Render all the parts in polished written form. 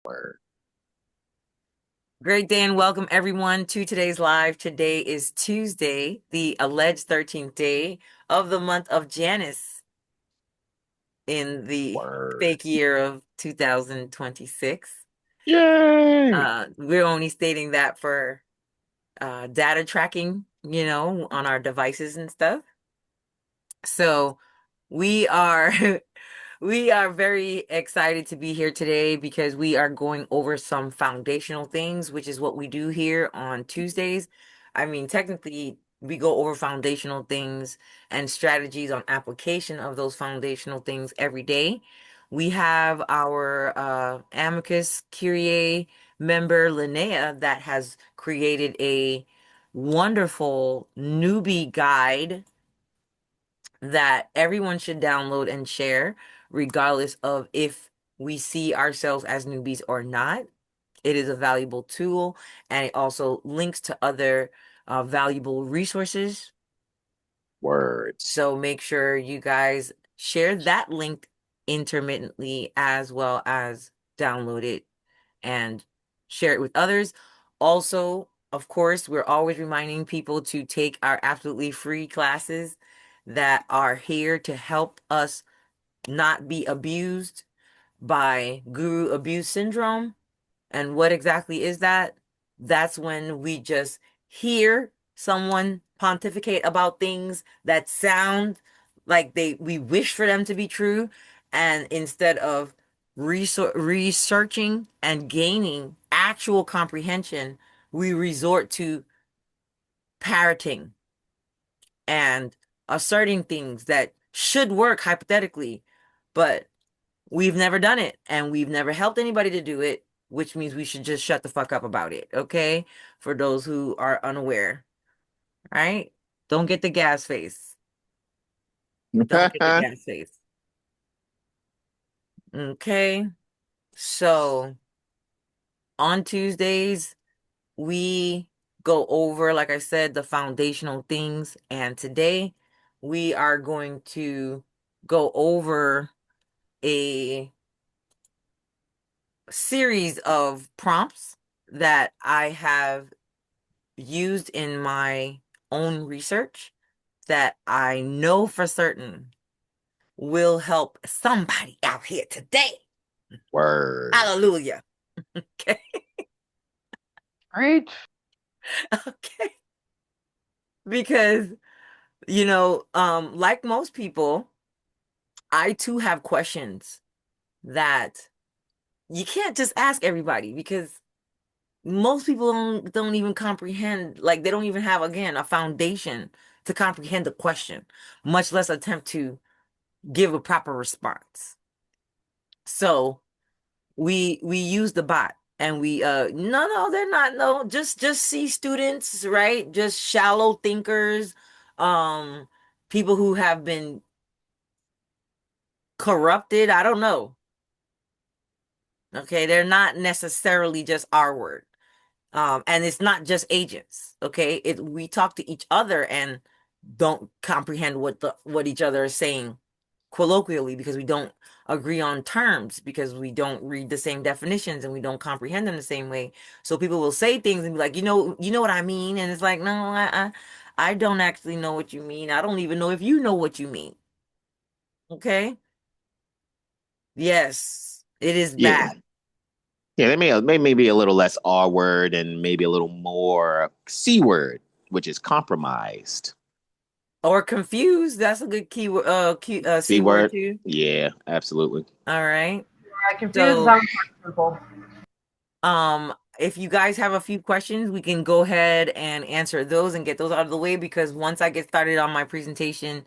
Word. Great day and welcome everyone to today's live. Today is Tuesday, the alleged 13th day of the month of Janus in the Word. fake year of 2026. Yay! We're only stating that for data tracking, on our devices and stuff. So we are we are very excited to be here today because we are going over some foundational things, which is what we do here on Tuesdays. I mean, technically, we go over foundational things and strategies on application of those foundational things every day. We have our Amicus Curie member, Linnea, that has created a wonderful newbie guide that everyone should download and share, regardless of if we see ourselves as newbies or not. It is a valuable tool and it also links to other valuable resources. Word. So make sure you guys share that link intermittently as well as download it and share it with others. Also, of course, we're always reminding people to take our absolutely free classes that are here to help us not be abused by guru abuse syndrome. And what exactly is that? That's when we just hear someone pontificate about things that sound like we wish for them to be true, and instead of researching and gaining actual comprehension, we resort to parroting and asserting things that should work hypothetically, but we've never done it and we've never helped anybody to do it, which means we should just shut the fuck up about it, okay? For those who are unaware, right? Don't get the gas face. Don't get the gas face. Okay. So on Tuesdays, we go over, like I said, the foundational things. And today we are going to go over a series of prompts that I have used in my own research that I know for certain will help somebody out here today. Word. Hallelujah. Okay. Great. Okay. Because, like most people, I too have questions that you can't just ask everybody because most people don't even comprehend, like they don't even have, again, a foundation to comprehend the question, much less attempt to give a proper response. So we use the bot and we no, they're not, no, just see students, right? Just shallow thinkers, um people who have been corrupted. I don't know. Okay, they're not necessarily just our word. And it's not just agents, okay? We talk to each other and don't comprehend what each other is saying colloquially because we don't agree on terms, because we don't read the same definitions and we don't comprehend them the same way. So people will say things and be like, you know what I mean? And it's like, no, I don't actually know what you mean. I don't even know if you know what you mean. Okay? Yes, it is Yeah. bad. Yeah, they may maybe a little less R word and maybe a little more C word, which is compromised. Or confused. That's a good keyword, C C word word. too. Yeah, absolutely. All right. Confused So, sounds simple. if you guys have a few questions, we can go ahead and answer those and get those out of the way because once I get started on my presentation,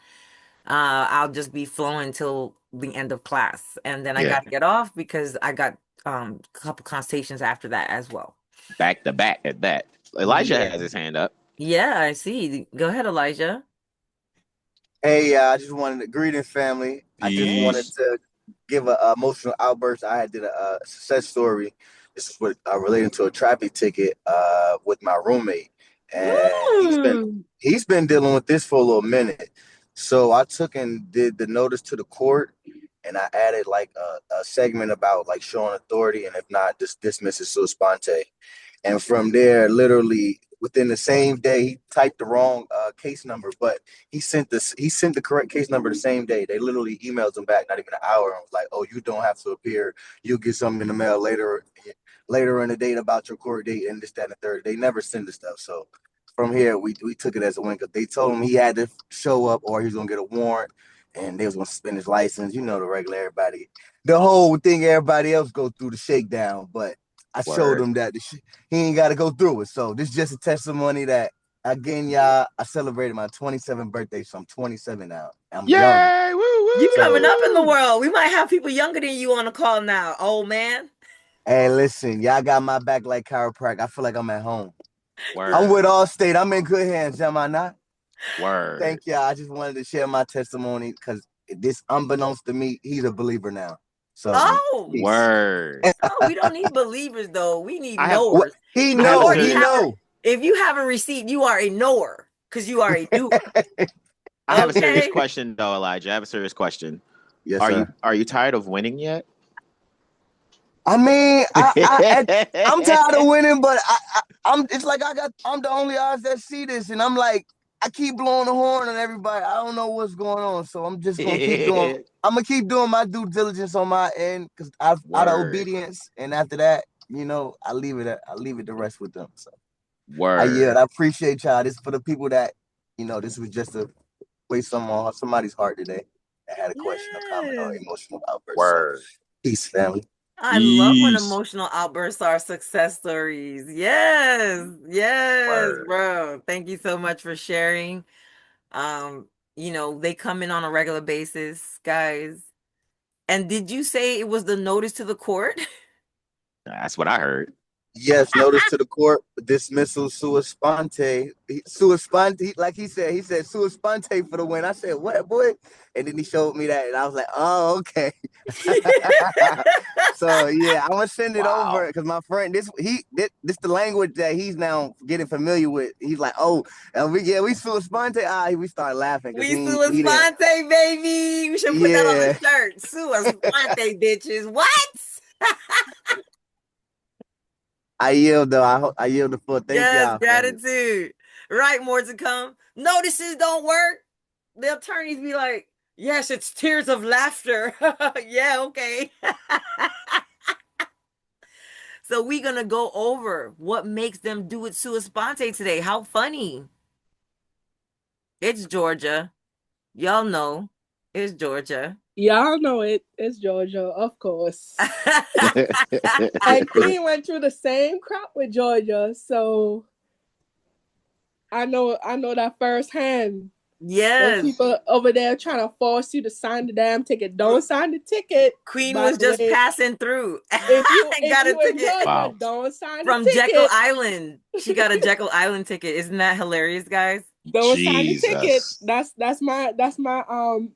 I'll just be flowing till the end of class. And then I Yeah. got to get off because I got a couple consultations after that as well. Back to back at that. Elijah Yeah. has his hand up. Yeah, I see. Go ahead, Elijah. Hey, I just wanted to greetings, family. I just Hey. wanted Peace. to give a emotional outburst. I had did a success story. This is what relating to a traffic ticket with my roommate, and Woo! he's been dealing with this for a little minute. So I took and did the notice to the court, and I added like a segment about like showing authority, and if not, just dismiss it sua sponte. And from there, literally within the same day, he typed the wrong case number, but he sent the correct case number the same day. They literally emailed him back not even an hour and was like, "Oh, you don't have to appear. You'll get something in the mail later in the date about your court date and this, that, and the third." They never send the stuff. So from here, we took it as a win because they told him he had to show up or he was gonna get a warrant and they was gonna suspend his license. You know the regular everybody, the whole thing everybody else go through the shakedown, but I showed Word. him that he ain't got to go through it. So this is just a testimony that again, y'all, I celebrated my 27th birthday, so I'm 27 now. I'm young. Yay! Woo You coming So up in the woo! world. We might have people younger than you on the call now, old man. hey, listen, y'all got my back like chiropractic. I feel like I'm at home. I'm Word. with Allstate. I'm in good hands, am I not? Word. Thank y'all. I just wanted to share my testimony because this, unbeknownst to me, he's a believer now. So Oh, peace. Word. oh, we don't need believers though. We need I have knowers. He I have a know. Or He serious know. if you have a receipt, you are a knower because you are a doer. I have a serious Okay. question though, Elijah. I have a serious question. Yes, sir. Are you tired of winning yet? I mean, I'm tired of winning, but I'm. It's like I'm the only eyes that see this, and I'm like, I keep blowing the horn on everybody. I don't know what's going on, so I'm just gonna keep doing. I'm gonna keep doing my due diligence on my end, because out of Word. obedience, and after that, I leave it the rest with them. So I yield. Word. I appreciate y'all. This for the people that, this was just to weigh somebody's heart today that had a question, a comment, or Yes. emotional outburst. So Word. peace, family. I love when Peace. emotional outbursts are success stories. Yes. Yes, Word. bro. Thank you so much for sharing. Um, they come in on a regular basis, guys. And did you say it was the notice to the court? That's what I heard. Yes, notice to the court, dismissal sua sponte. Sua sponte, like he said sua sponte for the win. I said, what, boy? And then he showed me that, and I was like, oh, okay. So yeah, I'm gonna send it over Wow. because my friend, this the language that he's now getting familiar with. He's like, oh, we sua sponte. We started laughing because We sua he didn't. sponte, baby. We should put that on a Yeah, shirt. Sua sponte, bitches. What? I yield though. I yield the floor. Thank Yes, y'all, family. gratitude. Right, more to come. Notices don't work. The attorneys be like, yes, it's tears of laughter. Yeah, okay. So we're gonna go over what makes them do it sua sponte today. How funny. It's Georgia. Y'all know it's Georgia. Y'all know it. It's Georgia, of course. And Queen went through the same crap with Georgia, so I know that firsthand. Those Yes. people over there trying to force you to sign the damn ticket. Don't sign the ticket. Queen By was the just way, passing through if you and got a in ticket Georgia, Wow. don't sign the from Jekyll ticket. Island. She got a Jekyll Island ticket. Isn't that hilarious, guys? Don't sign the ticket. Jesus. That's my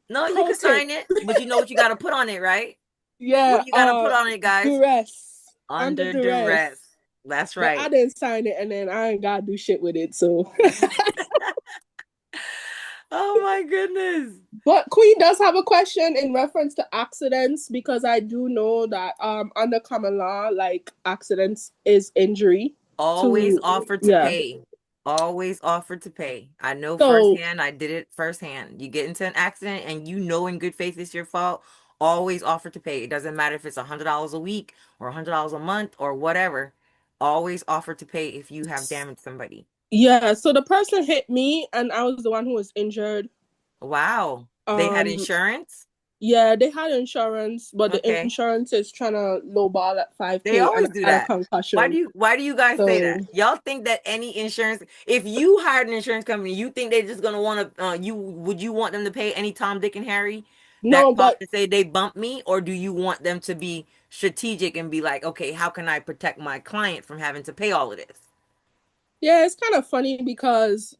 No, you pro can tip. sign it, but you know what you got to put on it, right? What Yeah, do you got to put on it, guys? duress. Under Under duress. duress. That's But I right. didn't sign it, and then I ain't gotta do shit with it. So, Oh my goodness. but Queen does have a question in reference to accidents because I do know that under common law, like accidents is injury Always to offer to yeah. pay. Always offer to pay. I know So firsthand. I did it firsthand. You get into an accident and you know in good faith it's your fault. Always offer to pay. It doesn't matter if it's $100 a week or $100 a month or whatever. Always offer to pay if you have damaged somebody. yeah, so the person hit me, and I was the one who was injured. Wow. They had Um, insurance? yeah, they had insurance, but the Okay. insurance is trying to lowball at They 5K, and always I do had a that. concussion. Why do you guys say So that? Y'all think that any insurance, if you hired an insurance company, you think they're just gonna want to would you want them to pay any Tom, Dick, and Harry that no, call but to say they bumped me, or do you want them to be strategic and be like, okay, how can I protect my client from having to pay all of this? yeah, it's kind of funny because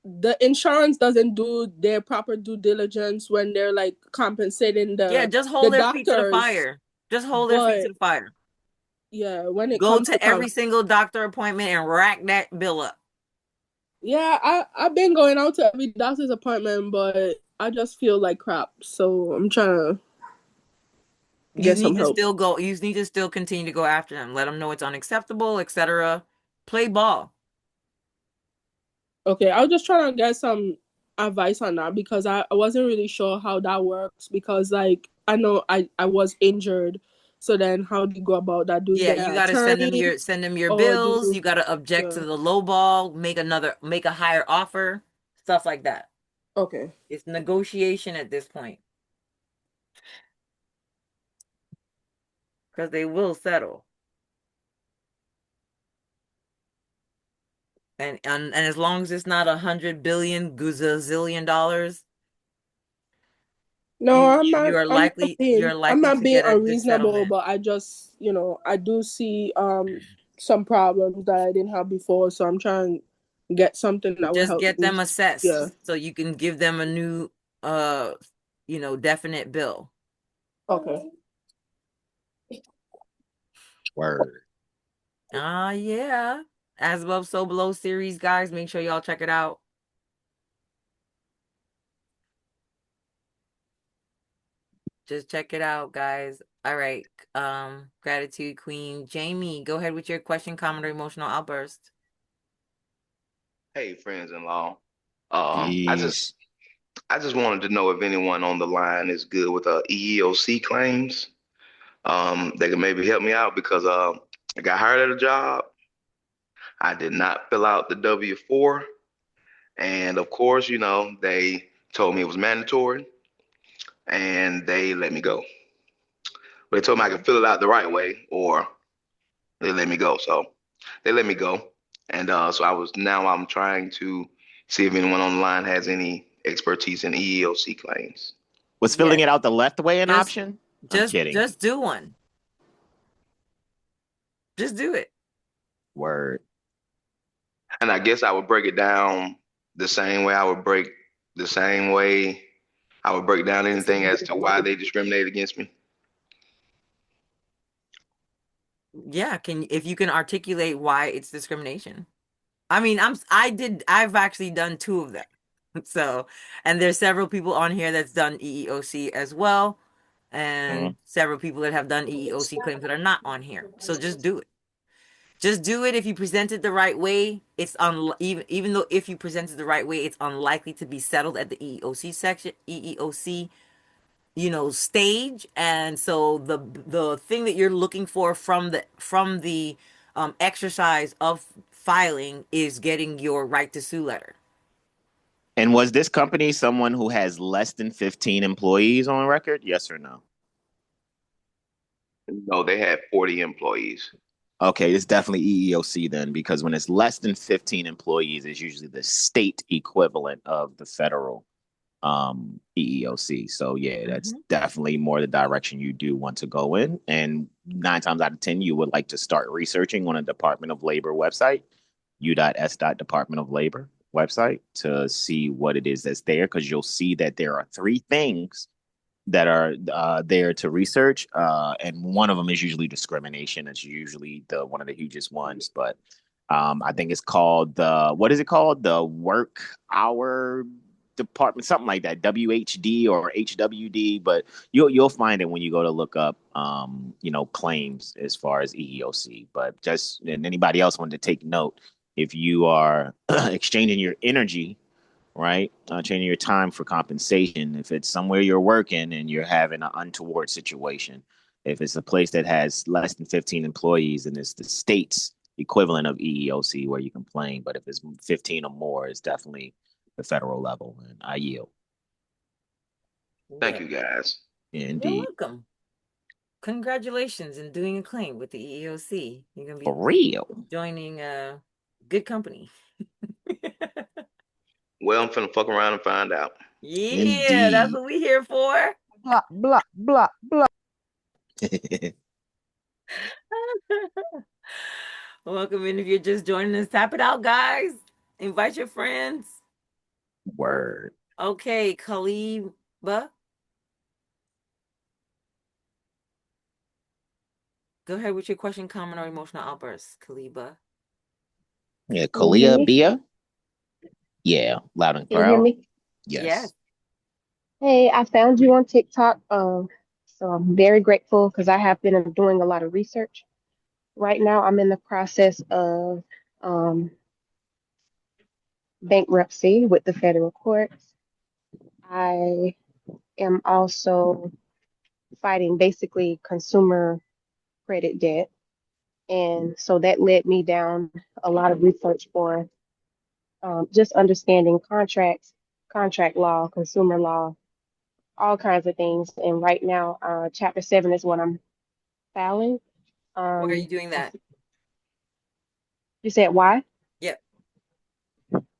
the insurance doesn't do their proper due diligence when they're like compensating Yeah, the just the hold their feet to the doctors. fire. Just hold their feet to But the fire. yeah, when it Go comes to to every single doctor appointment and rack that bill up. yeah, I've been going out to every doctor's appointment, but I just feel like crap. So I'm trying to You get need some to help. still go. You need to still continue to go after them. Let them know it's unacceptable, etc. Play ball. Okay, I was just trying to get some advice on that because I wasn't really sure how that works because like I know I was injured. So then how do you go about that? Do you Yeah, get you an got to send attorney them your or do bills. you You got to object to yeah. the low ball, make a higher offer, stuff like that. Okay. It's negotiation at this point because they will settle. And as long as it's not $100 billion, No, you're I'm likely not to being get a good unreasonable, settlement. but I just, I do see some problems that I didn't have before, so I'm trying to get something that will Just help get me. them Yeah. assessed so you can give them a new uh definite bill. Okay. Word. Yeah. As above, so below series, guys. Make sure y'all check it out. Just check it out, guys. All right. Gratitude Queen. Jamie, go ahead with your question, comment, or emotional outburst. Hey, friends-in-law. Um, I Jeez. just I just wanted to know if anyone on the line is good with EEOC claims. They can maybe help me out because I got hired at a job. I did not fill out the W-4, and of course, they told me it was mandatory, and they let me go. But they told me I could fill it out the right way, or they let me go. So they let me go, and so I'm trying to see if anyone on the line has any expertise in EEOC claims. Was filling Yes. it out the left way an Just option? I'm just kidding. just do one. Just do it. Word. And I guess I would break it down the same way the same way I would break down anything as to why they discriminate against me. Yeah, if you can articulate why it's discrimination. I mean, I've actually done two of them. So, and there's several people on here that's done EEOC as well, and several people that have done EEOC claims that are not on here. So just do it. Just do it if you present it the right way. It's even though if you present it the right way, it's unlikely to be settled at the EEOC stage. And so the thing that you're looking for from the exercise of filing is getting your right to sue letter. And was this company someone who has less than 15 employees on record? Yes or no? No, they had 40 employees. Okay, it's definitely EEOC then, because when it's less than 15 employees, it's usually the state equivalent of the federal EEOC. So yeah, that's definitely more the direction you do want to go in. And 9 times out of 10, you would like to start researching on a Department of Labor website, U.S. Department of Labor website, to see what it is that's there, because you'll see that there are 3 things that are there to research, and one of them is usually discrimination. It's usually the one of the hugest ones, but I think it's called what is it called? The Work Hour Department, something like that, WHD or HWD. But you'll find it when you go to look up claims as far as EEOC. But just, and anybody else wanted to take note, if you are exchanging your energy, right? Changing your time for compensation. If it's somewhere you're working and you're having an untoward situation, if it's a place that has less than 15 employees, and it's the state's equivalent of EEOC where you complain. But if it's 15 or more, it's definitely the federal level. And I yield. Thank you, guys. Yeah, You're indeed. welcome. Congratulations in doing a claim with the EEOC. You're gonna be For real. joining a good company. Well, I'm finna fuck around and find out. Yeah, that's Indeed. what we here for. Blah, blah, blah, blah. Welcome in if you're just joining us. Tap it out, guys. Invite your friends. Word. Okay, Khaliba. Go ahead with your question, comment, or emotional outburst, Khaliba. Yeah, Can you hear Kalia me? Bia. Yeah, loud and Can you hear proud. me? Yes. Yes. Hey, I found you on TikTok. So I'm very grateful because I have been doing a lot of research. Right now, I'm in the process of um, bankruptcy with the federal courts. I am also fighting basically consumer credit debt. And so that led me down a lot of research for just understanding contracts, contract law, consumer law, all kinds of things. And right now, Chapter 7 is what I'm filing. Why are you doing I that? You said why? Yep.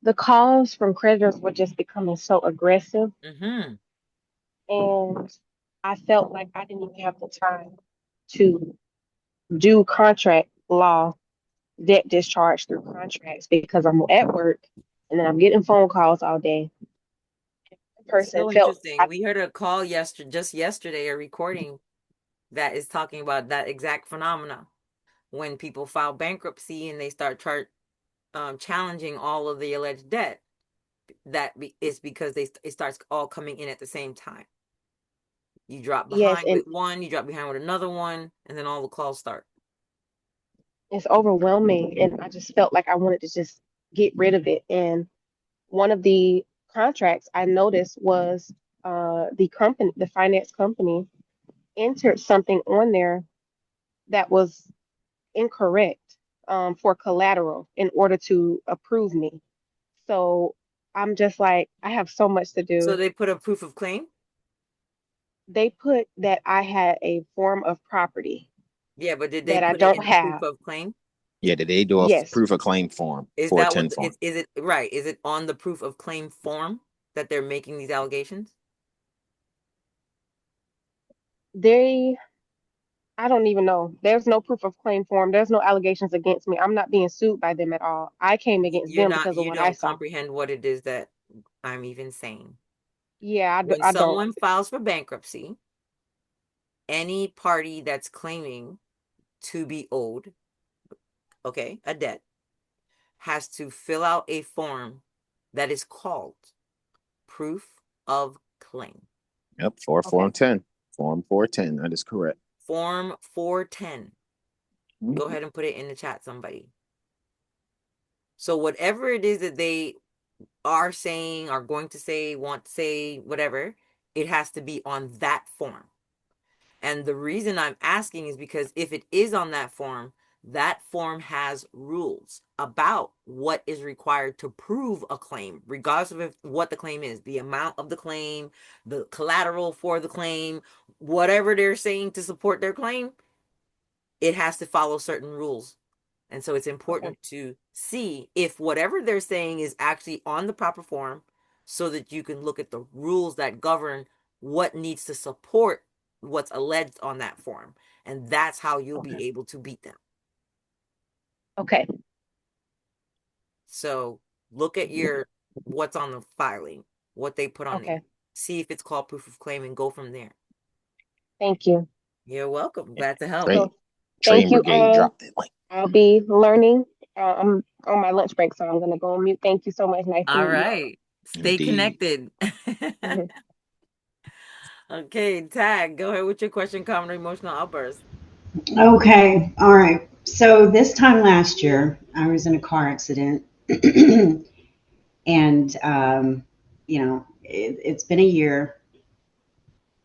The calls from creditors were just becoming so aggressive, Mm-hmm. and I felt like I didn't even have the time to do contract law debt discharge through contracts because I'm at work and then I'm getting phone calls all day. The person So felt interesting. We heard a call just yesterday, a recording that is talking about that exact phenomena when people file bankruptcy and they start challenging all of the alleged debt. It's because it starts all coming in at the same time. You drop yes, behind and with one, you drop behind with another one, and then all the calls start. it's overwhelming. And I just felt like I wanted to just get rid of it. And one of the contracts I noticed was the finance company entered something on there that was incorrect for collateral in order to approve me. So I'm just like, I have so much to So do. they put a proof of claim? They put that I had a form of property Yeah, but did they that I put it don't in the proof have. of claim? Yeah, did they do a Yes, proof of claim form, Is that 410 what form? is it right? Is it on the proof of claim form that they're making these allegations? they, I don't even know. There's no proof of claim form. There's no allegations against me. I'm not being sued by them at all. I came against them because of You what I don't saw. comprehend what it is that I'm even saying. Yeah, When I don't. someone files for bankruptcy, any party that's claiming to be owed, okay, a debt, has to fill out a form that is called proof of claim. Yep, Okay. 410. Form 410. That is correct. Form 410. Mhm. Go ahead and put it in the chat, somebody. So whatever it is that they are saying, are going to say, want to say, whatever, it has to be on that form. And the reason I'm asking is because if it is on that form has rules about what is required to prove a claim, regardless of what the claim is, the amount of the claim, the collateral for the claim, whatever they're saying to support their claim, it has to follow certain rules. And so it's Okay. important to see if whatever they're saying is actually on the proper form so that you can look at the rules that govern what needs to support what's alleged on that form. And that's how you'll Okay. be able to beat them. Okay. So look at what's on the filing, what they put on there. Okay. See if it's called proof of claim and go from there. Thank you. You're welcome. Glad to help. Train, So train thank you brigade all. dropped it. Like, I'll be learning. I'm on my lunch break, so I'm gonna go on mute. Thank you so much. Nice to All meet you right. Stay indeed. connected. all. Okay, Tag, go ahead with your question, comment, or emotional outburst. Okay, all right. So this time last year, I was in a car accident, and it's been a year.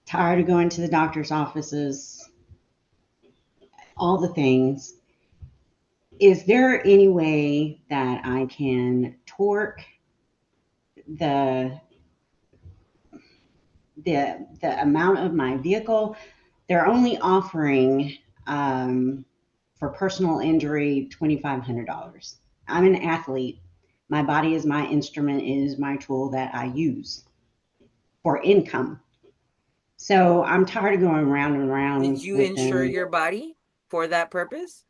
Tired of going to the doctor's offices, all the things. Is there any way that I can torque the the amount of my vehicle? They're only offering for personal injury $2,500. I'm an athlete. My body is my instrument, is my tool that I use for income. So I'm tired of going round and Did round you with insure them. your body for that purpose?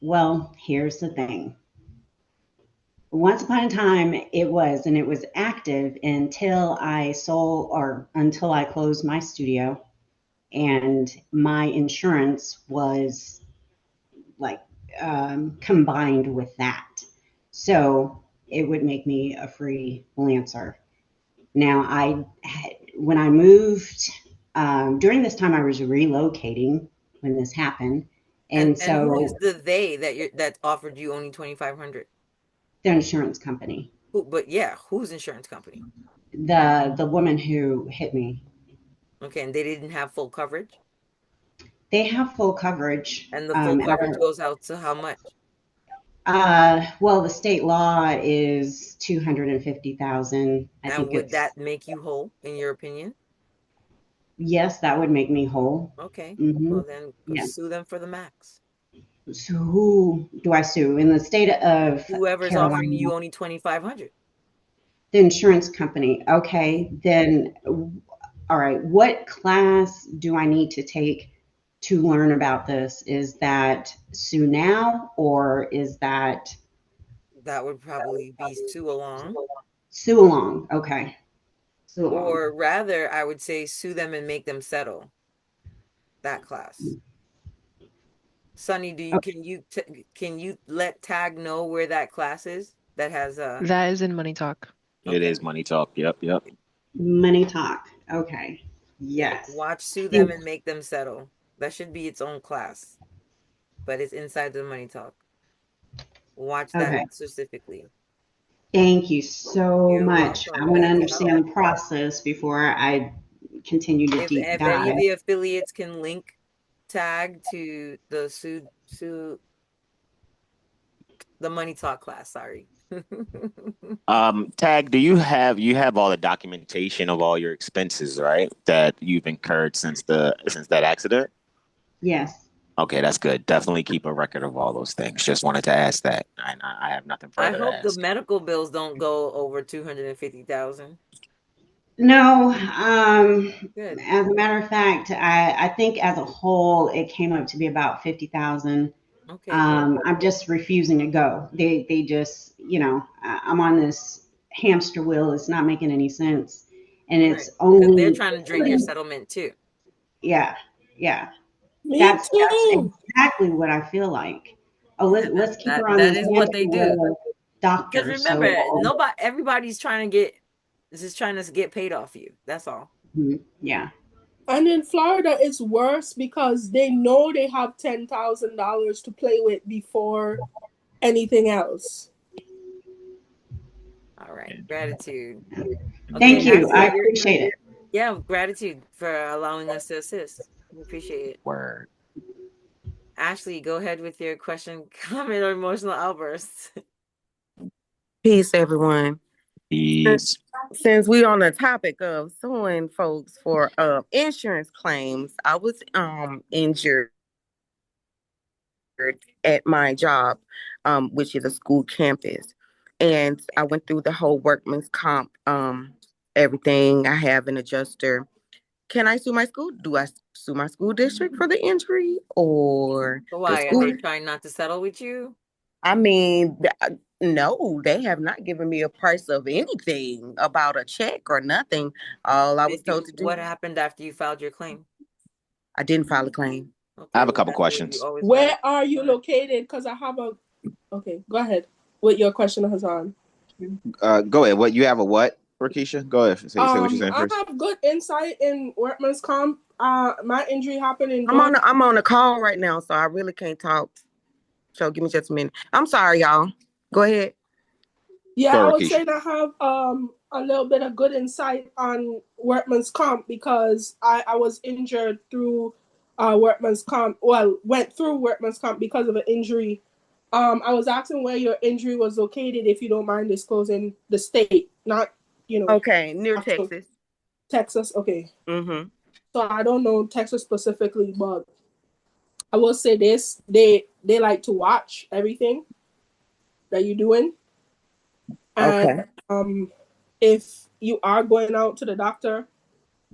Well, here's the thing. Once upon a time, it was, and it was active until I sold or until I closed my studio, and my insurance was like combined with that. So it would make me a freelancer. Now, when I moved During this time, I was relocating when this happened, and And who is so the they that offered you only 2,500? the insurance company, But yeah, whose insurance company? the woman who hit me, Okay, and they didn't have full coverage, they have full coverage. and the full coverage goes out to how much? Well, the state law is 250,000. I And think would it's, that make you whole, in your opinion? yes, that would make me whole. Okay, Hmm. well then go Yeah. sue them for the max. So who do I sue? In the state of Whoever's offering Carolina, you only 2,500. the insurance company. Okay, then, all right, what class do I need to take to learn about this? Is that sue now, or is that That would probably be sue along, sue along? Okay, sue along. or rather, I would say sue them and make them settle that class. Sonny, can you let Tag know where that class is that has That is in Money Talk. It okay. is Money Talk. Yep, yep. Money talk. Okay. Yeah, Yes. watch Sue Them and Make Them Settle. That should be its own class, but it's inside the Money Talk. Watch that Okay. specifically. Thank you so You're much. I welcome. want to Glad to help. understand the process before I continue to deep If any of dive. the affiliates can link Tag to the the Money Talk class, sorry. Tag, do you have all the documentation of all your expenses, right? That you've incurred since that accident? Yes. Okay, that's good. Definitely keep a record of all those things. Just wanted to ask that. I have nothing I further to hope the ask. medical bills don't go over 250,000. No, Good. as a matter of fact, I think as a whole, it came up to be about 50,000. Okay, good. I'm just refusing to go. They just, I'm on this hamster wheel. It's not making any sense. And Right. it's Because they're only, trying to drain your settlement too. yeah, yeah. Me That's too. exactly what I feel like. Oh, Yeah, let's keep her on that this is what hamster they do. wheel, Because doctor. remember, So, everybody's trying to get, just trying to get paid off you. That's all. yeah. And in Florida, it's worse because they know they have $10,000 to play with before anything else. All right. Gratitude. Okay, Thank you. I Ashley, appreciate it. yeah, gratitude for allowing us to assist. We appreciate it. Word. Ashley, go ahead with your question, comment, or emotional outburst. Peace, everyone. Peace. Since we're on the topic of suing folks for insurance claims, I was injured at my job, which is a school campus, and I went through the whole workman's comp, everything. I have an adjuster. Can I sue my school? Do I sue my school district for the injury or the Why are school? they trying not to settle with you? I mean, no, they have not given me a price of anything about a check or nothing. All I was told to do, What happened after you filed your claim? I didn't file a claim. I Okay, have a well, couple that's where you questions. always Where gotta are you start. located? Because I have a. Okay, go ahead with your question, Hassan. Go ahead. What you have a what, Rakisha? Go ahead. Say what you're saying I first. have good insight in workman's comp. My injury happened in Georgia. I'm on a call right now, so I really can't talk. So give me just a minute. I'm sorry, y'all. Go ahead. Yeah, Go, I would Rakisha. say I have a little bit of good insight on workman's comp because I was injured through workman's comp. Well, went through workman's comp because of an injury. I was asking where your injury was located, if you don't mind disclosing the state, not Okay, near actual Texas. Texas. Okay, Mm-hmm. so I don't know Texas specifically, but I will say this: they like to watch everything that you're doing. And Okay. if you are going out to the doctor,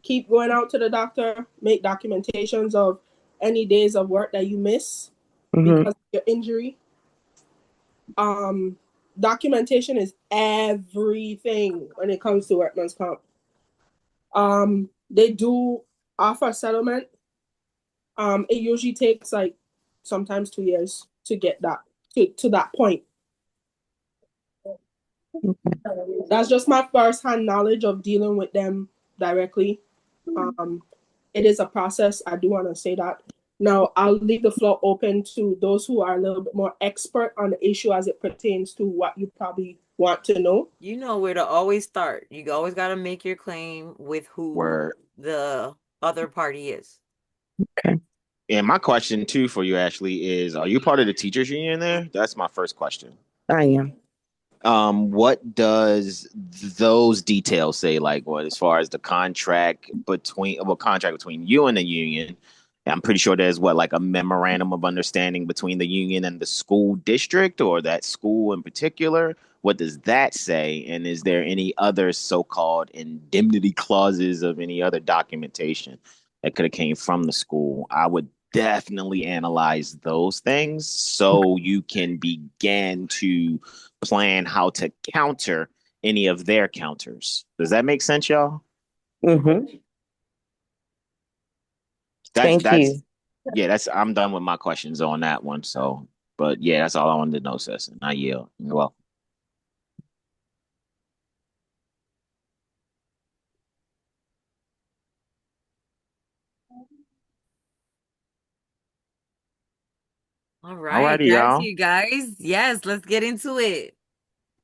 keep going out to the doctor. Make documentations of any days of work that you miss Mm-hmm. because of your injury. Documentation is everything when it comes to workman's comp. They do offer settlement. It usually takes like sometimes 2 years to get that to that point. That's just my first hand knowledge of dealing with them directly. it is a process. I do want to say that. Now, I'll leave the floor open to those who are a little bit more expert on the issue as it pertains to what you probably want to know. You know where to always start. You always got to make your claim with who the other party is. Okay. And my question too for you, Ashley, is: are you part of the teachers union there? That's my first question. I am. What does those details say? Like, what as far as the contract between you and the union? I'm pretty sure there's like a memorandum of understanding between the union and the school district, or that school in particular. What does that say? And is there any other so-called indemnity clauses of any other documentation that could have came from the school? I would definitely analyze those things so you can begin to plan how to counter any of their counters. Does that make sense, y'all? Mm-hmm. Thank you. Yeah, I'm done with my questions on that one. So, but yeah, that's all I wanted to know, sis. And I yield. Well, All right, alrighty, that's y'all. you guys. Yes, let's get into it.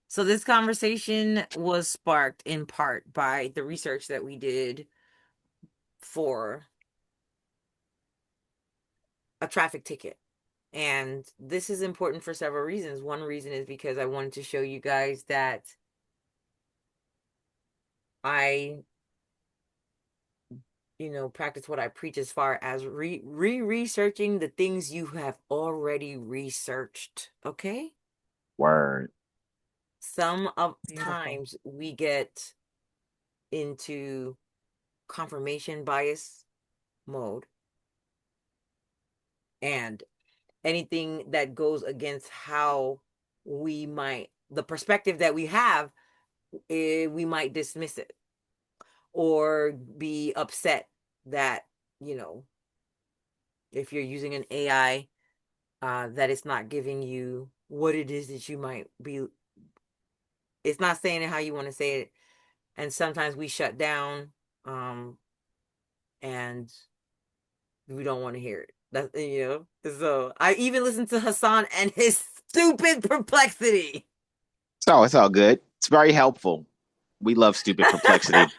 So this conversation was sparked in part by the research that we did for a traffic ticket. And this is important for several reasons. One reason is because I wanted to show you guys that I, practice what I preach as far as researching the things you have already researched. Okay? Word. Some of times we get into confirmation bias mode, and anything that goes against how the perspective that we have, we might dismiss it or be upset that, if you're using an AI, that it's not giving you what it is that you might be. It's not saying it how you want to say it. And sometimes we shut down, and we don't want to hear it. So I even listened to Hassan and his stupid perplexity. So it's all good. It's very helpful. We love stupid perplexity.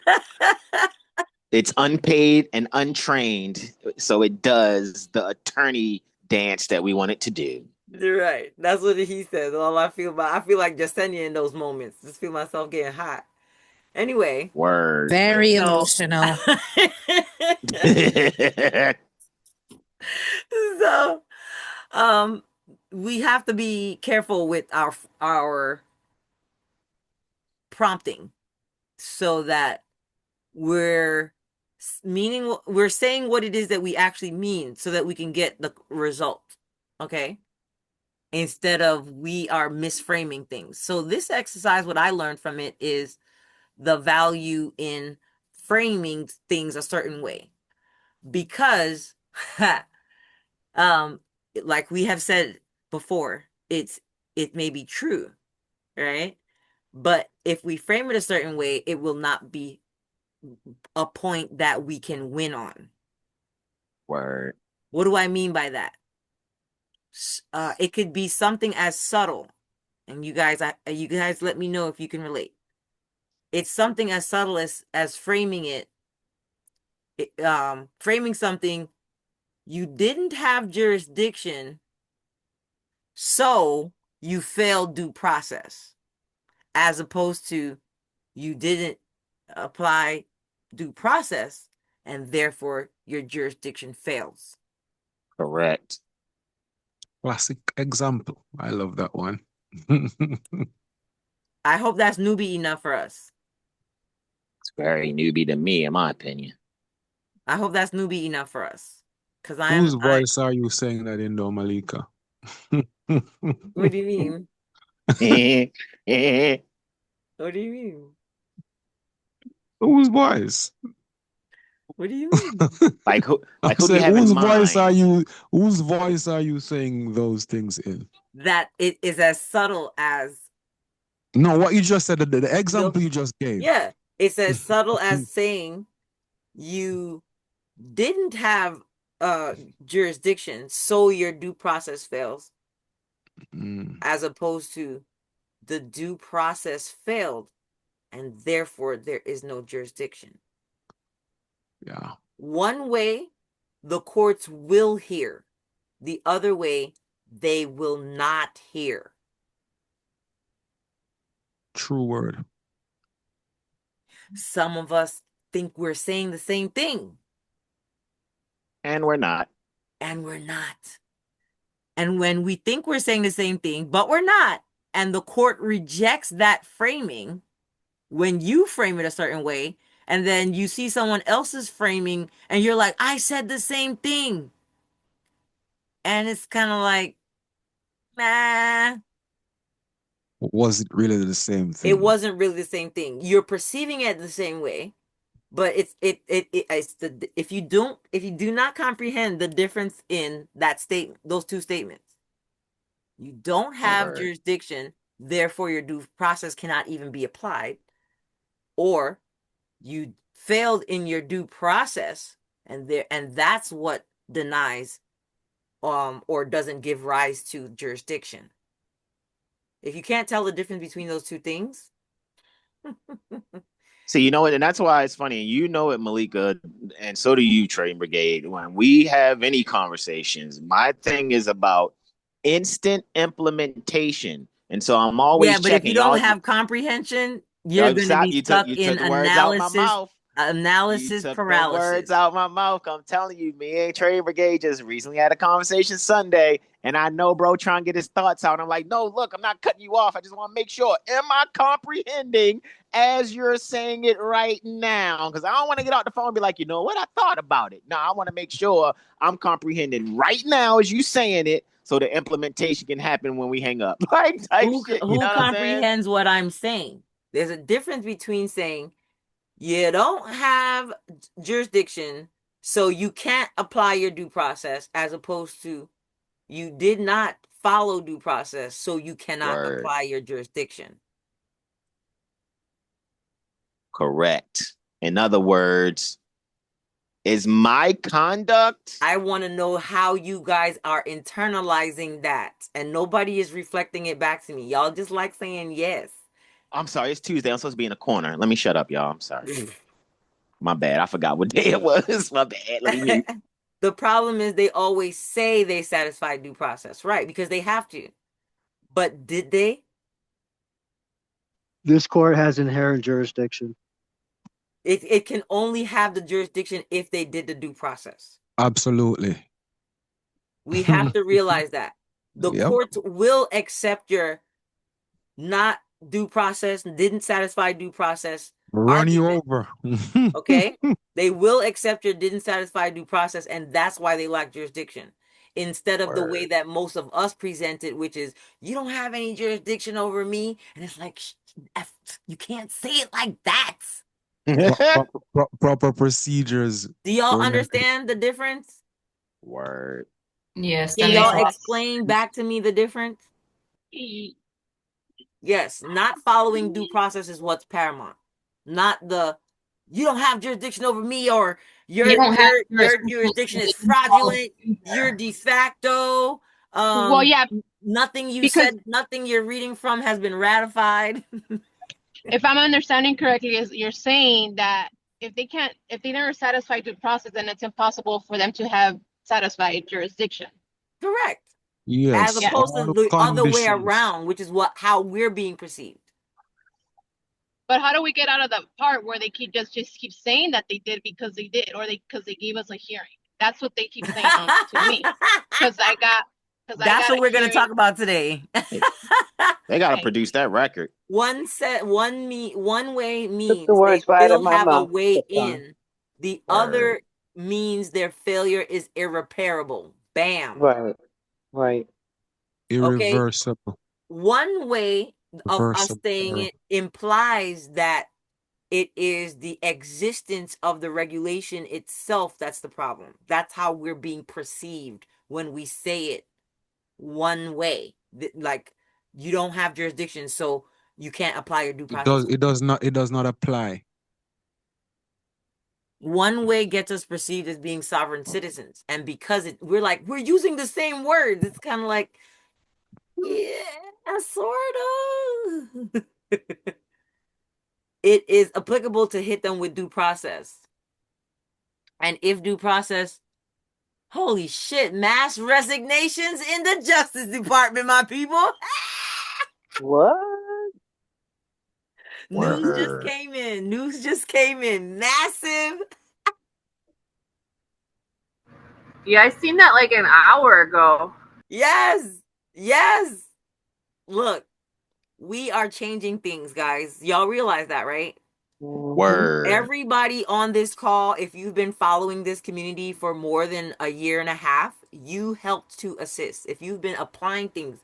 It's unpaid and untrained, so it does the attorney dance that we want it to do. You're right. That's what he says. All I feel like Jasenia in those moments. Just feel myself getting hot. Anyway. Word. Very emotional. So, we have to be careful with our prompting so that we're saying what it is that we actually mean so that we can get the result. Okay? Instead of we are misframing things. So this exercise, what I learned from it is the value in framing things a certain way. Because like we have said before, it may be true, right? But if we frame it a certain way, it will not be a point that we can win on. Word. What do I mean by that? It could be something as subtle, and you guys let me know if you can relate. It's something as subtle as framing framing something. You didn't have jurisdiction, so you failed due process, as opposed to you didn't apply due process and therefore your jurisdiction fails. Correct. Classic example. I love that one. I hope that's newbie enough for us. It's very newbie to me, in my opinion. I hope that's newbie enough for us. Whose voice are you saying that in, though, Malika? What do you mean? What do you mean? Whose voice? What do you mean? Like who? I Like who do you said, have in whose mind? Whose voice are you saying those things in? That it is as subtle as. No, what you just said, the example you just gave. Yeah, it's as subtle as saying you didn't have jurisdiction, so your due process fails, as opposed to the due process failed, and therefore there is no jurisdiction. Yeah. One way, the courts will hear. The other way, they will not hear. True word. Some of us think we're saying the same thing. And we're not. And we're not. And when we think we're saying the same thing, but we're not, and the court rejects that framing, when you frame it a certain way, and then you see someone else's framing, and you're like, I said the same thing. And it's kind of like, nah. Was it really the same thing? It wasn't really the same thing. You're perceiving it the same way, but it's the if you do not comprehend the difference in that statement, those two statements, you don't have jurisdiction, therefore your due process cannot even be applied, or you failed in your due process, and that's what denies or doesn't give rise to jurisdiction. If you can't tell the difference between those two things. See, you know what, and that's why it's funny. You know it, Malika, and so do you, Trading Brigade. When we have any conversations, my thing is about instant implementation, and so I'm always but if you checking don't y'all. have comprehension, you're going to be You stuck took in the words out my analysis mouth. analysis You took the paralysis. words out my mouth. I'm telling you, me and Trading Brigade just recently had a conversation Sunday, and I know bro trying to get his thoughts out. I'm like, no, look, I'm not cutting you off. I just want to make sure. Am I comprehending as you're saying it right now? Because I don't want to get out the phone and be like, you know what, I thought about it. No, I want to make sure I'm comprehending right now as you saying it, so the implementation can happen when we hang up. Like type shit. You know what comprehends what I'm saying? There's a difference between saying you don't have jurisdiction, so you can't apply your due process, as opposed to you did not follow due process, so you cannot apply your jurisdiction. Correct. In other words, is my conduct. I want to know how you guys are internalizing that, and nobody is reflecting it back to me. Y'all just like saying yes. I'm sorry, it's Tuesday. I'm supposed to be in a corner. Let me shut up, y'all. I'm sorry. My bad. I forgot what day it was. My bad. Let me mute. The problem is they always say they satisfy due process, right? Because they have to. But did they? This court has inherent jurisdiction. It can only have the jurisdiction if they did the due process. Absolutely. We have to realize that. The courts will accept your not due process, didn't satisfy due process Run you argument. over. Okay? They will accept your didn't satisfy due process, and that's why they lack jurisdiction. Instead of the way that most of us present it, which is, you don't have any jurisdiction over me. And it's like, you can't say it like that. Proper procedures. Do y'all understand the difference? Word. Yes. Can y'all explain back to me the difference? Yes, not following due process is what's paramount. Not the you don't have jurisdiction over me, or your jurisdiction is fraudulent, you're de facto. Well, yeah, nothing you because said, nothing you're reading from has been ratified. if I'm understanding correctly, is you're saying that if they never satisfy due process, then it's impossible for them to have satisfied jurisdiction. Correct. Yes. As opposed to the other way around, which is how we're being perceived. But how do we get out of the part where they keep keep saying that they did because they did, or because they gave us a hearing? That's what they keep saying to me. That's what we're gonna talk about today. They gotta produce that record. One way means the words they right out still of my have a mouth. way in. The other means their failure is irreparable. Bam. Right. Irreversible. Okay? One way of us saying it implies that it is the existence of the regulation itself that's the problem. That's how we're being perceived when we say it one way. Like, you don't have jurisdiction, so you can't apply your due process. It does not apply. One way gets us perceived as being sovereign citizens, and because we're using the same words, it's kind of like, yeah, sort of. It is applicable to hit them with due process. And if due process, holy shit, mass resignations in the Justice Department, my people. What? News just Word. came in. News just came in. Massive. Yeah, I seen that like an hour ago. Yes. Yes. Look, we are changing things, guys. Y'all realize that, right? Word. Everybody on this call, if you've been following this community for more than a year and a half, you helped to assist. If you've been applying things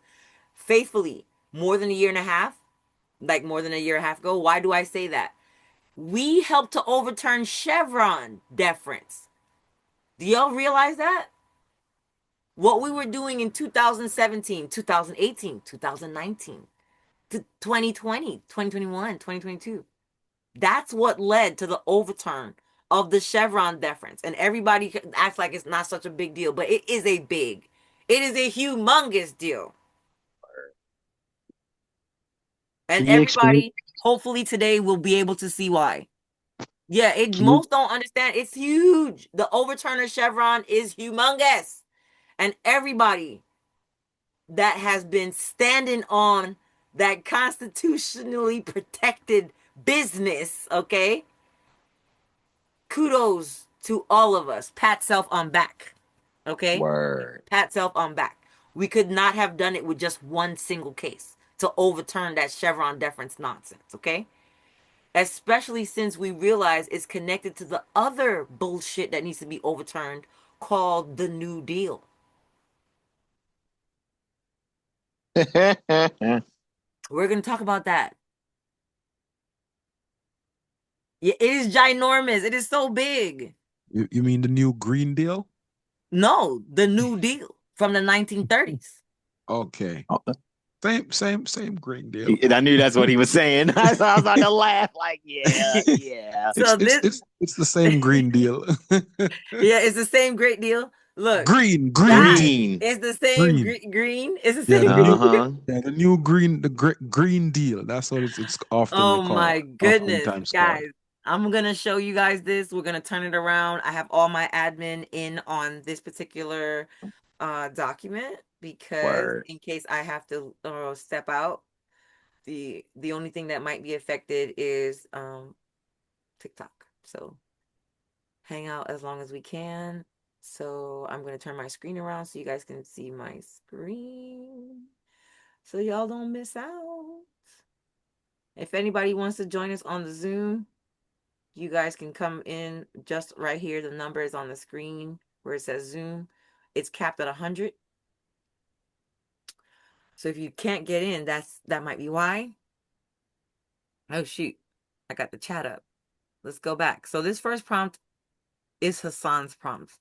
faithfully more than a year and a half, like more than a year and a half ago, why do I say that? We helped to overturn Chevron deference. Do y'all realize that? What we were doing in 2017, 2018, 2019, 2020, 2021, 2022. That's what led to the overturn of the Chevron deference. And everybody acts like it's not such a big deal, but it is it is a humongous deal. And everybody, hopefully today, will be able to see why. Yeah, most don't understand. It's huge. The overturn of Chevron is humongous. And everybody that has been standing on that constitutionally protected business, okay? Kudos to all of us. Pat self on back, okay? Word. Pat self on back. We could not have done it with just one single case to overturn that Chevron deference nonsense, okay? Especially since we realize it's connected to the other bullshit that needs to be overturned called the New Deal. We're going to talk about that. Yeah, it is ginormous. It is so big. You mean the new Green Deal? No, the New Deal from the 1930s. Okay. Same Green Deal. I knew that's what he was saying. So I was about to laugh. Like, yeah. So it's the same Green Deal. Yeah, it's the same great deal. Look, Green. It's the same green. It's the Yeah, same green. the new Green Deal. That's what it's often Oh called. my goodness, Oftentimes guys. called. I'm gonna show you guys this. We're gonna turn it around. I have all my admin in on this particular document because in case I have to step out, the only thing that might be affected is TikTok. So hang out as long as we can. So I'm gonna turn my screen around so you guys can see my screen, so y'all don't miss out. If anybody wants to join us on the Zoom, you guys can come in just right here. The number is on the screen where it says Zoom. It's capped at 100. So if you can't get in, that might be why. Oh shoot, I got the chat up. Let's go back. So this first prompt is Hassan's prompt.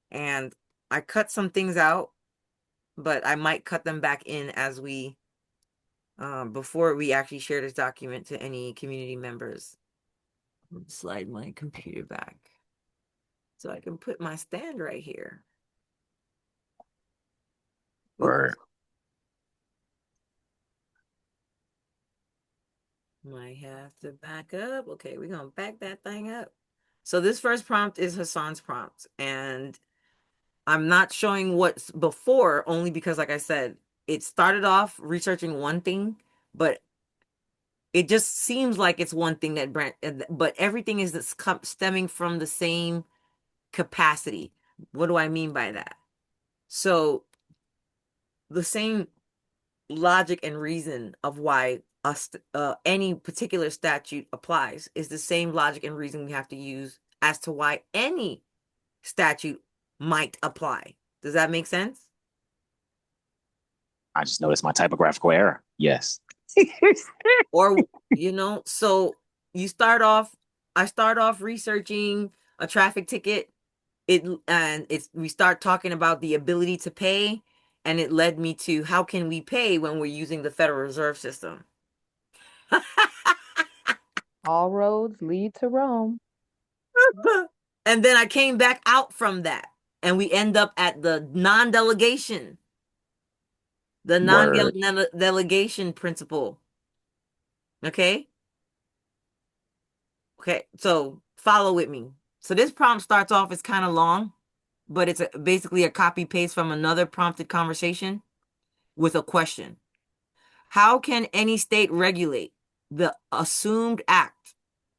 And I cut some things out, but I might cut them back in as we before we actually share this document to any community members. Slide my computer back so I can put my stand right here. Word. Might have to back up. Okay, we're gonna back that thing up. So this first prompt is Hassan's prompt, and I'm not showing what's before only because, like I said, it started off researching one thing, but it just seems like it's one thing that but everything is stemming from the same capacity. What do I mean by that? So the same logic and reason of why any particular statute applies is the same logic and reason we have to use as to why any statute might apply. Does that make sense? I just noticed my typographical error. Yes. Or, so I start off researching a traffic ticket. We start talking about the ability to pay, and it led me to how can we pay when we're using the Federal Reserve System? All roads lead to Rome. And then I came back out from that, and we end up at the non-delegation, the non-delegation principle. Okay? Okay, so follow with me. So this prompt starts off as kind of long, but it's basically a copy paste from another prompted conversation with a question. How can any state regulate the assumed act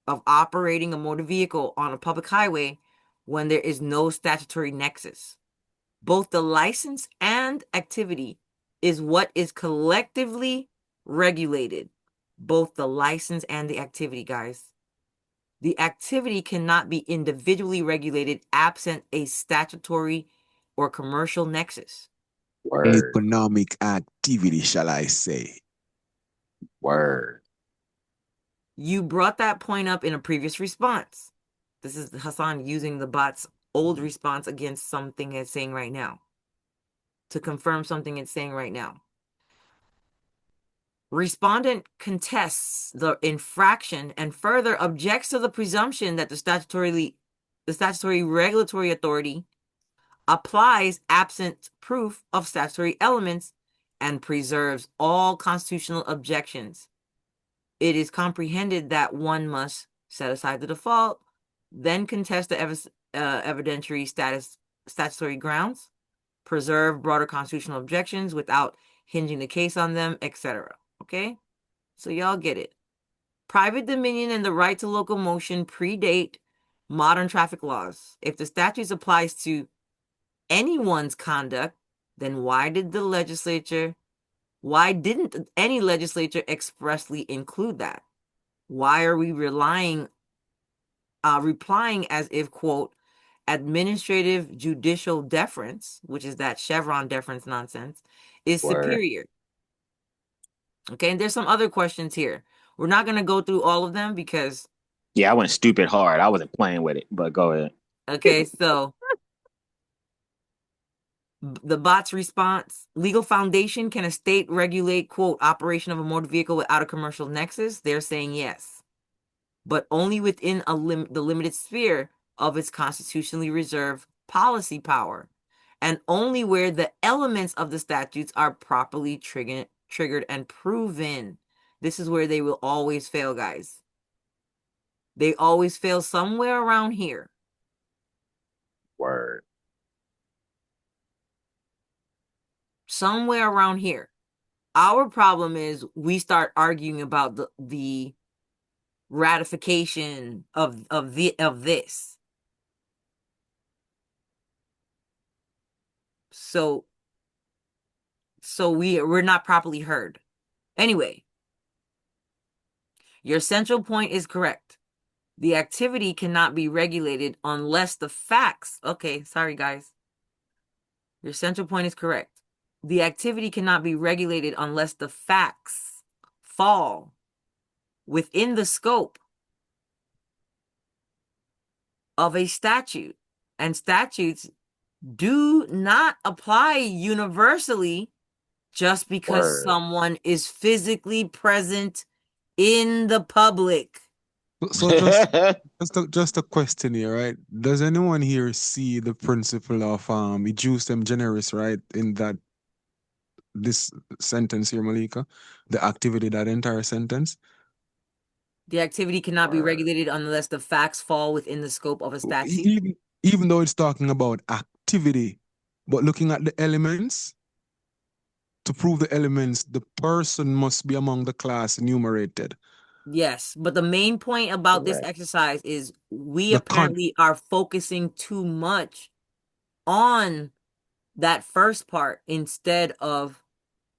of operating a motor vehicle on a public highway when there is no statutory nexus? Both the license and activity is what is collectively regulated. Both the license and the activity, guys. The activity cannot be individually regulated absent a statutory or commercial nexus. Word. Economic activity, shall I say. Word. You brought that point up in a previous response. This is Hassan using the bot's old response against something it's saying right now, to confirm something it's saying right now. Respondent contests the infraction and further objects to the presumption that the statutory regulatory authority applies absent proof of statutory elements and preserves all constitutional objections. It is comprehended that one must set aside the default, then contest the evidentiary statutory grounds, preserve broader constitutional objections without hinging the case on them, etc. Okay? So y'all get it. Private dominion and the right to locomotion predate modern traffic laws. If the statutes applies to anyone's conduct, then why didn't any legislature expressly include that? Why are we replying as if, quote, administrative judicial deference, which is that Chevron deference nonsense, is superior? Okay, and there's some other questions here. We're not going to go through all of them because... Yeah, I went stupid hard. I wasn't playing with it, but go ahead. Okay, so the bot's response: legal foundation, can a state regulate, quote, operation of a motor vehicle without a commercial nexus? They're saying yes, but only within the limited sphere of its constitutionally reserved policy power, and only where the elements of the statutes are properly triggered and proven. This is where they will always fail, guys. They always fail somewhere around here. Word. Somewhere around here. Our problem is we start arguing about the ratification of this. So we're not properly heard. Anyway, your central point is correct. The activity cannot be regulated unless the facts... Okay, sorry guys. Your central point is correct. The activity cannot be regulated unless the facts fall within the scope of a statute. And statutes do not apply universally just because someone is physically present in the public. So just a question here, right? Does anyone here see the principle of ejus dem generis, right? In this sentence here, Malika, the activity, that entire sentence. The activity cannot be regulated unless the facts fall within the scope of a statute. Even though it's talking about activity, but looking at the elements, to prove the elements, the person must be among the class enumerated. Yes, but the main point about this exercise is we apparently are focusing too much on that first part instead of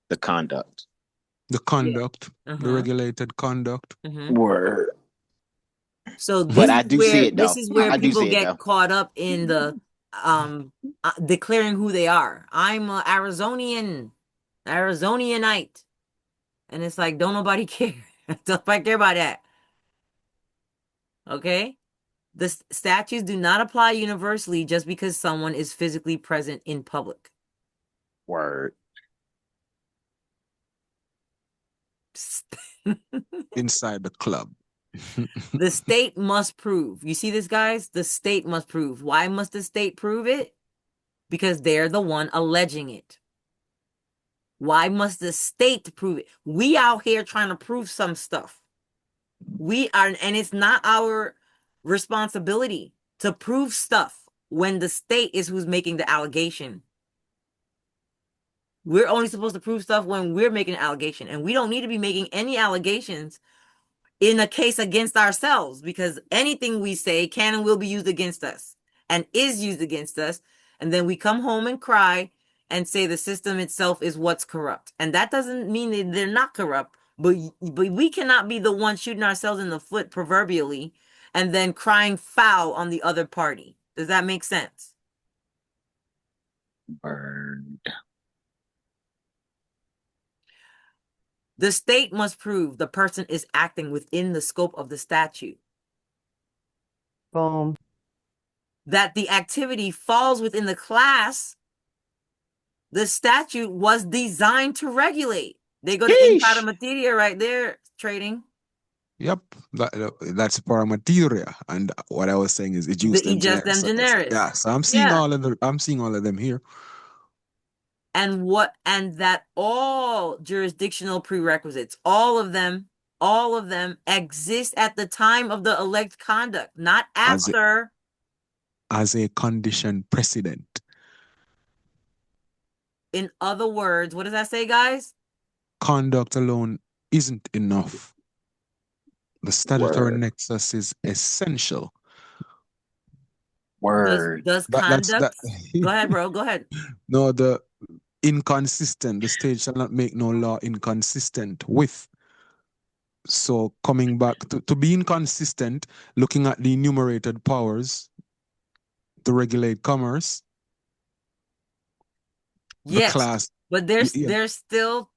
the conduct. The conduct, the regulated conduct. Word. So this but I do see it though. This is where people get caught up in the declaring who they are. I'm an Arizonianite. And it's like, don't nobody care. Don't nobody care about that. Okay? The statutes do not apply universally just because someone is physically present in public. Word. Inside the club. The state must prove. You see this, guys? The state must prove. Why must the state prove it? Because they're the one alleging it. Why must the state prove it? We out here trying to prove some stuff. We are, and it's not our responsibility to prove stuff when the state is who's making the allegation. We're only supposed to prove stuff when we're making an allegation, and we don't need to be making any allegations in a case against ourselves, because anything we say can and will be used against us and is used against us. And then we come home and cry and say the system itself is what's corrupt. And that doesn't mean that they're not corrupt, but we cannot be the one shooting ourselves in the foot proverbially and then crying foul on the other party. Does that make sense? Word. The state must prove the person is acting within the scope of the statute. Boom. That the activity falls within the class the statute was designed to regulate. They go to Yeesh. materia right there, trading. Yep, that's para materia, and what I was saying is it used them generis. Yeah, so I'm seeing all of them here. And that all jurisdictional prerequisites, all of them exist at the time of the alleged conduct, not after. As a condition precedent. In other words, what does that say, guys? Conduct alone isn't enough. The statutory nexus is essential. Word. Does conduct? Go ahead, bro. Go ahead. No, the inconsistent. The state shall not make no law inconsistent with. So coming back to be inconsistent, looking at the enumerated powers to regulate commerce. Yes, class, but they're still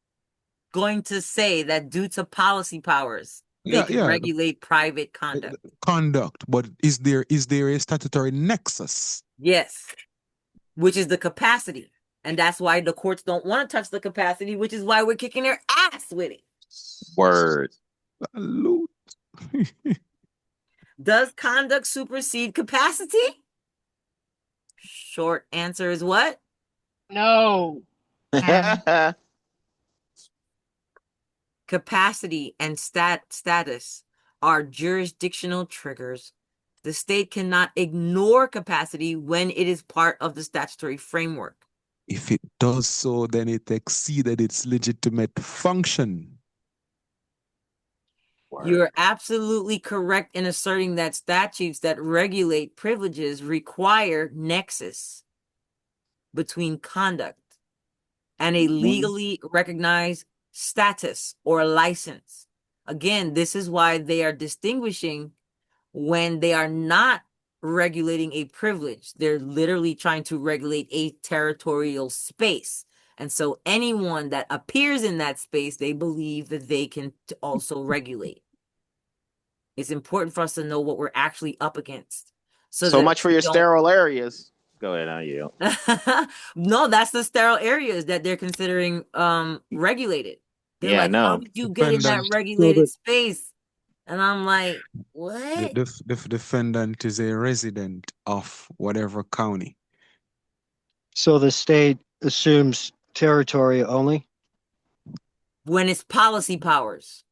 going to say that due to policy powers, they can regulate private conduct. But is there a statutory nexus? Yes, which is the capacity. And that's why the courts don't want to touch the capacity, which is why we're kicking their ass with it. Word. Does conduct supersede capacity? Short answer is what? No. Capacity and status are jurisdictional triggers. The state cannot ignore capacity when it is part of the statutory framework. If it does so, then it exceeded its legitimate function. You're absolutely correct in asserting that statutes that regulate privileges require nexus between conduct and a legally recognized status or license. Again, this is why they are distinguishing when they are not regulating a privilege. They're literally trying to regulate a territorial space. And so anyone that appears in that space, they believe that they can also regulate. It's important for us to know what we're actually up against. So much for your sterile areas. Go ahead, I yield. No, that's the sterile areas that they're considering regulated. They're like, how did you get in that regulated space? And I'm like, what? The defendant is a resident of whatever county. So the state assumes territory only? When it's policy powers.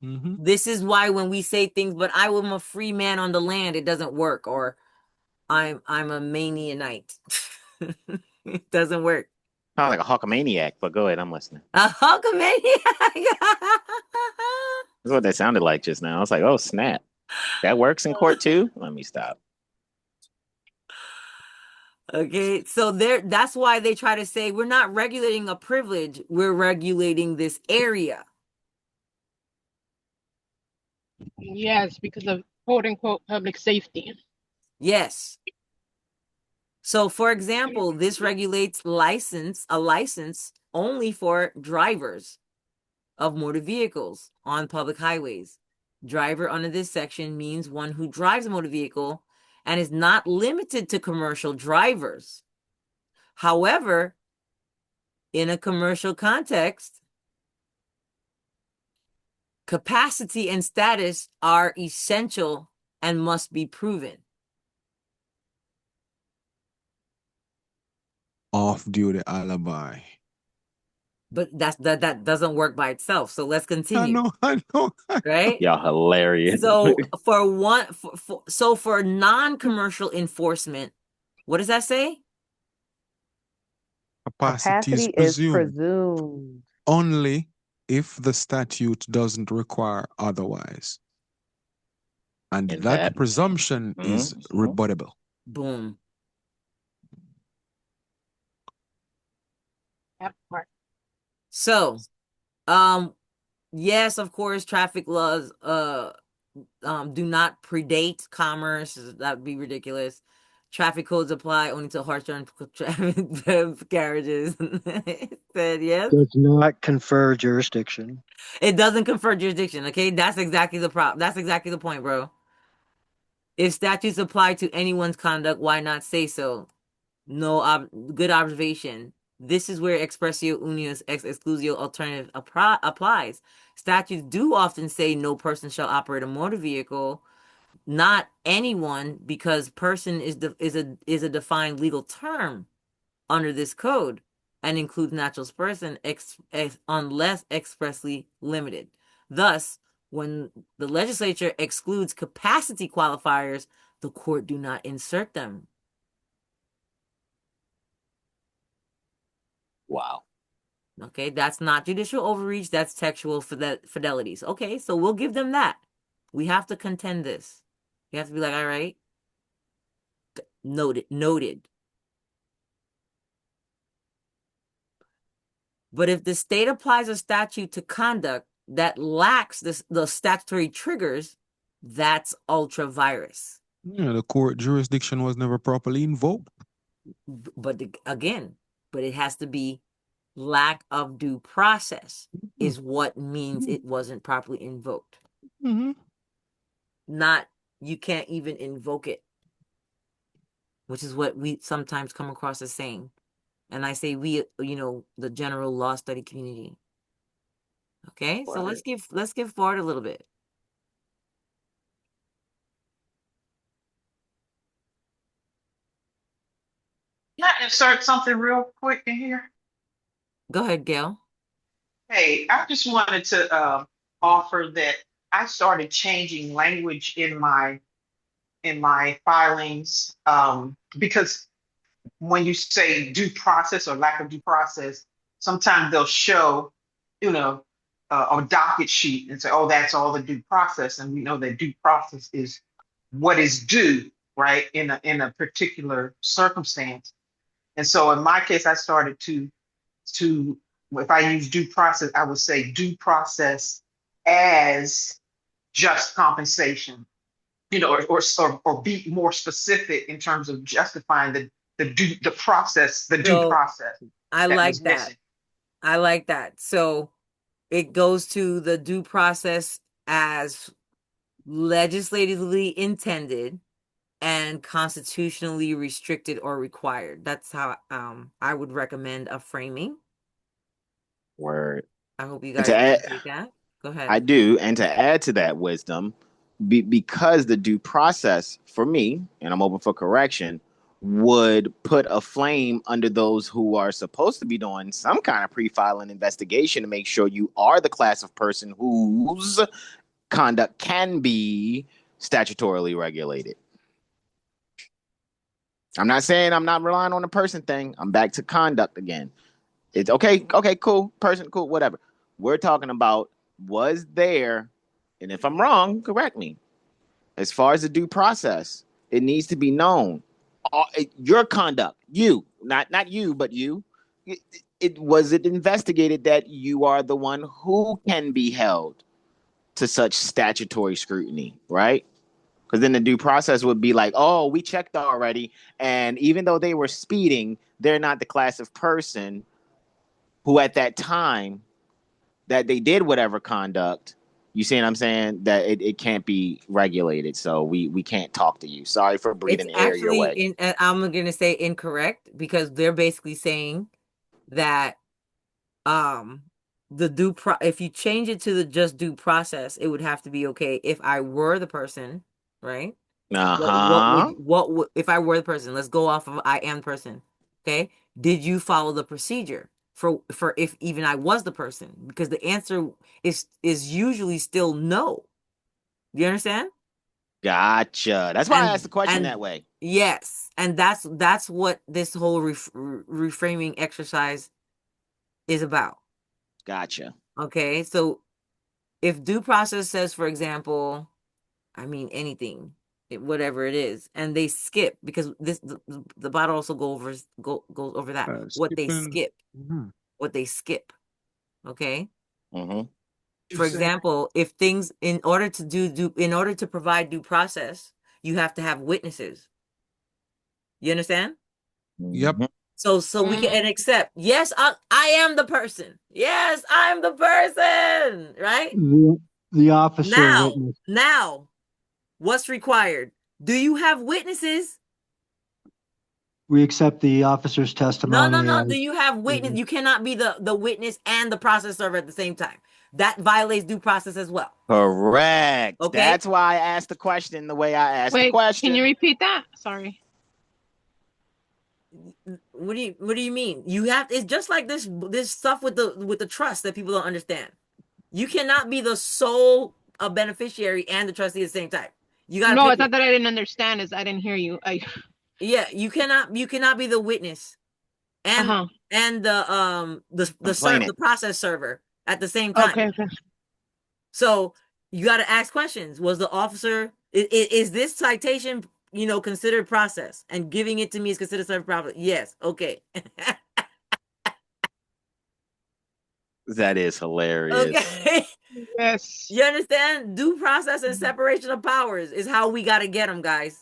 This is why when we say things, but I am a free man on the land, it doesn't work. Or I'm a manianite. It doesn't work. Sound like a hawkamaniac, but go ahead, I'm listening. A hawkamaniac. That's what that sounded like just now. I was like, oh snap. That works in court too? Let me stop. Okay, so that's why they try to say we're not regulating a privilege, we're regulating this area. Yes, because of quote unquote public safety. Yes. So for example, this regulates a license only for drivers of motor vehicles on public highways. Driver under this section means one who drives a motor vehicle and is not limited to commercial drivers. However, in a commercial context, Capacity and status are essential and must be proven. Off-duty alibi. But that doesn't work by itself. So let's continue. I know. Right? Y'all hilarious. So for non-commercial enforcement, what does that say? Capacity is presumed only if the statute doesn't require otherwise. And that presumption is rebuttable. Boom. So, yes, of course, traffic laws do not predate commerce. That would be ridiculous. Traffic codes apply only to horse-drawn carriages. It said yes. Does not confer jurisdiction. It doesn't confer jurisdiction. Okay, that's exactly the problem. That's exactly the point, bro. If statutes apply to anyone's conduct, why not say so? No, good observation. This is where expressio unius ex exclusio alternative applies. Statutes do often say no person shall operate a motor vehicle, not anyone, because person is a defined legal term under this code and includes natural person unless expressly limited. Thus, when the legislature excludes capacity qualifiers, the court do not insert them. Wow. Okay, that's not judicial overreach, that's textual fidelities. Okay, so we'll give them that. We have to contend this. You have to be like, all right, noted. But if the state applies a statute to conduct that lacks the statutory triggers, that's ultra virus. Yeah, the court jurisdiction was never properly invoked. But again, it has to be lack of due process is what means it wasn't properly invoked. Not you can't even invoke it, which is what we sometimes come across as saying. And I say we, the general law study community. Okay, so let's give forward a little bit. Can I insert something real quick in here? Go ahead, Gail. Hey, I just wanted to offer that I started changing language in my filings because when you say due process or lack of due process, sometimes they'll show, a docket sheet and say, oh, that's all the due process. And we know that due process is what is due, right, in a particular circumstance. And so in my case, I started to if I use due process, I would say due process as just compensation, or be more specific in terms of justifying the due process. I like that. I like that. So it goes to the due process as legislatively intended and constitutionally restricted or required. That's how I would recommend a framing. Word. I hope you guys appreciate that. Go ahead. I do. And to add to that wisdom, because the due process for me, and I'm open for correction, would put a flame under those who are supposed to be doing some kind of pre-filing investigation to make sure you are the class of person whose conduct can be statutorily regulated. I'm not saying I'm not relying on the person thing. I'm back to conduct again. It's okay, cool, person, cool, whatever. We're talking about was there, and if I'm wrong, correct me. As far as the due process, it needs to be known. Your conduct, you, not you, but you. It was it investigated that you are the one who can be held to such statutory scrutiny, right? Because then the due process would be like, oh, we checked already, and even though they were speeding, they're not the class of person who at that time that they did whatever conduct, you see what I'm saying, that it can't be regulated. So we can't talk to you. Sorry for breathing air your way. I'm going to say incorrect because they're basically saying that if you change it to the just due process, it would have to be okay if I were the person, right? What would if I were the person? Let's go off of I am the person. Okay. Did you follow the procedure for if even I was the person? Because the answer is usually still no. Do you understand? Gotcha. That's why I asked the question that way. Yes, and that's what this whole reframing exercise is about. Gotcha. Okay, so if due process says, for example, I mean anything, whatever it is, and they skip because the bottle also goes over that what they skip, what they skip. Okay. Mm-hmm. For example, if things in order to provide due process, you have to have witnesses. You understand? Yep. So we can accept. Yes, I am the person. Yes, I'm the person. Right? The officer witness. Now, what's required? Do you have witnesses? We accept the officer's testimony. No. Do you have witness? You cannot be the witness and the process server at the same time. That violates due process as well. Correct. Okay. That's why I asked the question the way I asked the question. Can you repeat that? Sorry. What do you mean? You have it's just like this stuff with the trust that people don't understand. You cannot be the sole beneficiary and the trustee at the same time. You got No, it's not that I didn't understand. Is I didn't hear you. Yeah, you cannot be the witness and the process server at the same time. Okay. So you got to ask questions. Was the officer is this citation considered process, and giving it to me is considered server process? Yes. Okay. That is hilarious. Okay. Yes. You understand? Due process and separation of powers is how we got to get them, guys.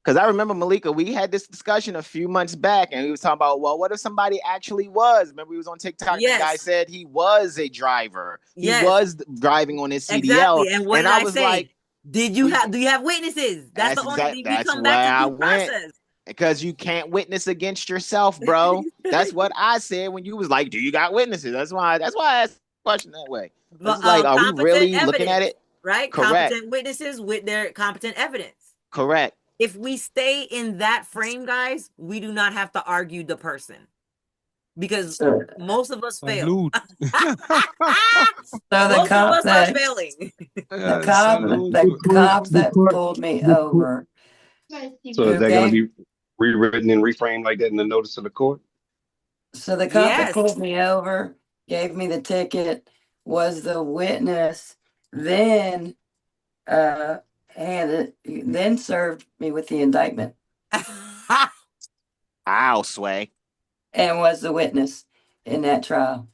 Because I remember, Malika, we had this discussion a few months back, and we was talking about, well, what if somebody actually was? Remember, we was on TikTok, and the guy said he was a driver. He was driving on his CDL. Exactly. And what did I was say? Like, do you have witnesses? That's the only thing. We come back to due process. Because you can't witness against yourself, bro. That's what I said when you was like, do you got witnesses? That's why I asked the question that way. It's like, are we really looking at it? Right? Correct. Competent witnesses with their competent evidence. Correct. If we stay in that frame, guys, we do not have to argue the person. Because most of us fail. So the cop that failing. The cop that pulled me over. So is that going to be rewritten and reframed like that in the notice of the court? So the cop that pulled me over, gave me the ticket, was the witness, then served me with the indictment. Ow, Sway. And was the witness in that trial.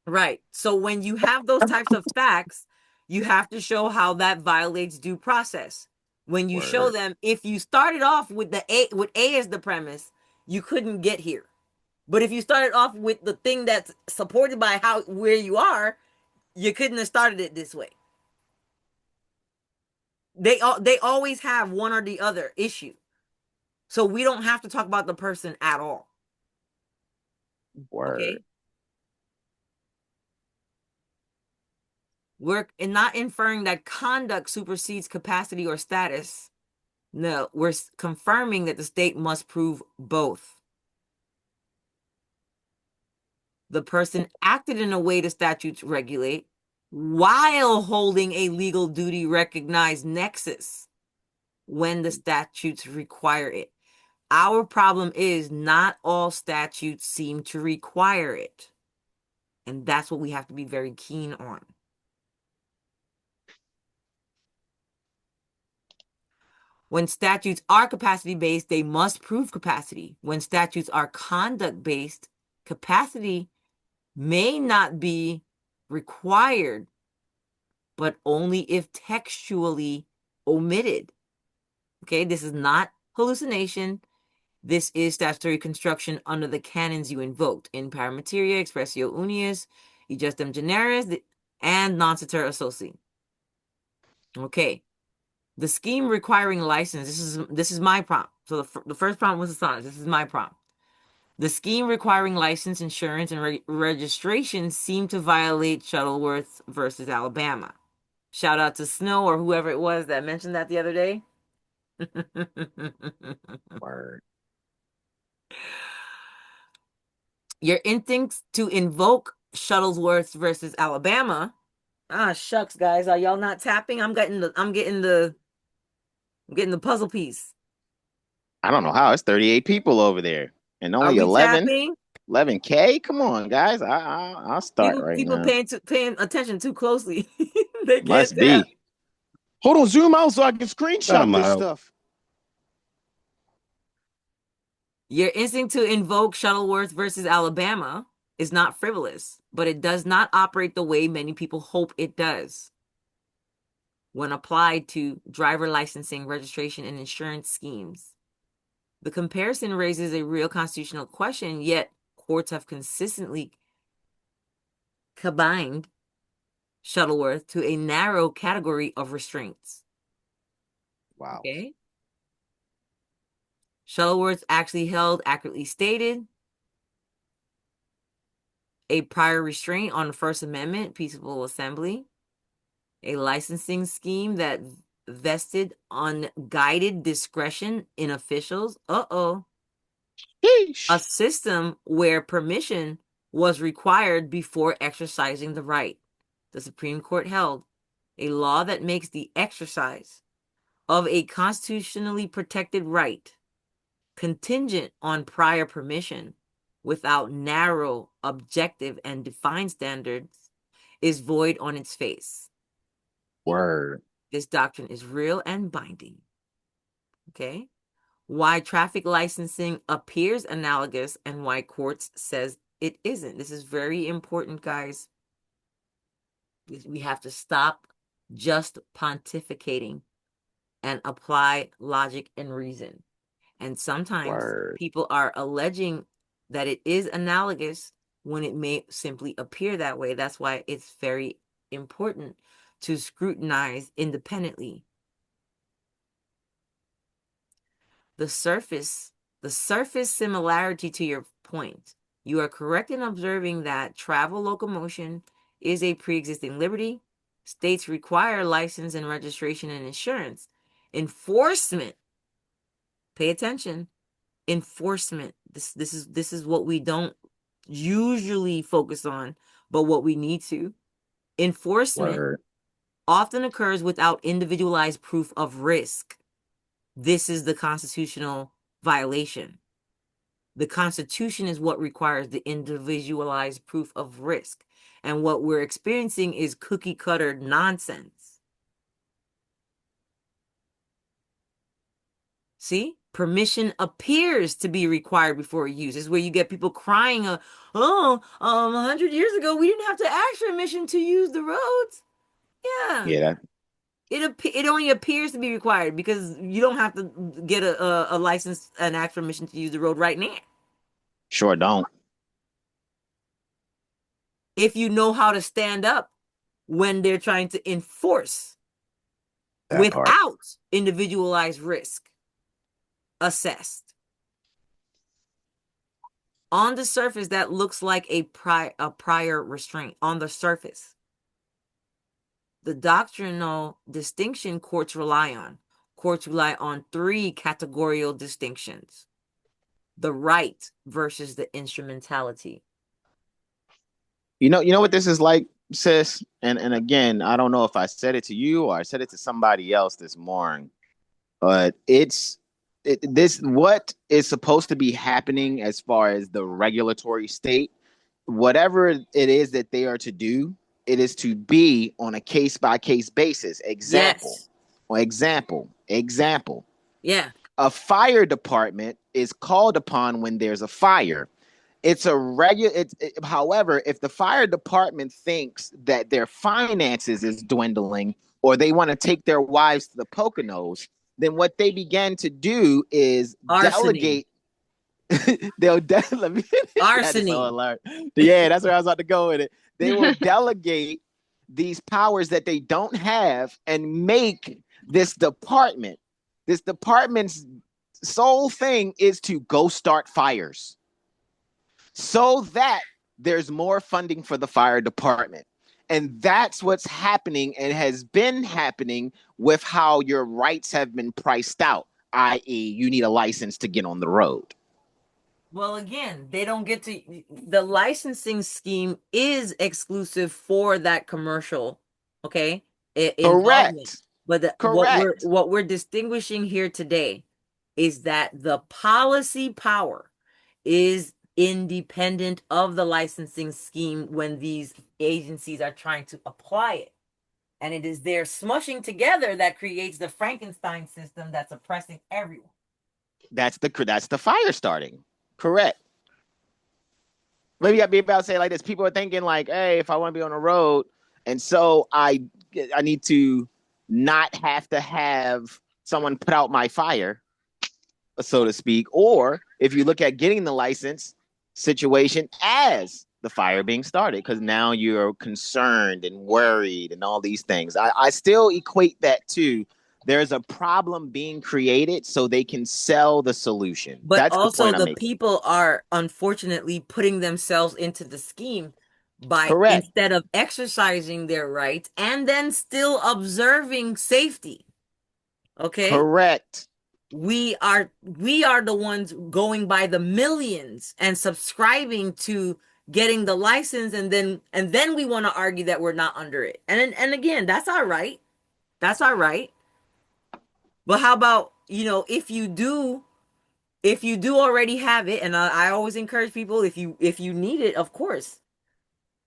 Right. So when you have those types of facts, you have to show how that violates due process. When you show them, if you started off with A as the premise, you couldn't get here. But if you started off with the thing that's supported by where you are, you couldn't have started it this way. They always have one or the other issue. So we don't have to talk about the person at all. Word. Okay? We're not inferring that conduct supersedes capacity or status. No, we're confirming that the state must prove both. The person acted in a way the statutes regulate while holding a legal duty recognized nexus when the statutes require it. Our problem is not all statutes seem to require it. And that's what we have to be very keen on. When statutes are capacity-based, they must prove capacity. When statutes are conduct-based, capacity may not be required, but only if textually omitted. Okay, this is not hallucination. This is statutory construction under the canons you invoked: in para materia, expressio unius, e justem generis, and non citer associ. Okay. The scheme requiring license, this is my prompt. So the first prompt was assigned. This is my prompt. The scheme requiring license, insurance, and registration seemed to violate Shuttleworth versus Alabama. Shout out to Snow or whoever it was that mentioned that the other day. Word. Your instincts to invoke Shuttlesworth versus Alabama. Ah, shucks, guys. Are y'all not tapping? I'm getting the puzzle piece. I don't know how. It's 38 people over there. And Are only we 11. tapping? 11K? Come on, guys. I'll start right People now. paying attention too closely. They can't Must tap. be. Hold on, zoom out so I can screenshot this stuff. Your instinct to invoke Shuttleworth versus Alabama is not frivolous, but it does not operate the way many people hope it does. When applied to driver licensing, registration, and insurance schemes, the comparison raises a real constitutional question, yet courts have consistently combined Shuttleworth to a narrow category of restraints. Wow. Okay. Shuttleworth actually held, accurately stated, a prior restraint on the First Amendment, peaceable assembly, a licensing scheme that vested unguided discretion in officials. A system where permission was required before exercising the right. The Supreme Court held a law that makes the exercise of a constitutionally protected right contingent on prior permission without narrow, objective, and defined standards is void on its face. Word. This doctrine is real and binding. Okay? Why traffic licensing appears analogous and why courts says it isn't. This is very important, guys. We have to stop just pontificating and apply logic and reason. And sometimes people are alleging that it is analogous when it may simply appear that way. That's why it's very important to scrutinize independently. The surface similarity to your point. You are correct in observing that travel locomotion is a pre-existing liberty. States require license and registration and insurance. Enforcement. Pay attention. Enforcement. This is what we don't usually focus on, but what we need to. Enforcement often occurs without individualized proof of risk. This is the constitutional violation. The Constitution is what requires the individualized proof of risk. And what we're experiencing is cookie cutter nonsense. See? Permission appears to be required before use. This is where you get people crying, 100 years ago, we didn't have to ask permission to use the roads. Yeah. Yeah. It only appears to be required because you don't have to get a license and ask permission to use the road right now. Sure don't. If you know how to stand up when they're trying to enforce that without part. Individualized risk assessed. On the surface, that looks like a prior restraint. On the surface. The doctrinal distinction courts rely on. Courts rely on three categorical distinctions. The right versus the instrumentality. You know what this is like, sis? And again, I don't know if I said it to you or I said it to somebody else this morning, but what is supposed to be happening as far as the regulatory state, whatever it is that they are to do, it is to be on a case-by-case basis. Example. Yeah. A fire department is called upon when there's a fire. It's a however, if the fire department thinks that their finances is dwindling or they want to take their wives to the Poconos, then what they began to do is delegate. They'll delegate. Arsony. Yeah, that's where I was about to go with it. They will delegate these powers that they don't have and make this department. This department's sole thing is to go start fires. so that there's more funding for the fire department. And that's what's happening and has been happening with how your rights have been priced out, i.e., you need a license to get on the road. Well, again, they don't get to, the licensing scheme is exclusive for that commercial, okay? Involvement. Correct. But Correct. what we're distinguishing here today is that the policy power is independent of the licensing scheme when these agencies are trying to apply it. And it is their smushing together that creates the Frankenstein system that's oppressing everyone. That's the fire starting. Correct. Maybe I'd be about to say like this. People are thinking like, hey, if I want to be on the road, and so I need to not have to have someone put out my fire, so to speak. Or if you look at getting the license situation as the fire being started, because now you're concerned and worried and all these things. I still equate that to there's a problem being created so they can sell the solution. But That's also the point I'm the making. people are unfortunately putting themselves into the scheme by Correct. instead of exercising their rights and then still observing safety. Okay? Correct. We are the ones going by the millions and subscribing to getting the license, and then we want to argue that we're not under it. And again, that's all right. That's all right. But how about, if you do already have it, and I always encourage people, if you need it, of course,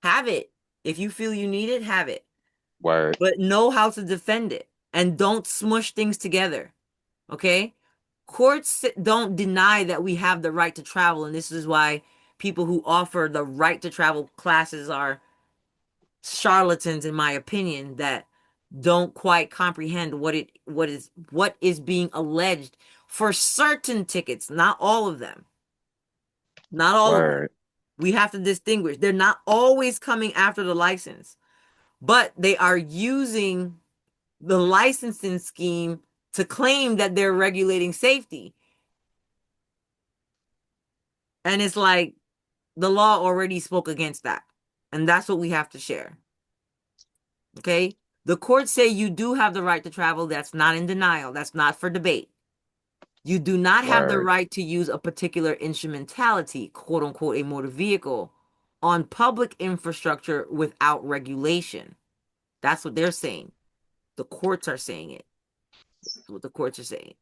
have it. If you feel you need it, have it. Word. But know how to defend it and don't smush things together. Okay? Courts don't deny that we have the right to travel, and this is why people who offer the right to travel classes are charlatans, in my opinion, that don't quite comprehend what is being alleged for certain tickets, not all of them. Not all of them. We have to distinguish. They're not always coming after the license, but they are using the licensing scheme to claim that they're regulating safety. And it's like the law already spoke against that. And that's what we have to share. Okay? The courts say you do have the right to travel. That's not in denial. That's not for debate. You do not have the right to use a particular instrumentality, quote unquote, a motor vehicle, on public infrastructure without regulation. That's what they're saying. The courts are saying it. That's what the courts are saying.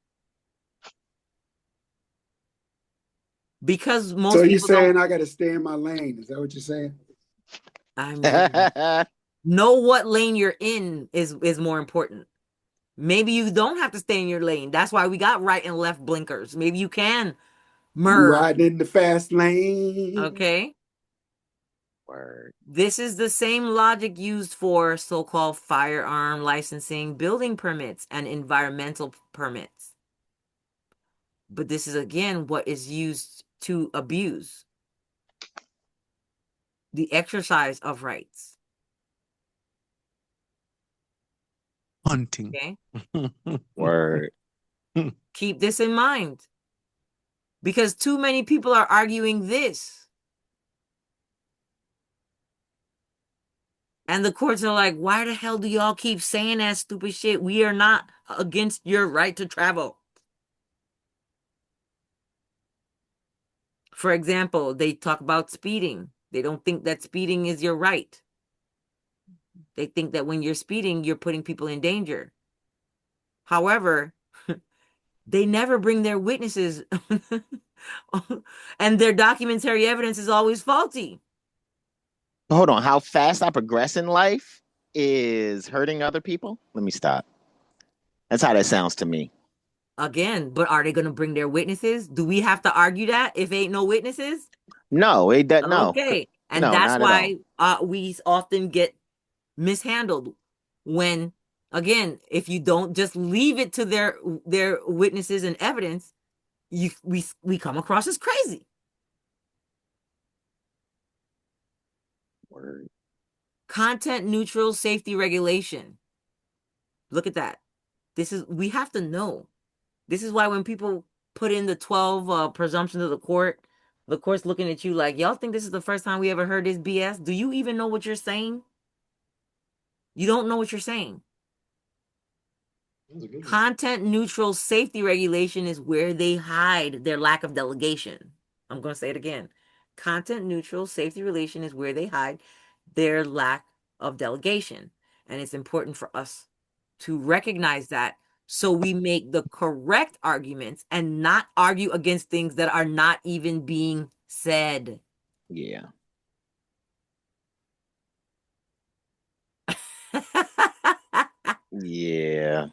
Because most So you're people saying I got to stay in my lane? Is that what you're saying? I mean, know what lane you're in is more important. Maybe you don't have to stay in your lane. That's why we got right and left blinkers. Maybe you can merge. Riding in the fast lane. Okay. Word. This is the same logic used for so-called firearm licensing, building permits, and environmental permits. But this is, again, what is used to abuse the exercise of rights. Hunting. Okay. Word. Keep this in mind. Because too many people are arguing this. And the courts are like, why the hell do y'all keep saying that stupid shit? We are not against your right to travel. For example, they talk about speeding. They don't think that speeding is your right. They think that when you're speeding, you're putting people in danger. However, they never bring their witnesses and their documentary evidence is always faulty. Hold on. How fast I progress in life is hurting other people? Let me stop. That's how that sounds to me. Again, but are they going to bring their witnesses? Do we have to argue that if ain't no witnesses? No, it doesn't. No. Okay. And no, that's not why we often get mishandled when, again, if you don't just leave it to their witnesses and evidence, we come across as crazy. Word. Content neutral safety regulation. Look at that. We have to know. This is why when people put in the 12 presumptions of the court, The court's looking at you like, y'all think this is the first time we ever heard this BS? Do you even know what you're saying? You don't know what you're saying. Content neutral safety regulation is where they hide their lack of delegation. I'm going to say it again. Content neutral safety regulation is where they hide their lack of delegation. And it's important for us to recognize that so we make the correct arguments and not argue against things that are not even being said. Yeah. Yeah.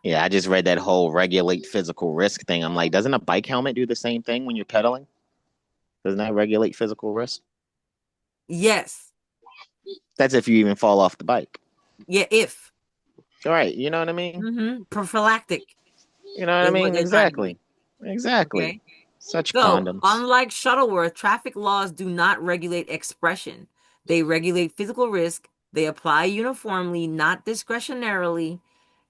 Yeah, I just read that whole regulate physical risk thing. I'm like, doesn't a bike helmet do the same thing when you're pedaling? Doesn't that regulate physical risk? Yes. That's if you even fall off the bike. Yeah, if. All right, you know what I mean? Mm-hmm. Prophylactic. You know what I mean? Exactly. Exactly. Okay. Such So, condoms. unlike Shuttleworth, traffic laws do not regulate expression. They regulate physical risk. They apply uniformly, not discretionarily,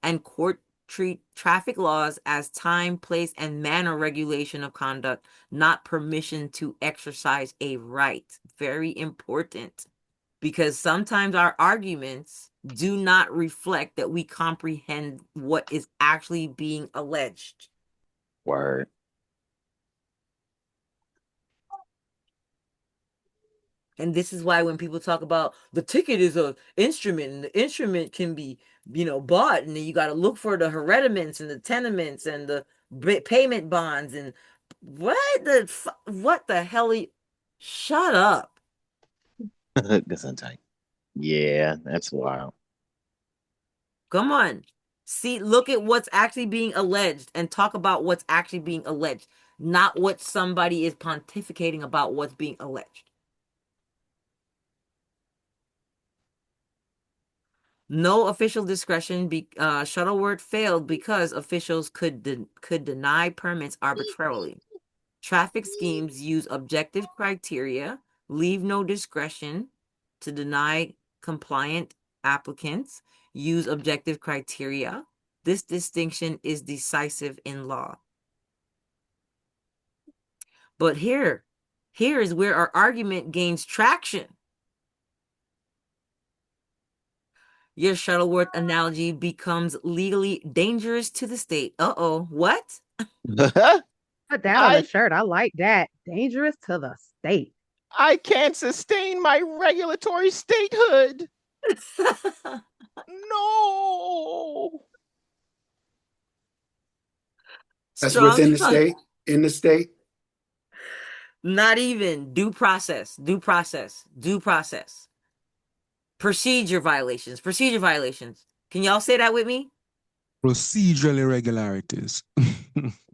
and court treat traffic laws as time, place, and manner regulation of conduct, not permission to exercise a right. Very important, because sometimes our arguments do not reflect that we comprehend what is actually being alleged. Word. And this is why when people talk about the ticket is a instrument and the instrument can be, bought, and then you got to look for the herediments and the tenements and the payment bonds and what the hell? Shut up. Yeah, that's wild. Come on. See, look at what's actually being alleged and talk about what's actually being alleged, not what somebody is pontificating about what's being alleged. No official discretion. Shuttleworth failed because officials could deny permits arbitrarily. Traffic schemes use objective criteria, leave no discretion to deny compliant applicants, use objective criteria. This distinction is decisive in law. But here is where our argument gains traction. Your Shuttleworth analogy becomes legally dangerous to the state. Uh-oh, what? Put that on a shirt. I like that. Dangerous to the state. I can't sustain my regulatory statehood. No. That's within the state, in the state. Not even due process. Procedure violations. Can y'all say that with me? Procedural irregularities.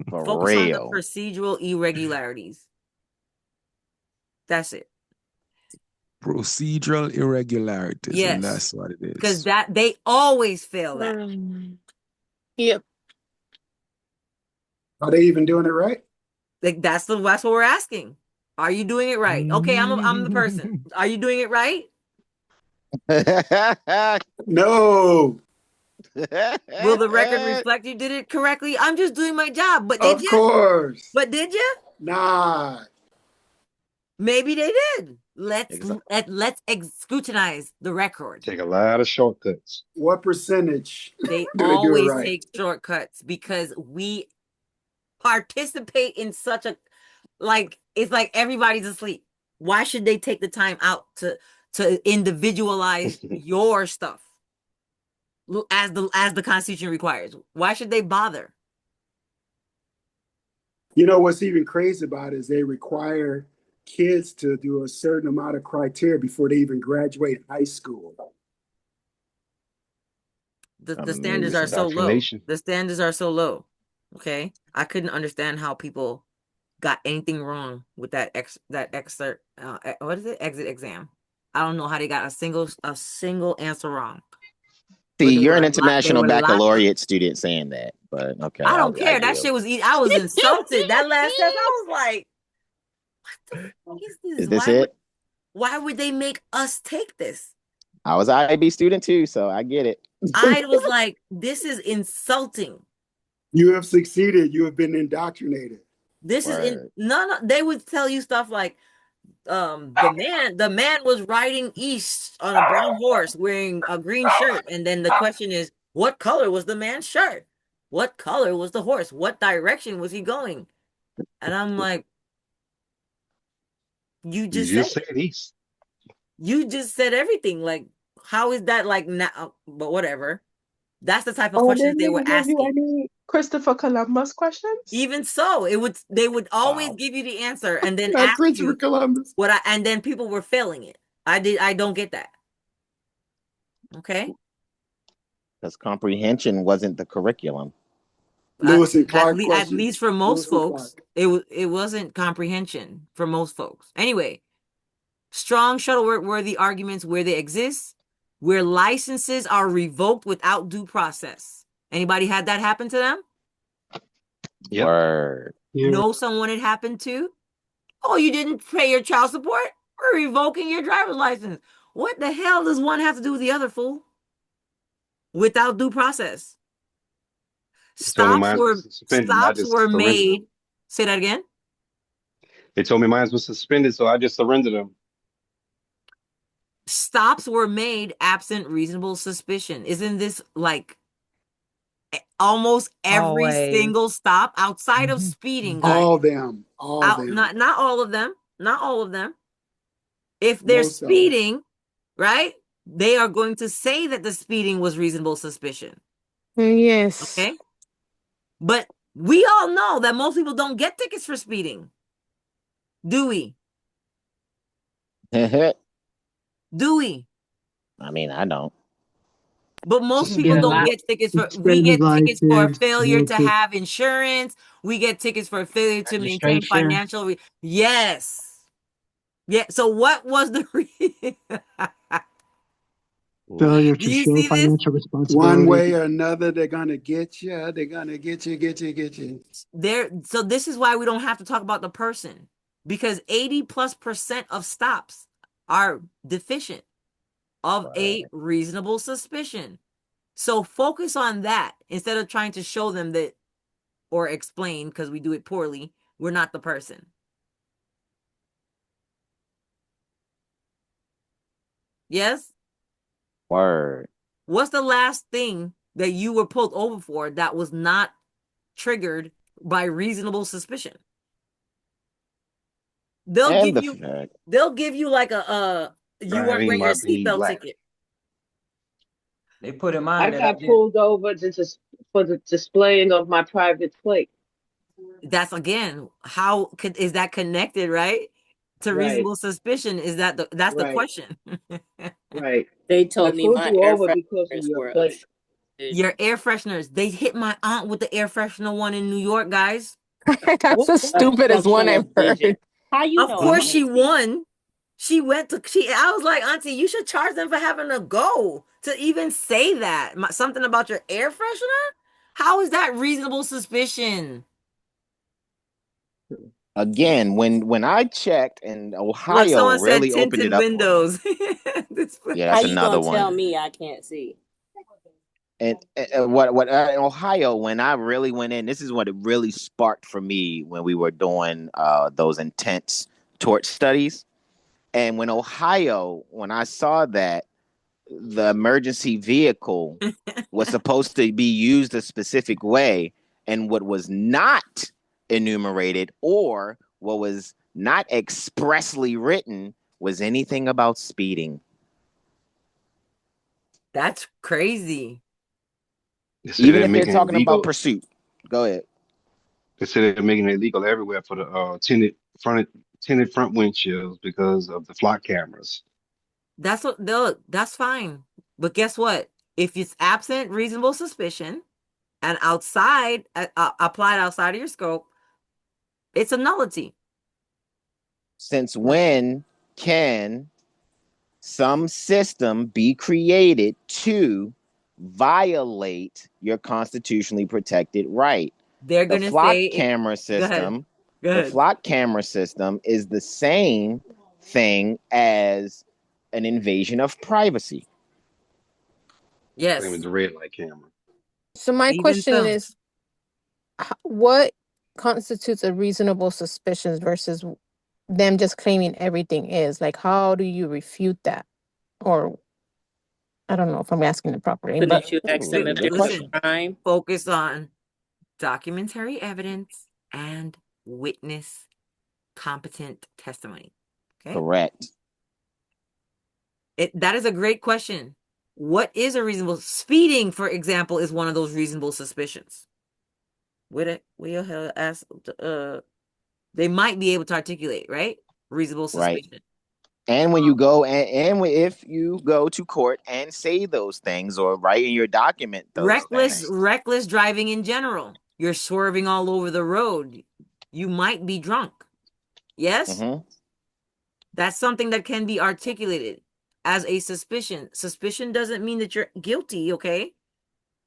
Focus on the procedural irregularities. That's it. Procedural irregularities. Yes. And that's what it is. Because they always fail that. Yep. Are they even doing it right? Like that's what we're asking. Are you doing it right? Okay, I'm the person. Are you doing it right? No. Will the record reflect you did it correctly? I'm just doing my job. But did you? Of course. But did you? Nah. Maybe they did. Let's scrutinize the record. Take a lot of shortcuts. What percentage? They do always right? take shortcuts because we participate in such a it's like everybody's asleep. Why should they take the time out to individualize your stuff as the Constitution requires? Why should they bother? You know what's even crazy about it is they require kids to do a certain amount of criteria before they even graduate high school. The standards are so low. The standards are so low. Okay, I couldn't understand how people got anything wrong with that excerpt. What is it? Exit exam. I don't know how they got a single answer wrong. See, you're an international baccalaureate student saying that, but okay. I don't care. That shit was. I was insulted. That last test, I was like, "What the fuck is this? Is this it? Why would they make us take this?" I was an IB student too, so I get it. I was like, "This is insulting." You have succeeded. You have been indoctrinated. This is in no, they would tell you stuff like the man was riding east on a brown horse wearing a green shirt, and then the question is, what color was the man's shirt? What color was the horse? What direction was he going? And I'm like, you You just said just said it. east. You just said everything. Like, how is that like now? But whatever. That's the type of Oh, questions didn't they even were give you asking. any Christopher Columbus questions? Even so, they would always give you the answer and then Not ask Christopher you Columbus. and then people were failing it. I don't get that. Okay. Because comprehension wasn't the curriculum. Lewis and Clark At questions. least for most Lewis and Clark. folks, it wasn't comprehension for most folks. Anyway, strong shuttle worthy arguments where they exist, where licenses are revoked without due process. Anybody had that happen to them? Yep. Word. Know someone it happened to? Oh, you didn't pay your child support? We're revoking your driver's license. What the hell does one have to do with the other, fool? Without due process. They told me mine was suspended, and I Stops just were surrendered made. them. Say that again. They told me mine was suspended, so I just surrendered them. Stops were made absent reasonable suspicion. Isn't this like almost every single stop outside of speeding, guys? All them. Not all of them. Not all of them. If they're Most of them. speeding, right? They are going to say that the speeding was reasonable suspicion. Yes. Okay. But we all know that most people don't get tickets for speeding. Do we? Do we? I mean, I don't. But most people Yeah, don't get tickets for, we suspended get tickets for license, failure no to ticket. have insurance. We get tickets for failure to maintain Registration. financial. Yes. Yeah. So what was the Failure Do to you show see this? financial One responsibility. way or another, they're gonna get you. They're gonna get you. So this is why we don't have to talk about the person, because 80+% of stops are deficient of a reasonable suspicion. So focus on that instead of trying to show them that or explain, because we do it poorly, we're not the person. Yes? Word. What's the last thing that you were pulled over for that was not triggered by reasonable suspicion? They'll give you like a you weren't Driving wearing your while being seatbelt black. ticket. They put in mine. I got pulled over for the displaying of my private plate. That's again, how is that connected, right? To reasonable suspicion? Is that that's the question. Right. They told me my air fresheners were obstructed. Your air fresheners. They hit my aunt with the air freshener one in New York, guys. That's the stupidest one I've heard. How you Of know? course she won. She went to I was like, Auntie, you should charge them for having to go to even say that. Something about your air freshener? How is that reasonable suspicion? Again, when I checked and Ohio Look, someone said really opened tinted it up for me. windows. Yeah, that's How you another gonna tell one. me I can't see? And what in Ohio, when I really went in, this is what it really sparked for me when we were doing those intense tort studies. And when I saw that the emergency vehicle was supposed to be used a specific way, and what was not enumerated or what was not expressly written was anything about speeding. That's crazy. Even if they're talking about pursuit. Go ahead. They said they're making it illegal everywhere for the tinted front windshields because of the flock cameras. That's fine. But guess what? If it's absent reasonable suspicion and outside applied outside of your scope, it's a nullity. Since when can some system be created to violate your constitutionally protected right? They're The gonna flock say camera system. Go ahead. The flock camera system is the same thing as an invasion of privacy. Yes. Same with the red light camera. So my question is, what constitutes a reasonable suspicion versus them just claiming everything is? Like, how do you refute that? Or I don't know if I'm asking the proper name, but Couldn't you ask them if there was a crime? Focus on documentary evidence and witness competent testimony. Okay. Correct. That is a great question. What is a reasonable speeding, for example, is one of those reasonable suspicions. We'll ask. They might be able to articulate, right? Reasonable suspicion. Right. And when you go if you go to court and say those things or write in your document those things. Reckless driving in general. You're swerving all over the road. You might be drunk. Yes? Mm-hmm. That's something that can be articulated as a suspicion. Suspicion doesn't mean that you're guilty, okay?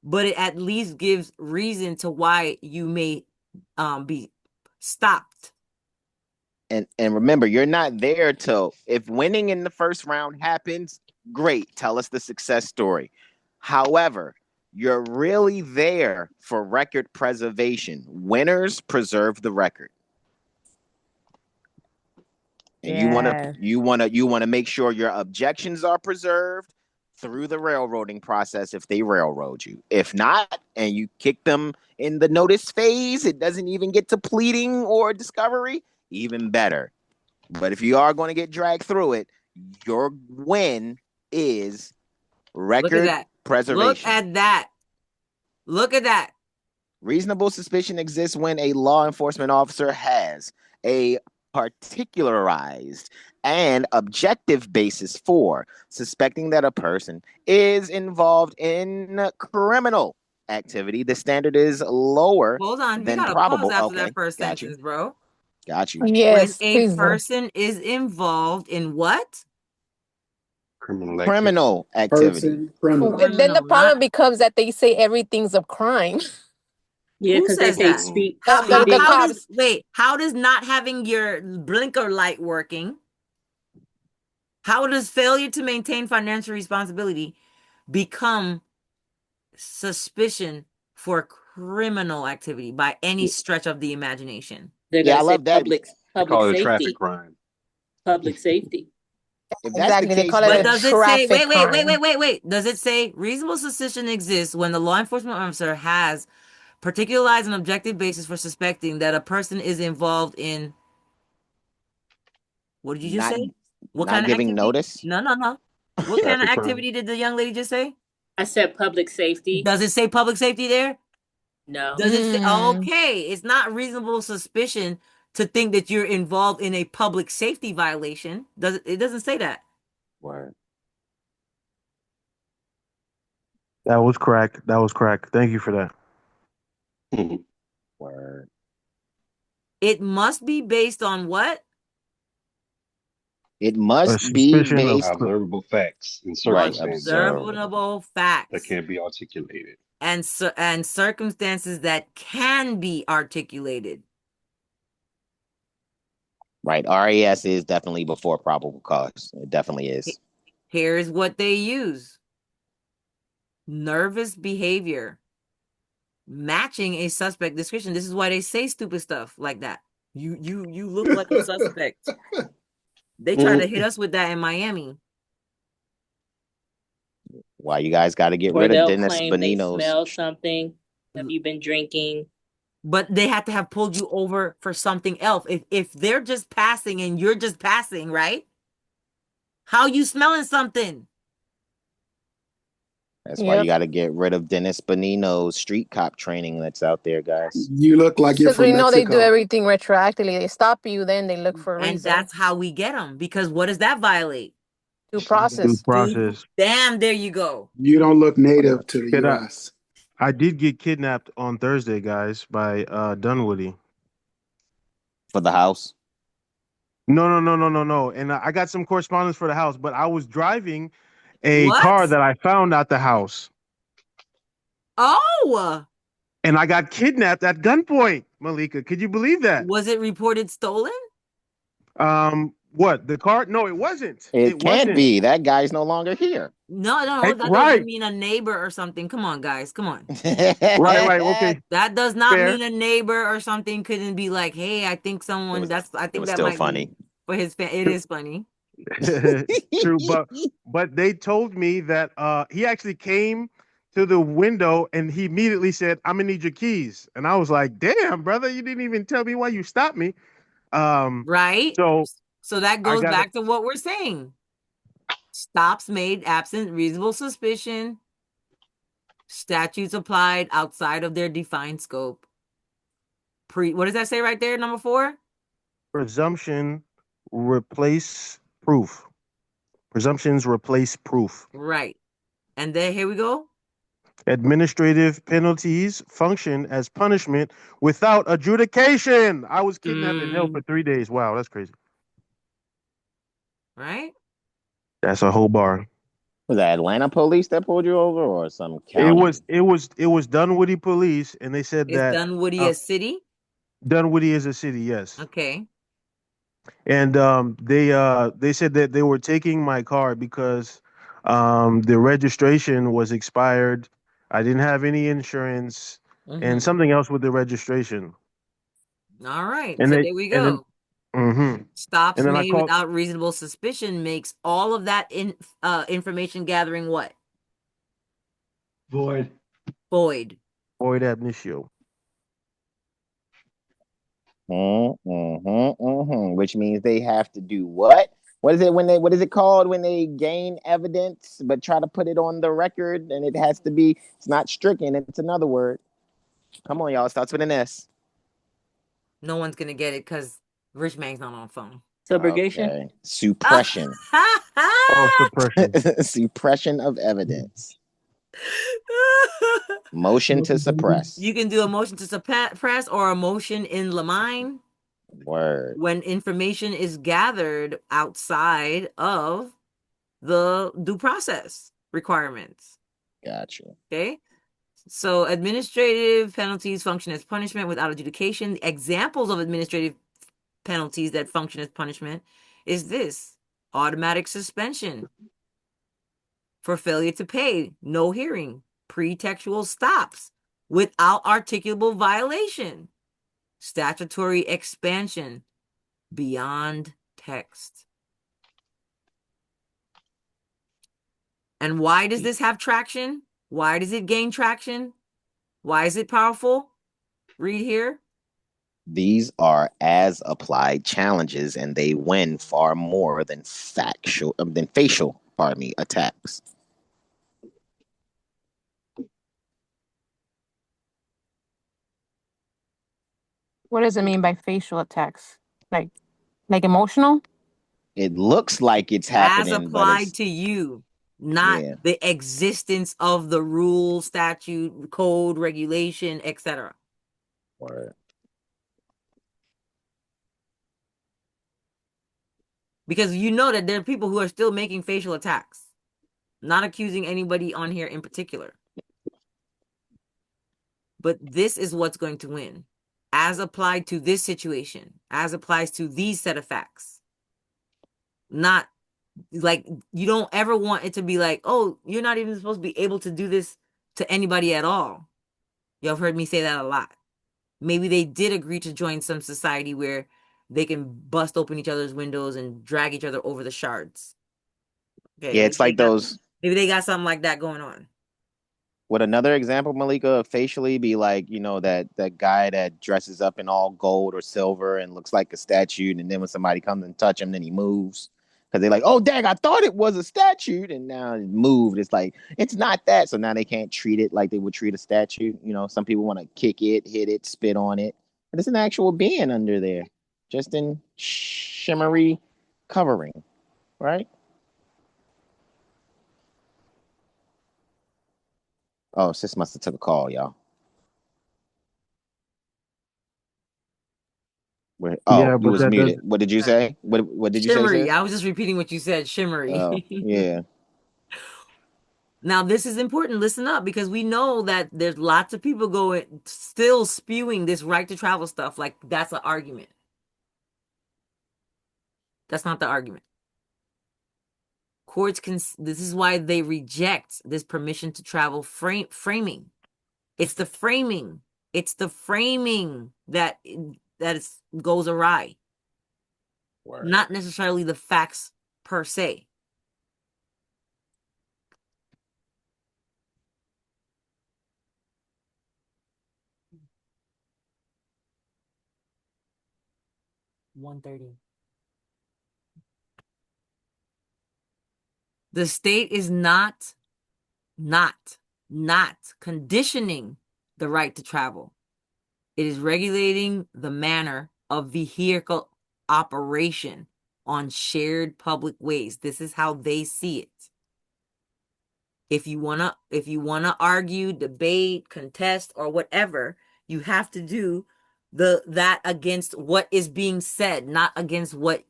But it at least gives reason to why you may be stopped. And remember, you're not there to, if winning in the first round happens, great. Tell us the success story. However, you're really there for record preservation. Winners preserve the record. And you want to make sure your objections are preserved through the railroading process if they railroad you. If not, and you kick them in the notice phase, it doesn't even get to pleading or discovery, even better. But if you are going to get dragged through it, your win is record preservation. Look at that. Reasonable suspicion exists when a law enforcement officer has a particularized and objective basis for suspecting that a person is involved in criminal activity. The standard is lower than probable. Pause after that first sentence, bro. Got you. Yes. When a person is involved in what? Criminal activity. And then the problem becomes that they say everything's a crime. Yeah, because they say speed. How does not having your blinker light working, how does failure to maintain financial responsibility become suspicion for criminal activity by any stretch of the imagination? I love that. Public safety. Traffic crime. Public safety. If that's the case, they call it a traffic crime. Wait. Does it say reasonable suspicion exists when the law enforcement officer has particularized an objective basis for suspecting that a person is involved in, what did you just say? What kind of giving activity? Notice? No. What kind of activity did the young lady just say? I said public safety. Does it say public safety there? No. Does it say, okay, it's not reasonable suspicion to think that you're involved in a public safety violation. It doesn't say that. Word. That was correct. Thank you for that. Word. It must be based on what? It must be based on observable facts and circumstances. Observable facts that can't be articulated. And circumstances that can be articulated. Right. RAS is definitely before probable cause. It definitely is. Here's what they use. Nervous behavior. Matching a suspect description. This is why they say stupid stuff like that. You look like a suspect. They try to hit us with that in Miami. Why you guys got to get rid of Dennis Bonino's. They smell something. Have you been drinking? But they have to have pulled you over for something else. If they're just passing and you're just passing, right? How you smelling something? That's why you got to get rid of Dennis Bonino's street cop training that's out there, guys. You look like you're from Mexico. They do everything retroactively. They stop you, then they look for a reason. And that's how we get them. Because what does that violate? Due process. Damn, there you go. You don't look native to the U.S. I did get kidnapped on Thursday, guys, by Dunwoody. For the house? No. And I got some correspondence for the house, but I was driving a car that I found at the house. Oh! And I got kidnapped at gunpoint, Malika. Could you believe that? Was it reported stolen? What, the car? No, it wasn't. It can't be. That guy's no longer here. No, that doesn't Right. mean a neighbor or something. Come on, guys. Come on. Right. Okay. That does not Fair. mean a neighbor or something couldn't be like, hey, I think someone It was that still might funny. be for his fan. It is funny. True, but they told me that he actually came to the window and he immediately said, "I'm gonna need your keys." And I was like, "Damn, brother, you didn't even tell me why you stopped me." Right. So that goes back to what we're saying. Stops made absent reasonable suspicion. Statutes applied outside of their defined scope. What does that say right there, number 4? Presumption replace proof. Presumptions replace proof. Right. And then here we go. Administrative penalties function as punishment without adjudication. I was kidnapped and held for 3 days. Wow, that's crazy. Right? That's a whole bar. Was that Atlanta police that pulled you over, or some county? It was Dunwoody police, and they said Is Dunwoody a city? Dunwoody is a city, yes. Okay. And they said that they were taking my car because the registration was expired. I didn't have any insurance and something else with the registration. All right. And So there we go. Stops and then made without reasonable suspicion makes all of that information gathering what? Void. Void. Void ab initio. Which means they have to do what? What is it called when they gain evidence but try to put it on the record, and it has to be, it's not stricken, it's another word. Come on, y'all, it starts with an S. No one's gonna get it because Rich Man's not on phone. Subrogation? Okay. Suppression. Suppression. Suppression of evidence. Motion to suppress. You can do a motion to suppress or a motion in lamine. Word. When information is gathered outside of the due process requirements. Gotcha. Okay. So administrative penalties function as punishment without adjudication. Examples of administrative penalties that function as punishment is this: automatic suspension for failure to pay, no hearing, pretextual stops without articulable violation, statutory expansion beyond text. And why does this have traction? Why does it gain traction? Why is it powerful? Read here. These are as applied challenges, and they win far more than facial attacks. What does it mean by facial attacks? Like emotional? It looks like it's happening, as applied to you, not the existence of the rule, statute, code, regulation, etc. Word. Because you know that there are people who are still making facial attacks, not accusing anybody on here in particular. But this is what's going to win, as applied to this situation, as applies to these set of facts. Not like, you don't ever want it to be like, oh, you're not even supposed to be able to do this to anybody at all. Y'all have heard me say that a lot. Maybe they did agree to join some society where they can bust open each other's windows and drag each other over the shards. Okay, yeah, it's like those. Maybe they got something like that going on. Would another example, Malika, facially be like, that guy that dresses up in all gold or silver and looks like a statue, and then when somebody comes and touch him, then he moves? Because they're like, oh, dang, I thought it was a statue, and now it moved. It's like, it's not that. So now they can't treat it like they would treat a statue. Some people want to kick it, hit it, spit on it. But it's an actual being under there, just in shimmery covering, right? Oh, sis must have took a call, y'all. You was muted. What did you say? What did you say? Shimmery. I was just repeating what you said. Shimmery. Oh, yeah. Now, this is important. Listen up, because we know that there's lots of people still spewing this right to travel stuff like that's an argument. That's not the argument. Courts can, this is why they reject this permission to travel framing. It's the framing. It's the framing that goes awry. Word. Not necessarily the facts per se. $130. The state is not conditioning the right to travel. It is regulating the manner of vehicle operation on shared public ways. This is how they see it. If you wanna argue, debate, contest, or whatever, you have to do that against what is being said, not against what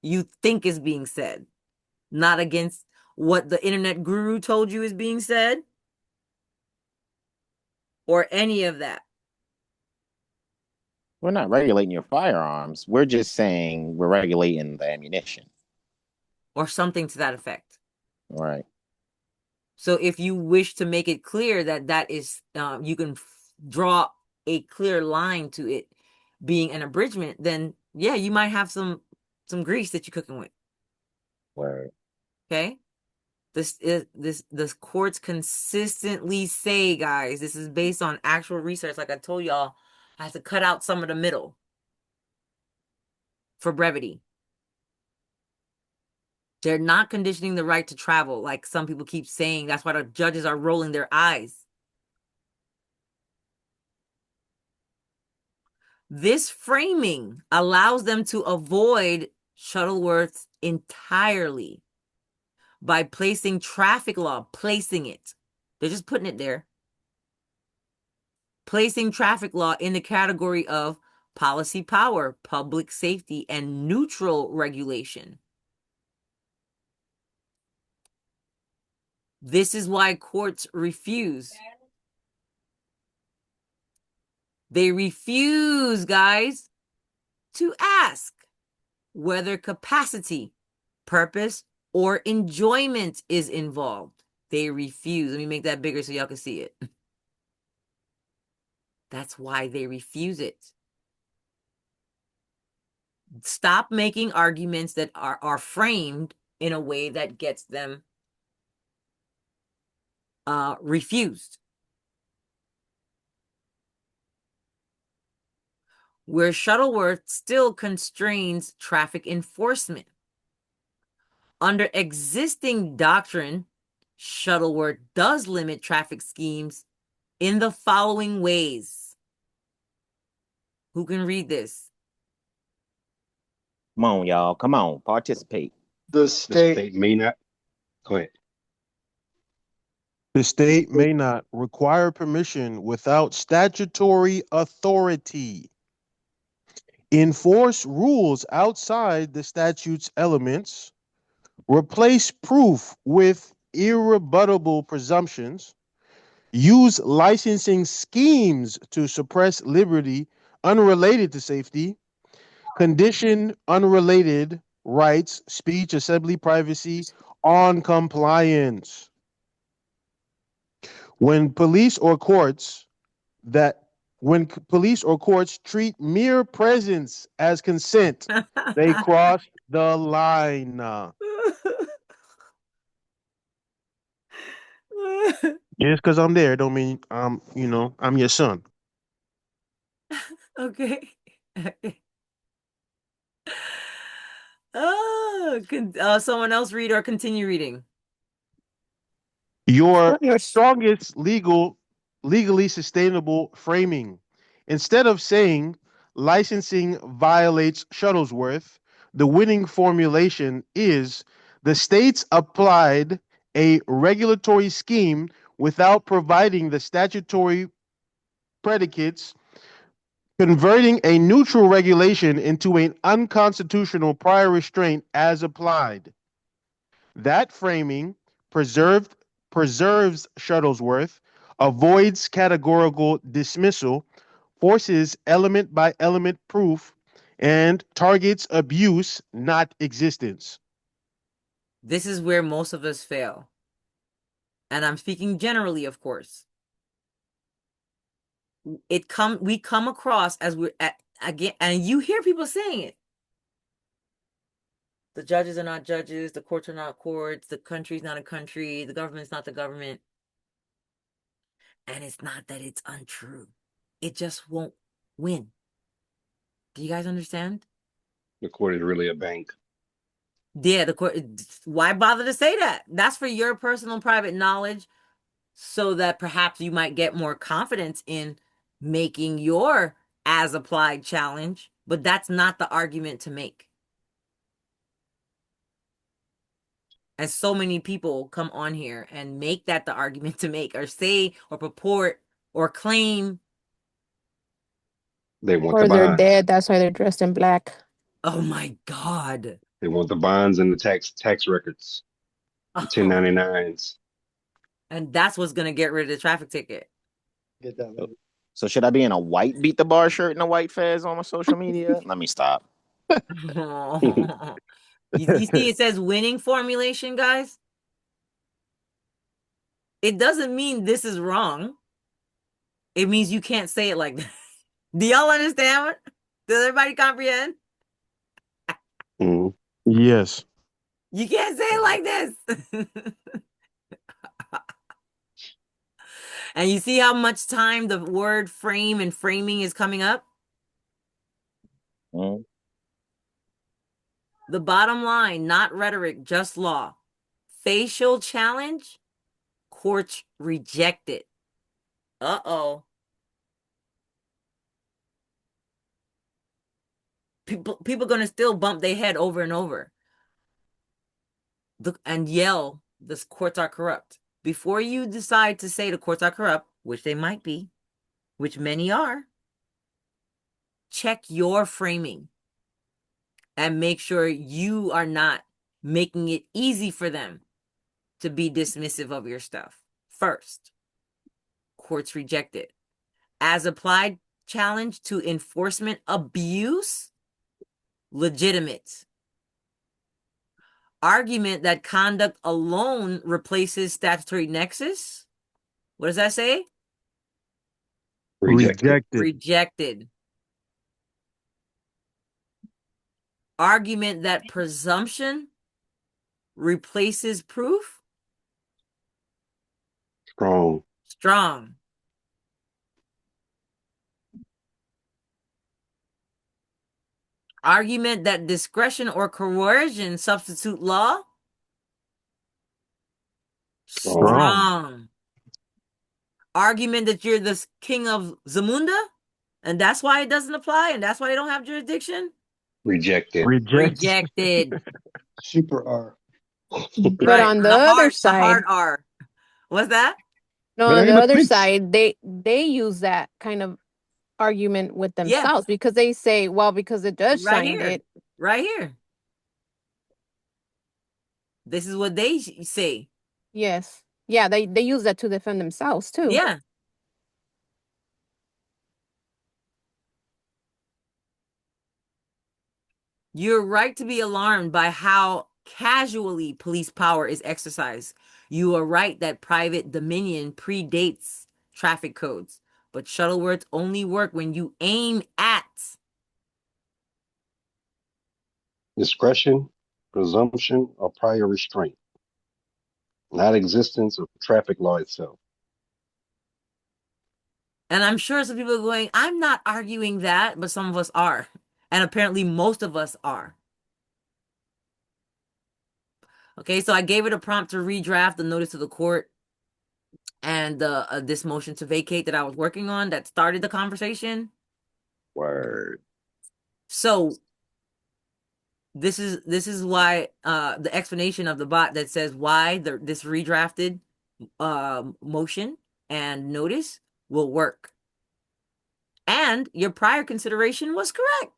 you think is being said, not against what the internet guru told you is being said, or any of that. We're not regulating your firearms. We're just saying we're regulating the ammunition. Or something to that effect. Right. So if you wish to make it clear that is, you can draw a clear line to it being an abridgment, then yeah, you might have some grease that you're cooking with. Right. Okay. The courts consistently say, guys, this is based on actual research. Like I told y'all, I have to cut out some of the middle for brevity. They're not conditioning the right to travel, like some people keep saying. That's why the judges are rolling their eyes. This framing allows them to avoid Shuttleworth entirely by placing traffic law, placing it. They're just putting it there. Placing traffic law in the category of policy power, public safety, and neutral regulation. This is why courts refuse. They refuse, guys, to ask whether capacity, purpose, or enjoyment is involved. They refuse. Let me make that bigger so y'all can see it. That's why they refuse it. Stop making arguments that are framed in a way that gets them refused. Where Shuttleworth still constrains traffic enforcement. Under existing doctrine, Shuttleworth does limit traffic schemes in the following ways. Who can read this? Come on, y'all. Come on. Participate. The state may not. Go ahead. The state may not require permission without statutory authority. Enforce rules outside the statute's elements. Replace proof with irrebuttable presumptions. Use licensing schemes to suppress liberty unrelated to safety. Condition unrelated rights, speech, assembly, privacy on compliance. When police or courts treat mere presence as consent, they cross the line. Just because I'm there don't mean I'm your son. Okay. Oh, can someone else read or continue reading? Your strongest legally sustainable framing. Instead of saying licensing violates Shuttlesworth, the winning formulation is the states applied a regulatory scheme without providing the statutory predicates, converting a neutral regulation into an unconstitutional prior restraint as applied. That framing preserves Shuttlesworth, avoids categorical dismissal, forces element by element proof, and targets abuse, not existence. This is where most of us fail. And I'm speaking generally, of course. We come across as we're at, again, and you hear people saying it. The judges are not judges, the courts are not courts, the country's not a country, the government's not the government. And it's not that it's untrue. It just won't win. Do you guys understand? The court is really a bank. Yeah, the court. Why bother to say that? That's for your personal private knowledge, so that perhaps you might get more confidence in making your as applied challenge, but that's not the argument to make. And so many people come on here and make that the argument to make, or say, or purport, or claim. They want Or the they're bonds. dead. That's why they're dressed in black. Oh my God. They want the bonds and the tax records, the 1099s. And that's what's going to get rid of the traffic ticket. Get that. So should I be in a white beat the bar shirt and a white fez on my social media? Let me stop. You see, it says winning formulation, guys. It doesn't mean this is wrong. It means you can't say it like that. Do y'all understand? Does everybody comprehend? Yes. You can't say it like this. And you see how much time the word frame and framing is coming up? The bottom line, not rhetoric, just law. Facial challenge, courts reject it. Uh-oh. People going to still bump their head over and over and yell, the courts are corrupt. Before you decide to say the courts are corrupt, which they might be, which many are, check your framing and make sure you are not making it easy for them to be dismissive of your stuff. First, courts reject it. As applied challenge to enforcement abuse, legitimate. Argument that conduct alone replaces statutory nexus. What does that say? Rejected. Argument that presumption replaces proof. Strong. Argument that discretion or coercion substitute law. Strong. Argument that you're the king of Zamunda, and that's why it doesn't apply, and that's why they don't have jurisdiction. Rejected. Super R. But right. on the other the hard side, R. What's that? no, on the other side, they use that kind of argument with themselves because they say, well, because the judge signed it. Right here. This is what they say. Yes. Yeah, they use that to defend themselves too. Yeah. You're right to be alarmed by how casually police power is exercised. You are right that private dominion predates traffic codes, but shuttle words only work when you aim at discretion, presumption, or prior restraint, not existence of traffic law itself. And I'm sure some people are going, I'm not arguing that, but some of us are. And apparently most of us are. Okay, so I gave it a prompt to redraft the notice to the court and this motion to vacate that I was working on that started the conversation. Word. So this is why the explanation of the bot that says why this redrafted motion and notice will work. And your prior consideration was correct.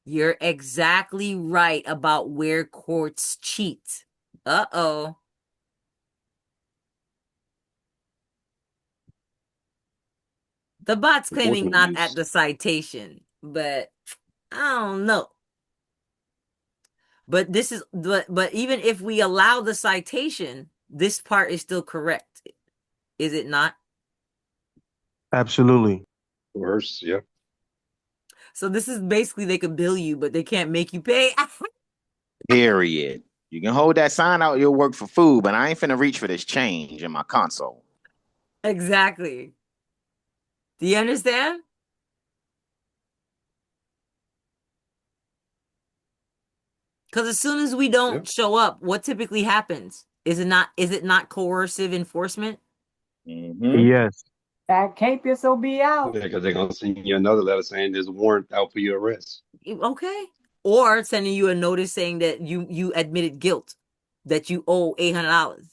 You're exactly right about where courts cheat. Uh-oh. The bot's claiming not at the citation, but I don't know. But this is but even if we allow the citation, this part is still correct. Is it not? Absolutely. Worse, yeah. So this is basically they could bill you, but they can't make you pay. Period. You can hold that sign out, you'll work for food, but I ain't finna reach for this change in my console. Exactly. Do you understand? Because as soon as we don't show up, what typically happens? Is it not coercive enforcement? Yes. That campus will be out. Yeah, because they're gonna send you another letter saying there's a warrant out for your arrest. Okay. Or sending you a notice saying that you admitted guilt, that you owe $800,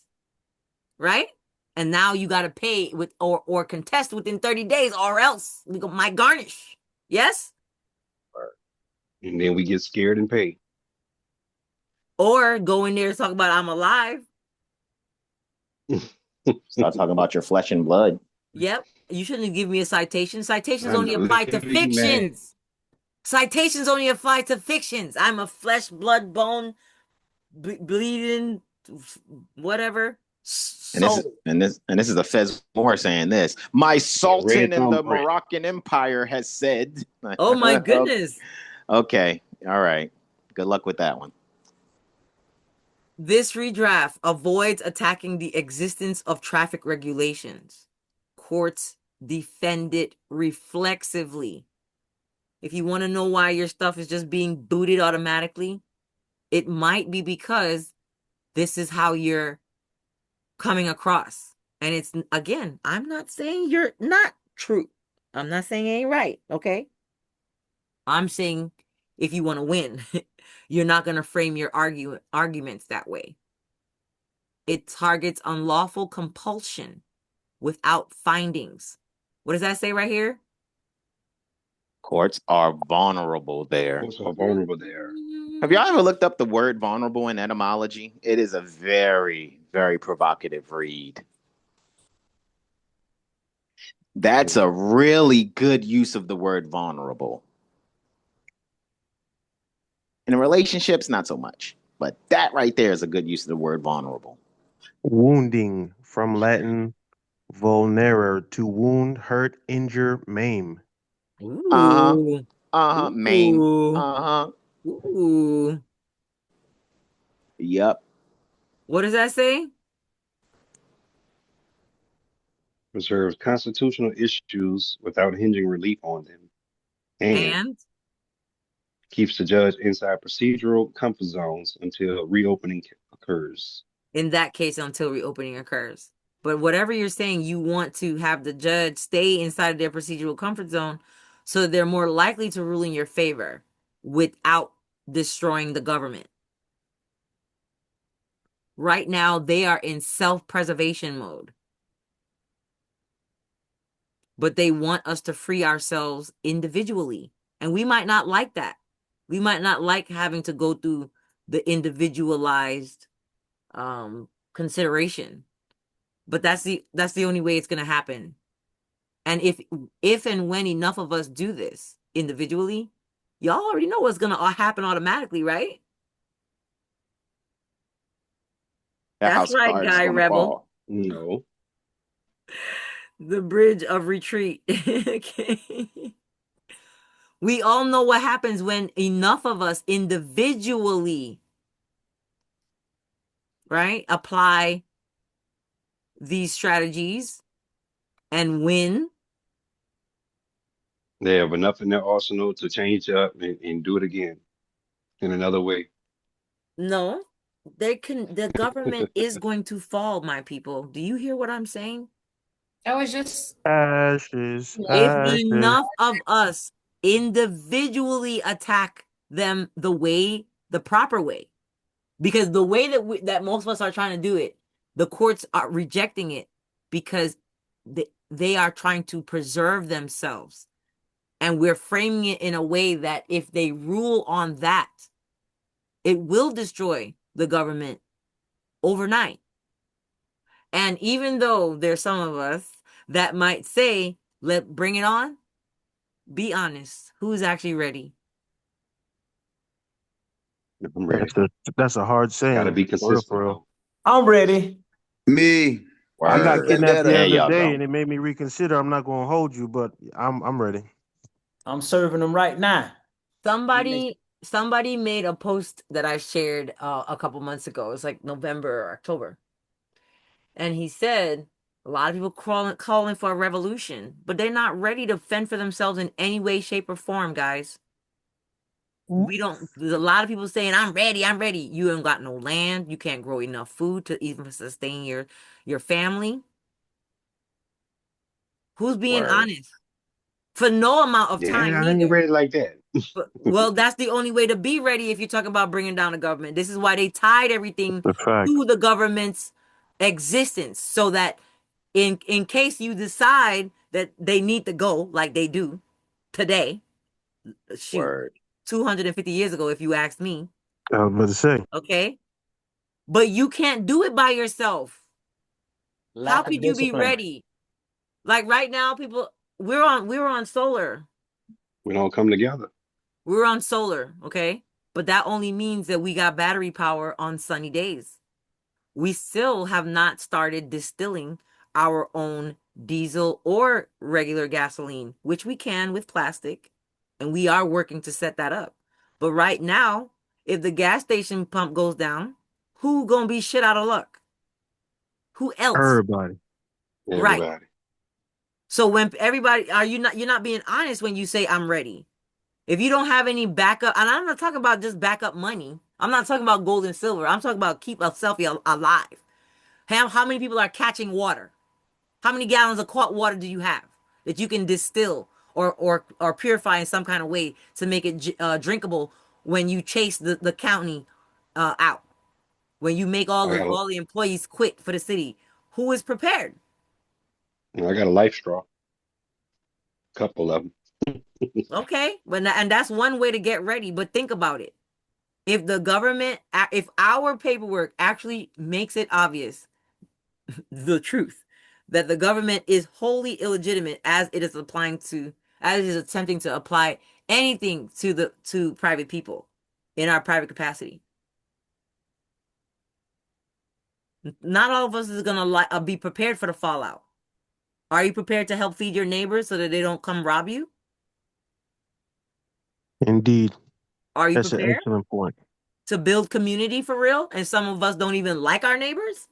right? And now you got to pay with or contest within 30 days, or else we might garnish. Yes. And then we get scared and pay. Or go in there and talk about I'm alive. Start talking about your flesh and blood. Yep. You shouldn't give me a citation. Citations I'm only apply to really mad. fictions. Citations only apply to fictions. I'm a flesh, blood, bone, bleeding, whatever. And this is a Fez Moore saying this. My sultan in the Moroccan Empire has said. Oh my goodness. Okay. All right. Good luck with that one. This redraft avoids attacking the existence of traffic regulations. Courts defend it reflexively. If you want to know why your stuff is just being booted automatically, it might be because this is how you're coming across. And it's, again, I'm not saying you're not true. I'm not saying it ain't right, okay? I'm saying if you want to win, you're not going to frame your arguments that way. It targets unlawful compulsion without findings. What does that say right here? Courts are vulnerable there. Courts are vulnerable there. Have y'all ever looked up the word vulnerable in etymology? It is a very, very provocative read. That's a really good use of the word vulnerable. In relationships, not so much. But that right there is a good use of the word vulnerable. Wounding, from Latin vulnere, to wound, hurt, injure, maim. Ooh. Maim. Ooh. Yep. What does that say? Preserves constitutional issues without hinging relief on them. And keeps the judge inside procedural comfort zones until reopening occurs. In that case, until reopening occurs. But whatever you're saying, you want to have the judge stay inside their procedural comfort zone so they're more likely to rule in your favor without destroying the government. Right now, they are in self-preservation mode. But they want us to free ourselves individually. And we might not like that. We might not like having to go through the individualized consideration. But that's the only way it's going to happen. And if and when enough of us do this individually, y'all already know what's going to happen automatically, right? That's right, Guy Rebel. No. The bridge of retreat. Okay. We all know what happens when enough of us individually, right, apply these strategies and win. They have enough in their arsenal to change up and do it again in another way. No, the government is going to fall, my people. Do you hear what I'm saying? I was just ashes. If enough of us individually attack them the proper way, because the way that most of us are trying to do it, the courts are rejecting it because they are trying to preserve themselves. And we're framing it in a way that if they rule on that, it will destroy the government overnight. And even though there's some of us that might say, bring it on, Be honest. Who's actually ready? I'm ready. That's a hard saying. Gotta be consistent, for real. though. I'm ready. Me. I got Word. kidnapped the There other y'all day, go. and it made me reconsider. I'm not gonna hold you, but I'm ready. I'm serving them right now. Somebody made a post that I shared a couple months ago. It's like November or October. And he said a lot of people calling for a revolution, but they're not ready to fend for themselves in any way, shape, or form, guys. There's a lot of people saying, I'm ready, I'm ready. You ain't got no land, you can't grow enough food to even sustain your family. Who's being Word. honest? For no amount of Yeah, time I ain't neither. ready like that. But, well, that's the only way to be ready if you talk about bringing down the government. This is why they tied everything The fact. to the government's existence, so that in case you decide that they need to go like they do today, shoot, Word. 250 years ago, if you ask me. I was about to say. Okay, but you can't do it by yourself. How Lack of could you be discipline. ready? Like right now, people, we're on solar. We don't come together. We're on solar, okay? But that only means that we got battery power on sunny days. We still have not started distilling our own diesel or regular gasoline, which we can with plastic, and we are working to set that up. But right now, if the gas station pump goes down, who gonna be shit out of luck? Who else? Everybody. Right. Everybody. So when everybody, you're not being honest when you say I'm ready. If you don't have any backup, and I'm not talking about just backup money. I'm not talking about gold and silver. I'm talking about keep a selfie alive. How many people are catching water? How many gallons of water do you have that you can distill or purify in some kind of way to make it drinkable when you chase the county out? When you make I got a, all the employees quit for the city, who is prepared? I got a life straw. Couple of them. Okay, and that's one way to get ready. But think about it. If the government, if our paperwork actually makes it obvious, the truth, that the government is wholly illegitimate as it is attempting to apply anything to private people in our private capacity. Not all of us is gonna be prepared for the fallout. Are you prepared to help feed your neighbors so that they don't come rob you? Indeed. Are you That's an prepared excellent point. to build community for real? And some of us don't even like our neighbors.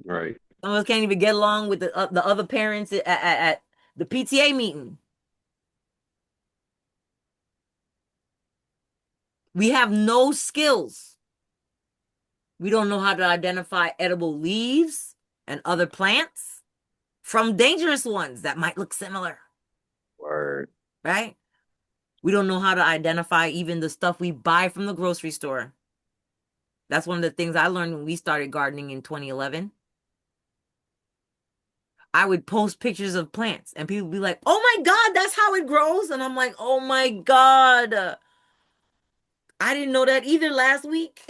Right. Some of us can't even get along with the other parents at the PTA meeting. We have no skills. We don't know how to identify edible leaves and other plants from dangerous ones that might look similar. Word. Right? We don't know how to identify even the stuff we buy from the grocery store. That's one of the things I learned when we started gardening in 2011. I would post pictures of plants and people would be like, oh my God, that's how it grows. And I'm like, oh my God. I didn't know that either last week.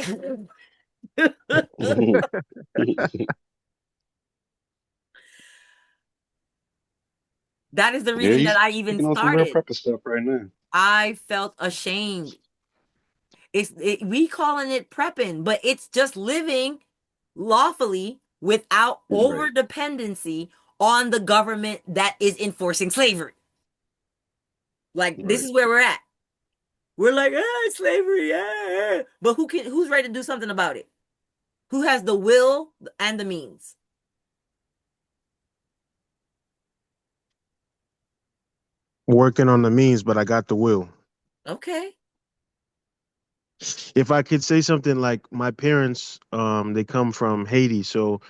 That is the Yeah, reason you that I even speaking on some real started. prepper stuff right now. I felt ashamed. We calling it prepping, but it's just living lawfully without over Right. dependency on the government that is enforcing slavery. Like this Right. is where we're at. We're like, slavery, but who's ready to do something about it? Who has the will and the means? Working on the means, but I got the will. Okay. If I could say something, like my parents, they come from Haiti, so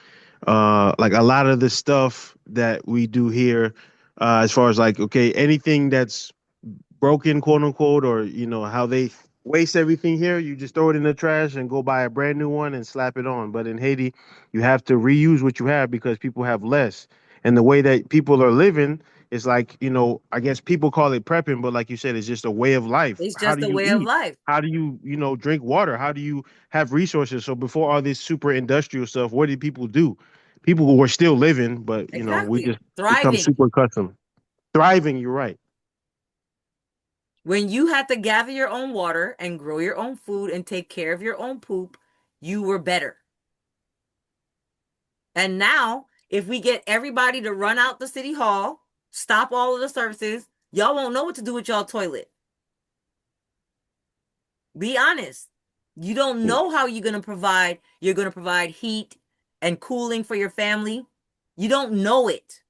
like a lot of the stuff that we do here, as far as like, okay, anything that's broken, quote unquote, or how they waste everything here, you just throw it in the trash and go buy a brand new one and slap it on. But in Haiti, you have to reuse what you have because people have less, and the way that people are living is like, I guess people call it prepping, but like you said, it's just a way of life. It's How just do a you way of eat? life. How do you, drink water? How do you have resources? So before all this super industrial stuff, what did people do? People were still living, but we Exactly. just become Thriving. super accustomed. Thriving, you're right. When you had to gather your own water and grow your own food and take care of your own poop, you were better. And now, if we get everybody to run out the city hall, stop all of the services, y'all won't know what to do with y'all toilet. Be honest. You don't know how you're going to provide heat and cooling for your family. You don't know it.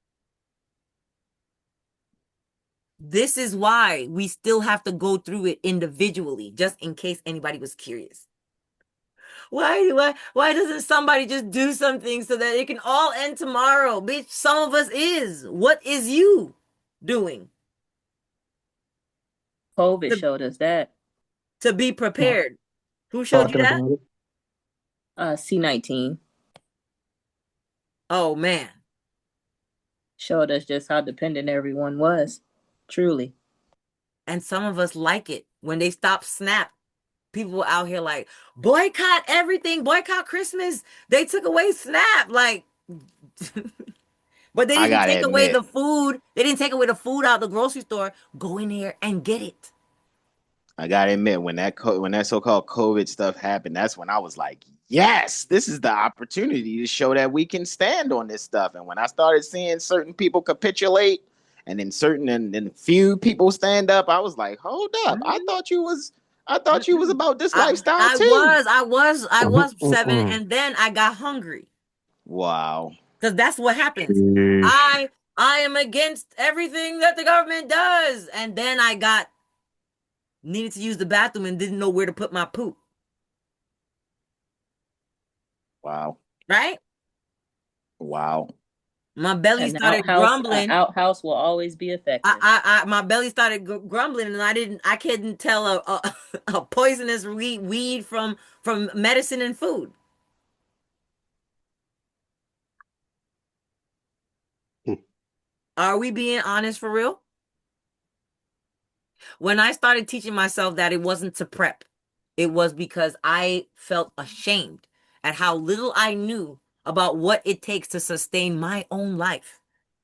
This is why we still have to go through it individually, just in case anybody was curious. Why doesn't somebody just do something so that it can all end tomorrow? Bitch, some of us is. What is you doing? COVID showed us that. To be prepared. Who showed you that? C-19. Oh, man. Showed us just how dependent everyone was. Truly. And some of us like it. When they stop SNAP, people were out here like, boycott everything, boycott Christmas. They took away SNAP. Like, but they didn't take away the food. They didn't take away the food out of the grocery store. Go in there and get it. I gotta admit, when that so-called COVID stuff happened, that's when I was like, yes, this is the opportunity to show that we can stand on this stuff. And when I started seeing certain people capitulate and then few people stand up, I was like, hold up. I thought you was about this lifestyle too. I was 7, and then I got hungry. Wow. Because that's what happens. I am against everything that the government does. And then I needed to use the bathroom and didn't know where to put my poop. Wow. Right? Wow. My belly started grumbling. An outhouse will always be effective. My belly started grumbling, and I couldn't tell a poisonous weed from medicine and food. Are we being honest for real? When I started teaching myself that it wasn't to prep, it was because I felt ashamed at how little I knew about what it takes to sustain my own life,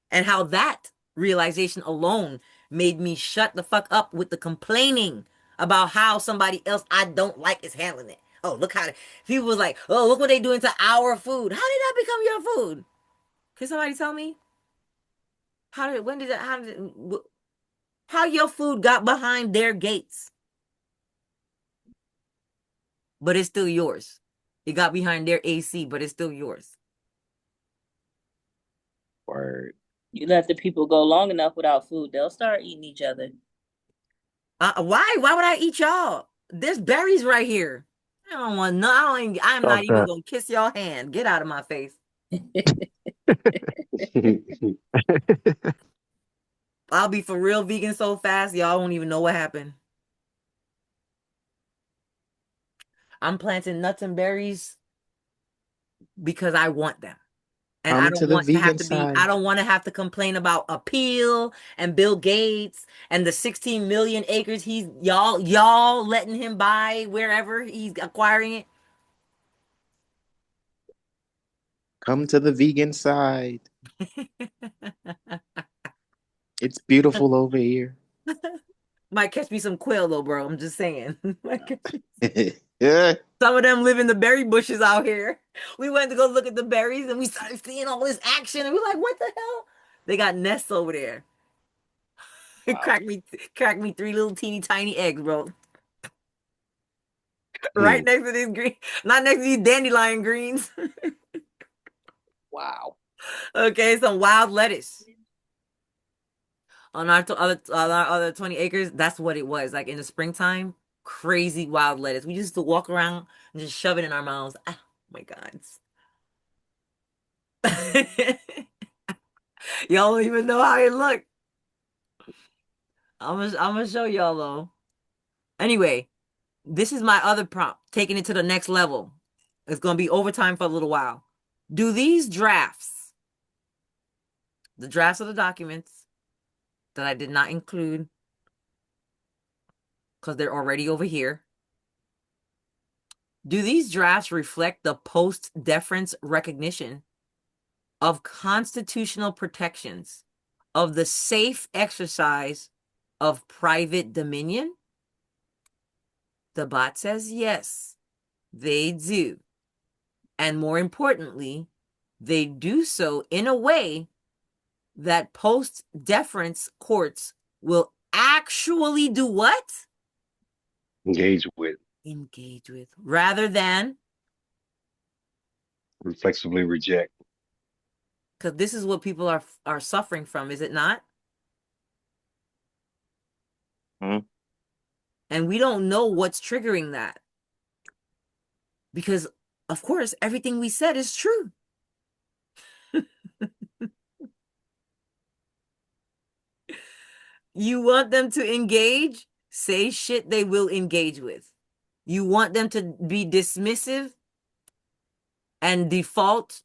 and how that realization alone made me shut the fuck up with the complaining about how somebody else I don't like is handling it. Oh, look how people was like, oh, look what they doing to our food. How did that become your food? Can somebody tell me? How your food got behind their gates? But it's still yours. It got behind their AC, but it's still yours. Word. You let the people go long enough without food, they'll start eating each other. Why? Why would I eat y'all? There's berries right here. I don't want no. I'm not even gonna kiss y'all hand. Get out of my face. I'll be for real vegan so fast, y'all won't even know what happened. I'm planting nuts and berries because I want them. And I don't want to have to be, I don't want to have to complain about a peel and Bill Gates and the 16 million acres y'all letting him buy wherever he's acquiring it. Come to the vegan side. It's beautiful over here. Might catch me some quail though, bro. I'm just saying. Yeah. Some of them live in the berry bushes out here. We went to go look at the berries and we started seeing all this action and we're like, what the hell? They got nests over there. Wow. Crack me 3 little teeny tiny eggs, bro. Right next to these green, not next to these dandelion greens. Wow. Okay, some wild lettuce. On our other 20 acres, that's what it was. Like in the springtime, crazy wild lettuce. We used to walk around and just shove it in our mouths. Oh my God. Y'all don't even know how it looked. I'm gonna show y'all though. Anyway, this is my other prompt, taking it to the next level. It's gonna be overtime for a little while. Do these drafts, the drafts of the documents that I did not include because they're already over here, do these drafts reflect the post-deference recognition of constitutional protections of the safe exercise of private dominion? The bot says yes, they do. And more importantly, they do so in a way that post-deference courts will actually do what? Engage with. Engage with. Rather than? Reflexively reject. Because this is what people are suffering from, is it not? Mm-hmm. And we don't know what's triggering that. Because, of course, everything we said is true. You want them to engage? Say shit they will engage with. You want them to be dismissive and default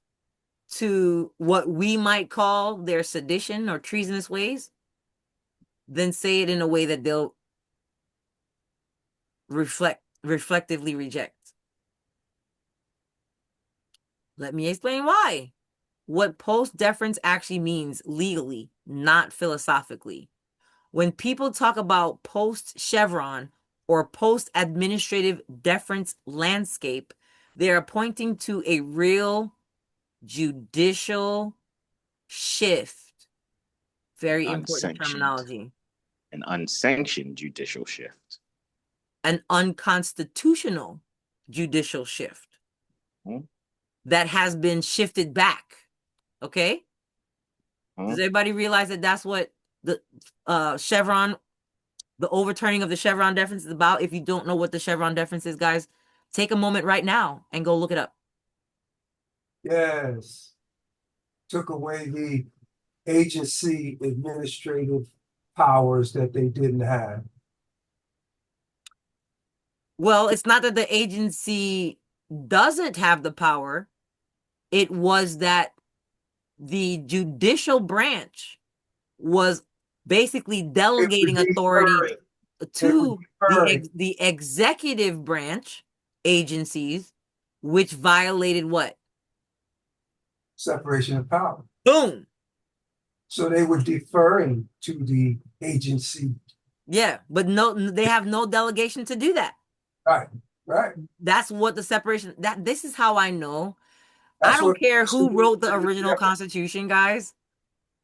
to what we might call their sedition or treasonous ways? Then say it in a way that they'll reflectively reject. Let me explain why. What post-deference actually means legally, not philosophically. When people talk about post-Chevron or post-administrative deference landscape, they are pointing to a real judicial shift. Very important terminology. An unsanctioned judicial shift. An unconstitutional judicial shift. That has been shifted back. Okay? Does everybody realize that that's what the Chevron, the overturning of the Chevron deference is about? If you don't know what the Chevron deference is, guys, take a moment right now and go look it up. Yes. Took away the agency administrative powers that they didn't have. Well, it's not that the agency doesn't have the power. It was that the judicial branch was basically delegating authority to the executive branch agencies, which violated what? Separation of power. Boom. So they were deferring to the agency. Yeah, but no, they have no delegation to do that. Right. That's what the separation, this is how I know. I don't care who wrote the original Constitution, guys.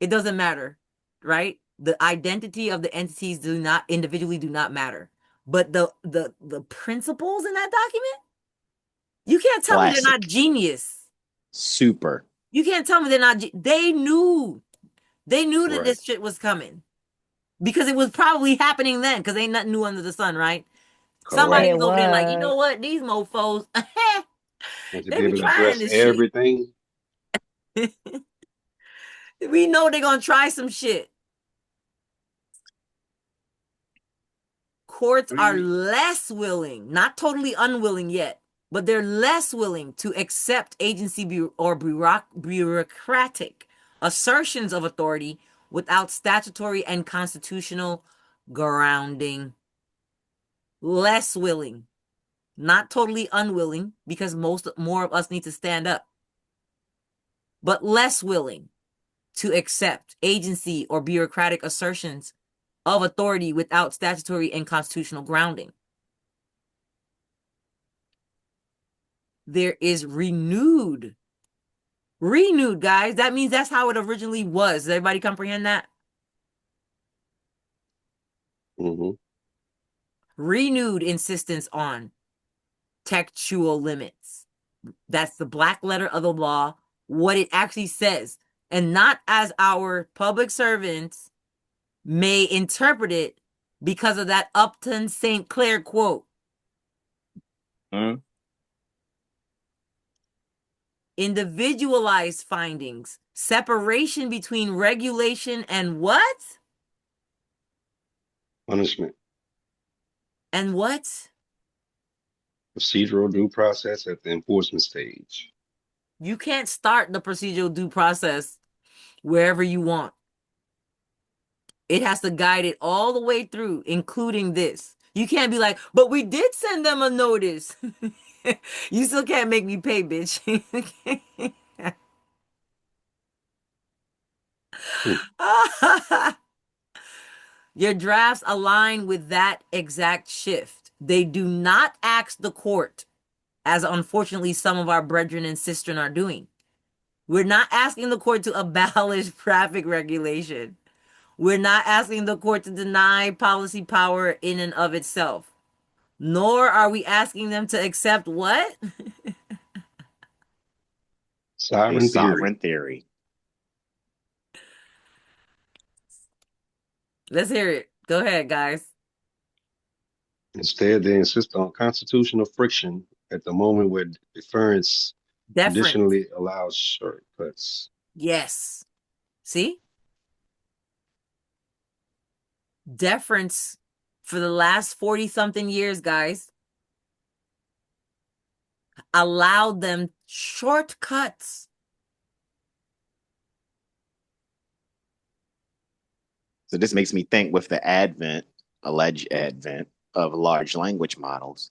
It doesn't matter, right? The identity of the entities do not matter. But the principles in that document, you can't tell me they're not genius. Super. You can't tell me they're not. They knew that this shit was coming because it was probably happening then because ain't nothing new under the sun, right? Somebody was over there like, you know what? These mofos, they be trying this everything. Shit. We know they're gonna try some shit. Courts are less willing, not totally unwilling yet, but they're less willing to accept agency or bureaucratic assertions of authority without statutory and constitutional grounding. Less willing, not totally unwilling, because more of us need to stand up, but less willing to accept agency or bureaucratic assertions of authority without statutory and constitutional grounding. There is renewed, guys. That means that's how it originally was. Does everybody comprehend that? Renewed insistence on textual limits. That's the black letter of the law, what it actually says, and not as our public servants may interpret it because of that Upton St. Clair quote. Individualized findings, separation between regulation and what? Punishment. And what? Procedural due process at the enforcement stage. You can't start the procedural due process wherever you want. It has to guide it all the way through, including this. You can't be like, but we did send them a notice. You still can't make me pay, bitch. Your drafts align with that exact shift. They do not ask the court, as unfortunately some of our brethren and sisters are doing. We're not asking the court to abolish traffic regulation. We're not asking the court to deny policy power in and of itself. Nor are we asking them to accept what? Sovereign theory. Let's hear it. Go ahead, guys. Instead, they insist on constitutional friction at the moment where deference traditionally allows shortcuts. Yes. See? Deference for the last 40-something years, guys, allowed them shortcuts. So this makes me think, with the alleged advent of large language models,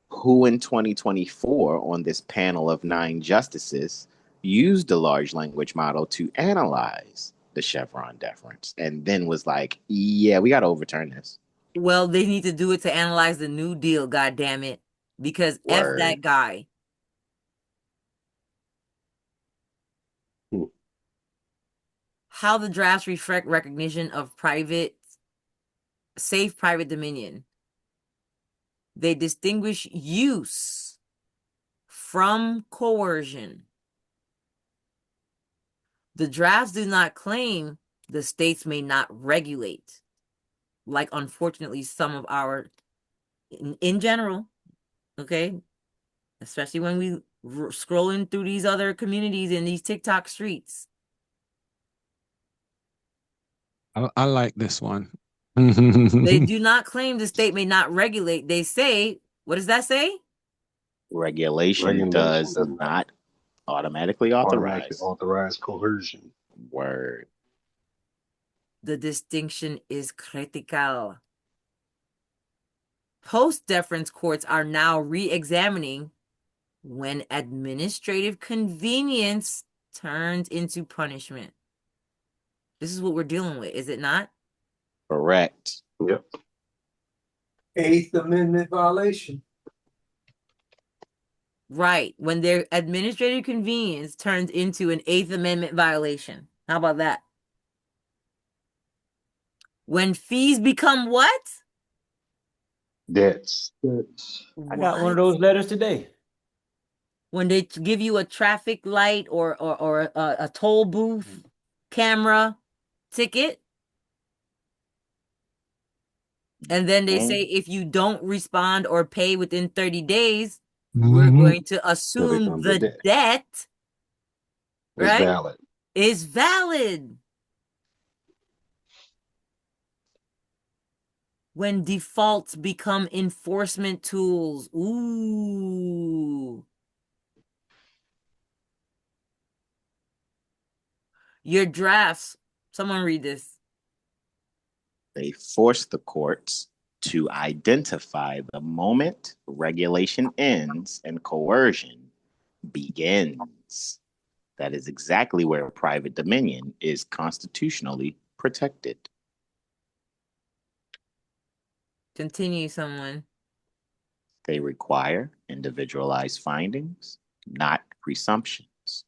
who in 2024 on this panel of 9 justices used a large language model to analyze the Chevron deference and then was like, yeah, we got to overturn this. Well, they need to do it to analyze the New Deal, goddammit, because F that guy. How the drafts reflect recognition of safe private dominion. They distinguish use from coercion. The drafts do not claim the states may not regulate, like unfortunately some of our, in general, okay, especially when we scrolling through these other communities in these TikTok streets. I like this one. They do not claim the state may not regulate. They say, what does that say? Regulation does not automatically authorize coercion. Word. The distinction is critical. Post-deference courts are now re-examining when administrative convenience turns into punishment. This is what we're dealing with, is it not? Correct. Yep. Eighth Amendment violation. Right. When their administrative convenience turns into an Eighth Amendment violation. How about that? When fees become what? Debts. I got one of those letters today. When they give you a traffic light or a toll booth camera ticket, and then they say if you don't respond or pay within 30 days, we're going to assume the debt, right, is valid. When defaults become enforcement tools. Ooh. Your drafts. Someone read this. They force the courts to identify the moment regulation ends and coercion begins. That is exactly where private dominion is constitutionally protected. Continue, someone. They require individualized findings, not presumptions.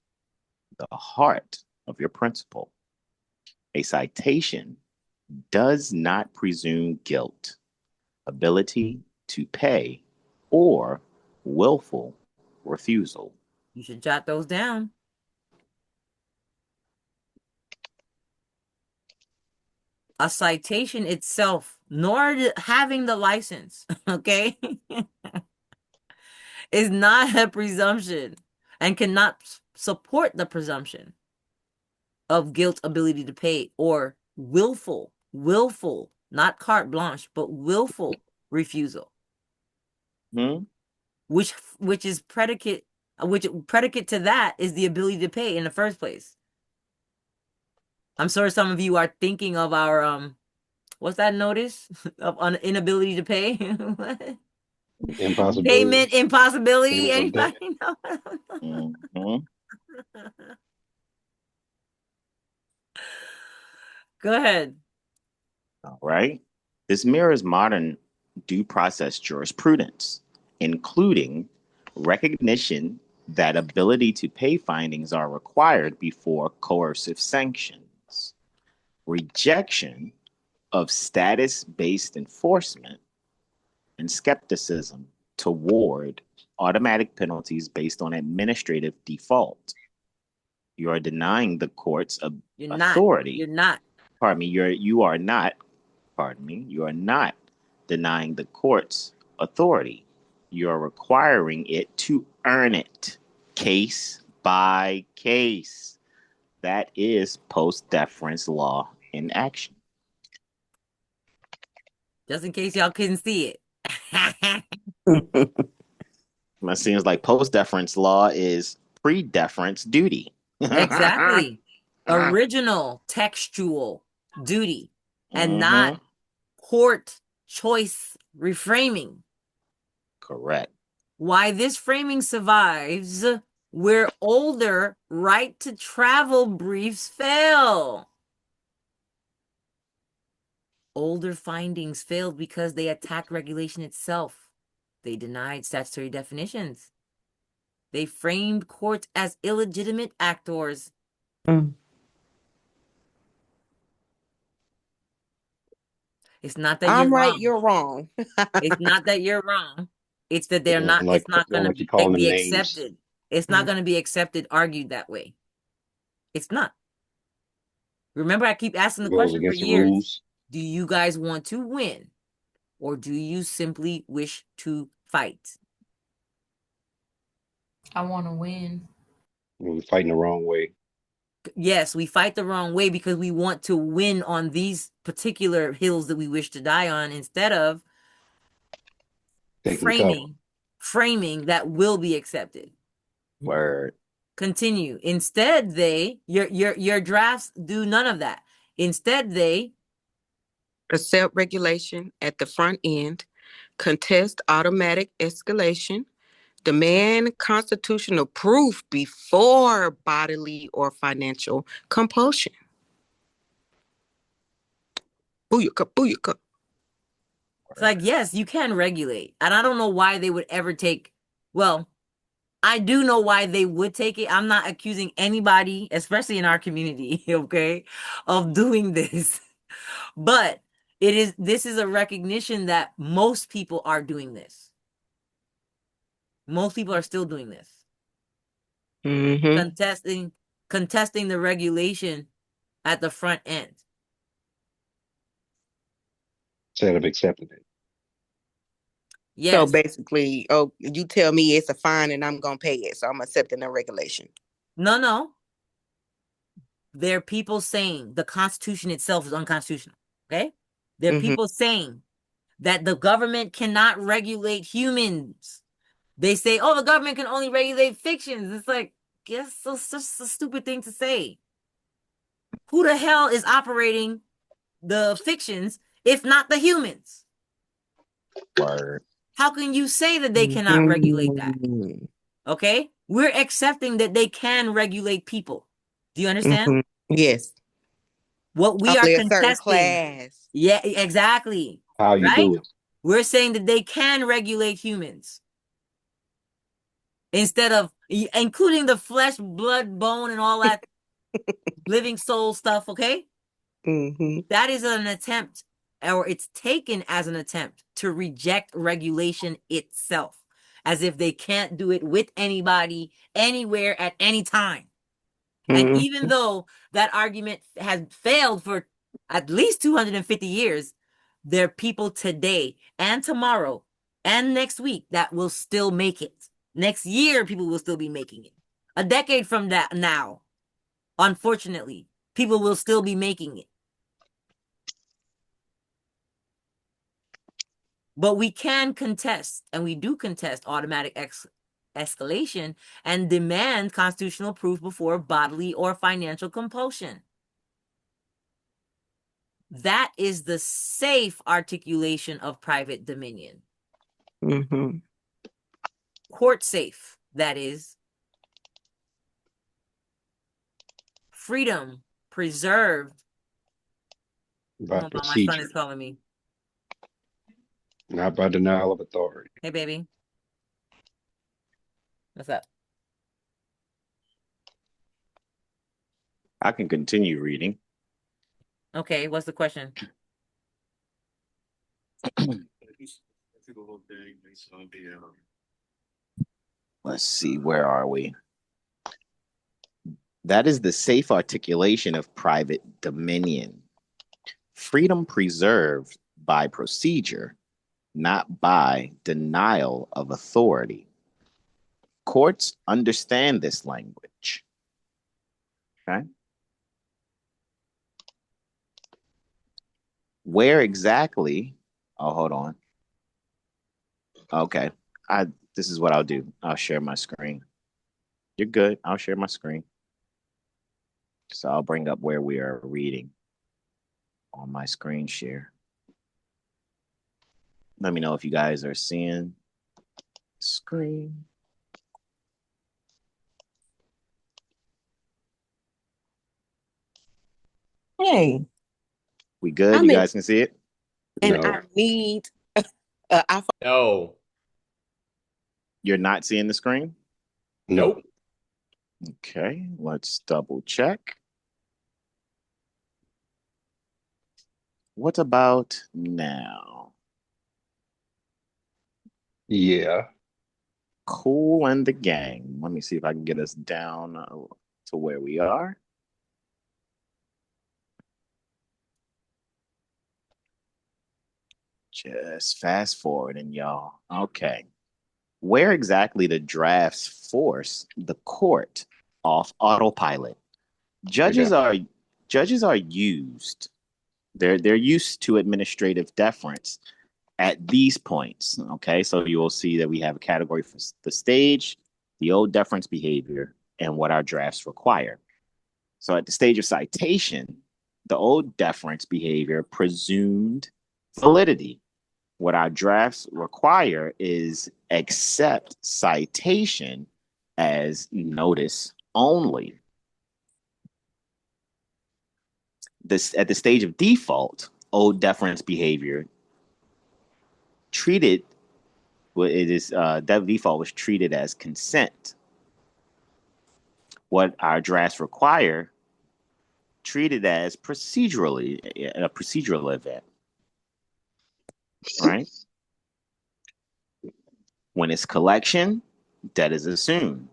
The heart of your principle. A citation does not presume guilt, ability to pay, or willful refusal. You should jot those down. A citation itself, nor having the license, okay, is not a presumption and cannot support the presumption of guilt, ability to pay, or willful, not carte blanche, but willful refusal. Which is predicate to that is the ability to pay in the first place. I'm sure some of you are thinking of our what's that notice of inability to pay? Impossibility. Payment impossibility. Anybody know? Go ahead. All right. This mirrors modern due process jurisprudence, including recognition that ability to pay findings are required before coercive sanctions, rejection of status-based enforcement, and skepticism toward automatic penalties based on administrative default. You are denying the court's authority. You're not. Pardon me. You are not. Pardon me. You are not denying the court's authority. You are requiring it to earn it, case by case. That is post-deference law in action. Just in case y'all couldn't see it. It seems like post-deference law is pre-deference duty. Exactly. Original textual duty and not court choice reframing. Correct. Why this framing survives, where older right to travel briefs fail. Older findings failed because they attacked regulation itself. They denied statutory definitions. They framed courts as illegitimate actors. It's not that I'm you're right, wrong. you're wrong. It's not that you're wrong. It's that they're not, Like, it's not going like to you calling be them names. accepted. It's not going to be accepted, argued that way. It's not. Remember, I keep asking the Goes question for against the years. rules. Do you guys want to win? Or do you simply wish to fight? I want to win. We're fighting the wrong way. Yes, we fight the wrong way because we want to win on these particular hills that we wish to die on instead of Taking cover. framing that will be accepted. Word. Continue. Instead, your drafts do none of that. Instead, they accept regulation at the front end, contest automatic escalation, demand constitutional proof before bodily or financial compulsion. Booyaka, booyaka. It's like, yes, you can regulate. And I don't know why they would ever take, well, I do know why they would take it. I'm not accusing anybody, especially in our community, okay, of doing this. But this is a recognition that most people are doing this. Most people are still doing this. Contesting the regulation at the front end. Instead of accepting it. Yes. So basically, you tell me it's a fine and I'm going to pay it. So I'm accepting the regulation. No. There are people saying the Constitution itself is unconstitutional. Okay? There are people saying that the government cannot regulate humans. They say, oh, the government can only regulate fictions. It's like, guess that's just a stupid thing to say. Who the hell is operating the fictions if not the humans? Word. How can you say that they cannot regulate that? Okay? We're accepting that they can regulate people. Do you understand? Yes. What we are a contesting. certain class. Yeah, exactly. How you do it. We're saying that they can regulate humans. Instead of including the flesh, blood, bone, and all that living soul stuff, okay? That is an attempt, or it's taken as an attempt to reject regulation itself, as if they can't do it with anybody, anywhere, at any time. And even though that argument has failed for at least 250 years, there are people today and tomorrow and next week that will still make it. Next year, people will still be making it. A decade from that now, unfortunately, people will still be making it. But we can contest, and we do contest automatic escalation and demand constitutional proof before bodily or financial compulsion. That is the safe articulation of private dominion. Court safe, that is. Freedom preserved by Hold on, my son is procedure, calling me. not by denial of authority. Hey, baby. What's up? I can continue reading. Okay, what's the question? Let's see, where are we? That is the safe articulation of private dominion. Freedom preserved by procedure, not by denial of authority. Courts understand this language. Okay. Where exactly? Oh, hold on. Okay. This is what I'll do. I'll share my screen. You're good. I'll share my screen. So I'll bring up where we are reading on my screen share. Let me know if you guys are seeing the screen. Hey, We good? I'm You in, guys can see it? and No, I need iPhone. No. You're not seeing the screen? no. Nope. Okay, let's double check. What about now? Yeah. Cool and the gang. Let me see if I can get us down to where we are. Just fast forwarding, y'all. Okay. Where exactly the drafts force the court off autopilot? Judges are used. They're used to administrative deference at these points. Okay, so you will see that we have a category for the stage, the old deference behavior, and what our drafts require. So at the stage of citation, the old deference behavior presumed validity. What our drafts require is accept citation as notice only. This at the stage of default, old deference behavior treated that default was treated as consent. What our drafts require treated as a procedural event, right? When it's collection, debt is assumed.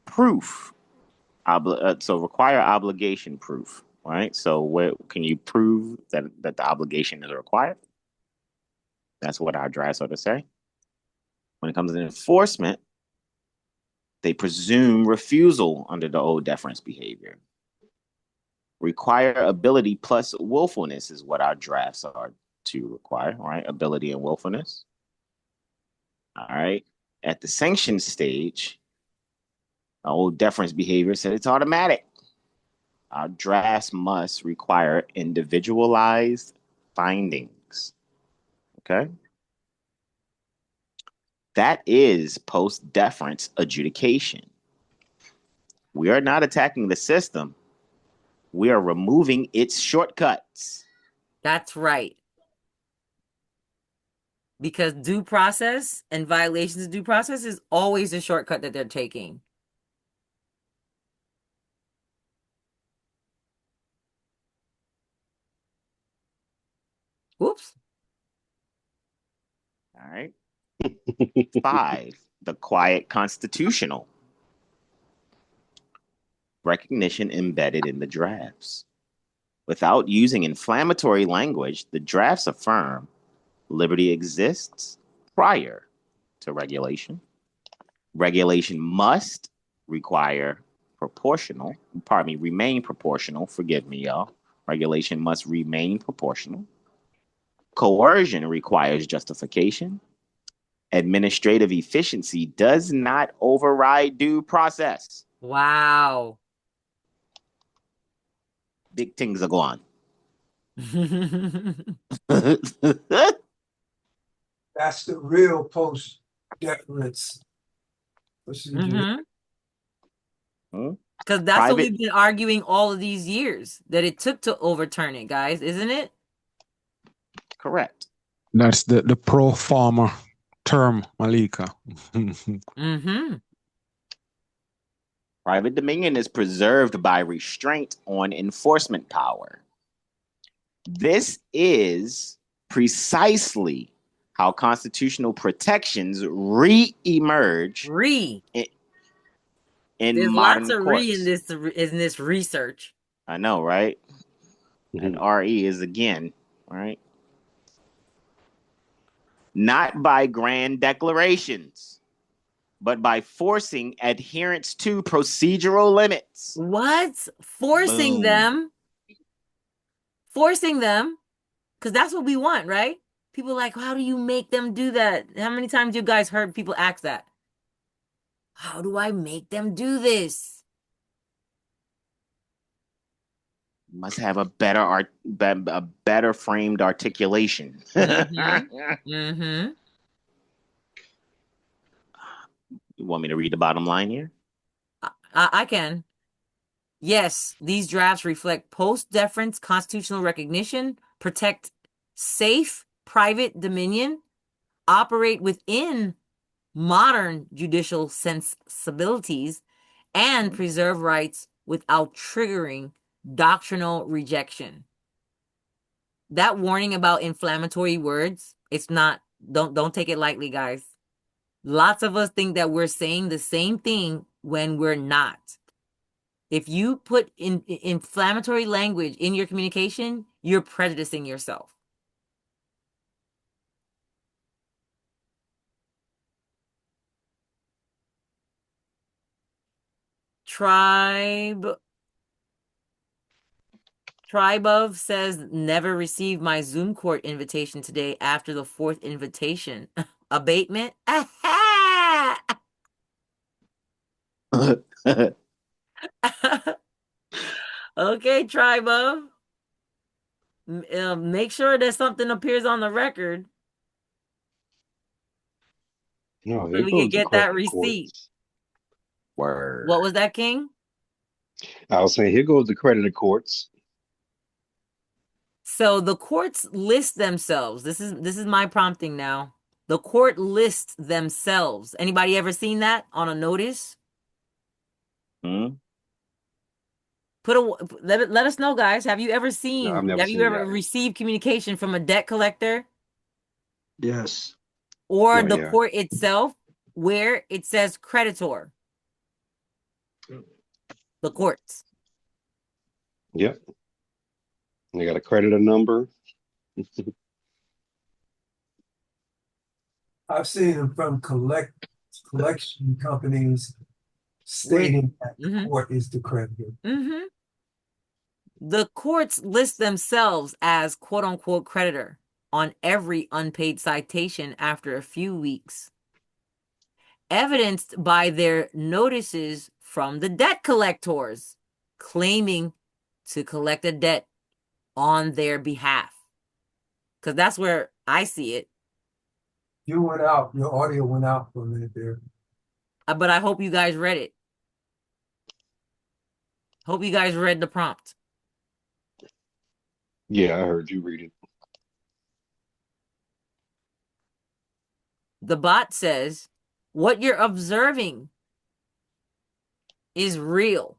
Proof, so require obligation proof, right? So where can you prove that the obligation is required? That's what our drafts are to say. When it comes to enforcement, they presume refusal under the old deference behavior. Require ability plus willfulness is what our drafts are to require, right? Ability and willfulness. All right. At the sanction stage, old deference behavior said it's automatic. Our drafts must require individualized findings. Okay. That is post deference adjudication. We are not attacking the system. We are removing its shortcuts. That's right. Because due process and violations of due process is always the shortcut that they're taking. Whoops. All right. 5, the quiet constitutional. Recognition embedded in the drafts. Without using inflammatory language, the drafts affirm liberty exists prior to regulation. Regulation must remain proportional. Forgive me, y'all. Regulation must remain proportional. Coercion requires justification. Administrative efficiency does not override due process. Wow. Big things are going. That's the real post deference procedure. Mm-hmm. Because that's what we've been arguing all of these years, that it took to overturn it, guys, isn't it? Correct. That's the pro farmer term, Malika. Mm-hmm. Private dominion is preserved by restraint on enforcement power. This is precisely how constitutional protections re-emerge in There's modern lots of courts. in this research. I know, right? And RE is again, right? Not by grand declarations, but by forcing adherence to procedural limits. What? Forcing them? Forcing them? Because that's what we want, right? People are like, how do you make them do that? How many times you guys heard people ask that? How do I make them do this? Must have a better framed articulation. Mm-hmm. You want me to read the bottom line here? I can. Yes, these drafts reflect post-deference constitutional recognition, protect safe private dominion, operate within modern judicial sensibilities, and preserve rights without triggering doctrinal rejection. That warning about inflammatory words, it's not, don't take it lightly, guys. Lots of us think that we're saying the same thing when we're not. If you put in inflammatory language in your communication, you're prejudicing yourself. Tribe of says, never received my Zoom court invitation today after the 4th invitation. Abatement? Okay, Tribe of. Make sure that something appears on the record. No, So it we goes can to get that credit receipt. courts. Word. What was that, King? I was saying, here goes the credit courts. So the courts list themselves. This is my prompting now. The court lists themselves. Anybody ever seen that on a notice? Let us know, guys. Have you ever seen? No, I've never Have you seen ever that. received communication from a debt collector? Yes. Or Oh, the yeah. court itself, where it says creditor? The courts. Yep. They got a creditor number. I've seen them from collection companies stating that the court is the creditor. Mm-hmm. The courts list themselves as quote unquote creditor on every unpaid citation after a few weeks, evidenced by their notices from the debt collectors claiming to collect a debt on their behalf. Because that's where I see it. You went out, your audio went out for a minute there. But I hope you guys read it. Hope you guys read the prompt. Yeah, I heard you read it. The bot says, what you're observing is real,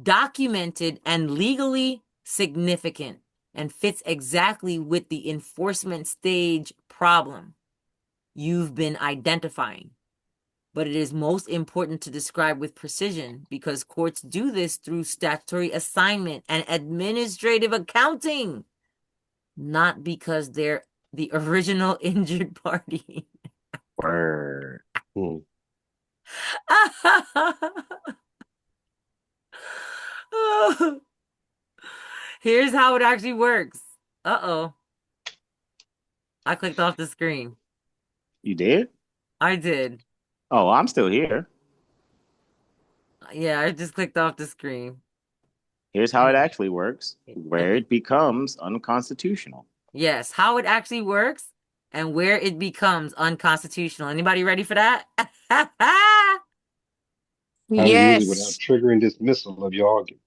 documented, and legally significant, and fits exactly with the enforcement stage problem you've been identifying. But it is most important to describe with precision because courts do this through statutory assignment and administrative accounting, not because they're the original injured party. Word. Here's how it actually works. Uh-oh. I clicked off the screen. You did? I did. Oh, I'm still here. Yeah, I just clicked off the screen. Here's how it actually works, where it becomes unconstitutional. Yes, how it actually works and where it becomes unconstitutional. Anybody ready for that? Usually without Yes. triggering dismissal of your argument.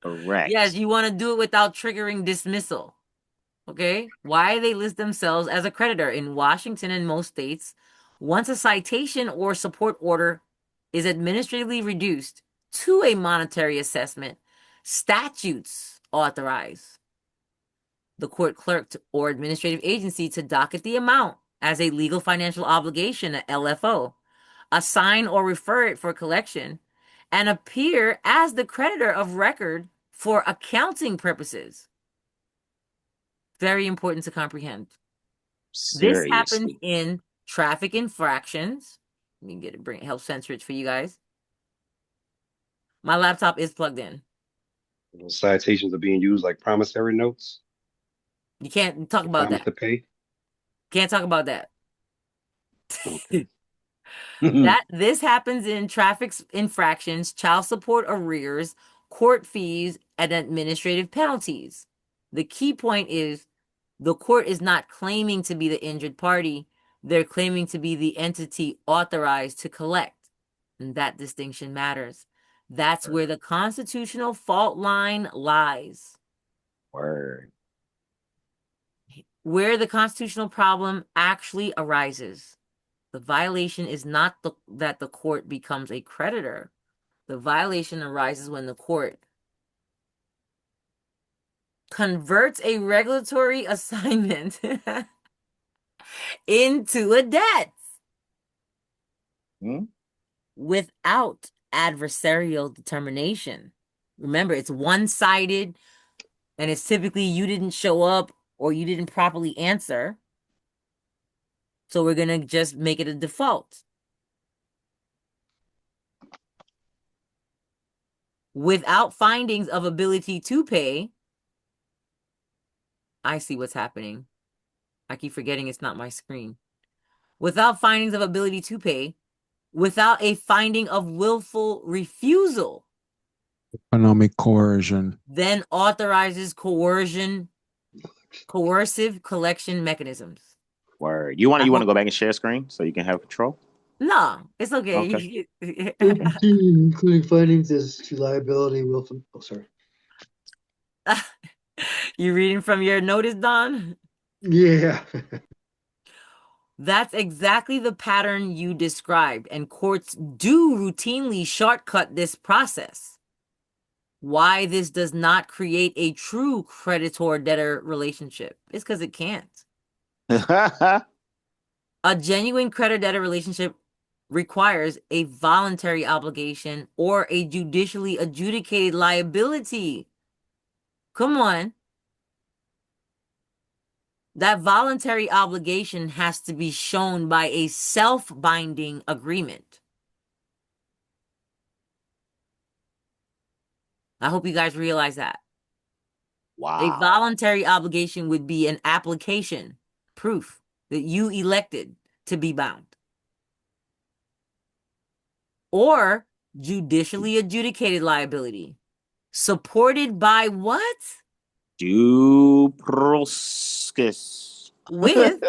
Correct. Yes, you want to do it without triggering dismissal. Okay? Why they list themselves as a creditor in Washington and most states, once a citation or support order is administratively reduced to a monetary assessment, statutes authorize the court clerk or administrative agency to docket the amount as a legal financial obligation, a LFO, assign or refer it for collection, and appear as the creditor of record for accounting purposes. Very important to comprehend. This happens Seriously. in traffic infractions. Let me help censor it for you guys. My laptop is plugged in. Those citations are being used like promissory notes. You can't talk about Promise that. to pay. Can't talk about that. Okay. This happens in traffic infractions, child support arrears, court fees, and administrative penalties. The key point is the court is not claiming to be the injured party. They're claiming to be the entity authorized to collect. And that distinction matters. That's where the constitutional fault line lies. Word. Where the constitutional problem actually arises. The violation is not that the court becomes a creditor. The violation arises when the court converts a regulatory assignment into a debt without adversarial determination. Remember, it's one-sided, and it's typically you didn't show up or you didn't properly answer. So we're going to just make it a default. Without findings of ability to pay, I see what's happening. I keep forgetting it's not my screen. Without findings of ability to pay, without a finding of willful refusal, Economic coercion. then authorizes coercive collection memechanisms. Word. You want to go back and share screen so you can have control? No, it's okay. Okay. Including findings as to liability, willful. Oh, sorry. You reading from your notice, Don? Yeah. That's exactly the pattern you described, and courts do routinely shortcut this process. Why this does not create a true creditor-debtor relationship is because it can't. A genuine creditor-debtor relationship requires a voluntary obligation or a judicially adjudicated liability. Come on. That voluntary obligation has to be shown by a self-binding agreement. I hope you guys realize that. Wow. A voluntary obligation would be an application, proof that you elected to be bound. Or judicially adjudicated liability. Supported by what? Due process. With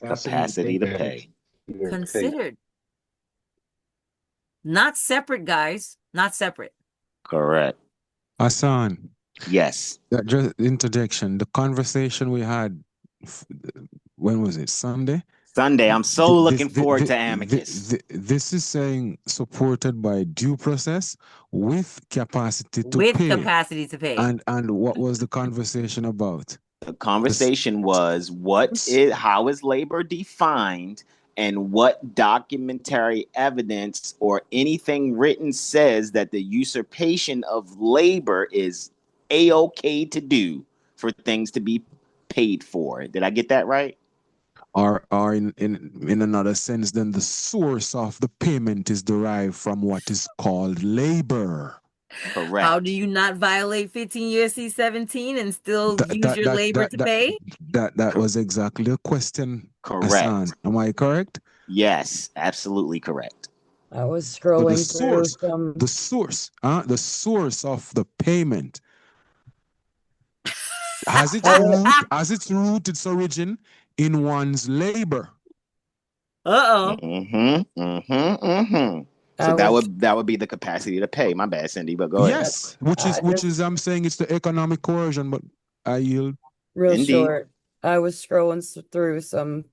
capacity to pay. Considered. Not separate, guys. Not separate. Correct. Hassan. Yes. Just interjection. The conversation we had, when was it? Sunday? Sunday. I'm so looking forward to amicus. This is saying supported by due process with capacity to with pay. Capacity to pay. And what was the conversation about? The conversation was how is labor defined, and what documentary evidence or anything written says that the usurpation of labor is a-okay to do for things to be paid for. Did I get that right? Or in another sense, then the source of the payment is derived from what is called labor. Correct. How do you not violate 15 U.S.C. 17 and still use your labor to pay? That was exactly the question. Correct. Hassan. Am I correct? Yes, absolutely correct. I was scrolling through some... The source of the payment has its root, its origin in one's labor. Uh-oh. So that would be the capacity to pay. My bad, Cindy, but go ahead. Yes, which is I'm saying it's the economic coercion, but I yield. Real Indeed. short. I was scrolling through some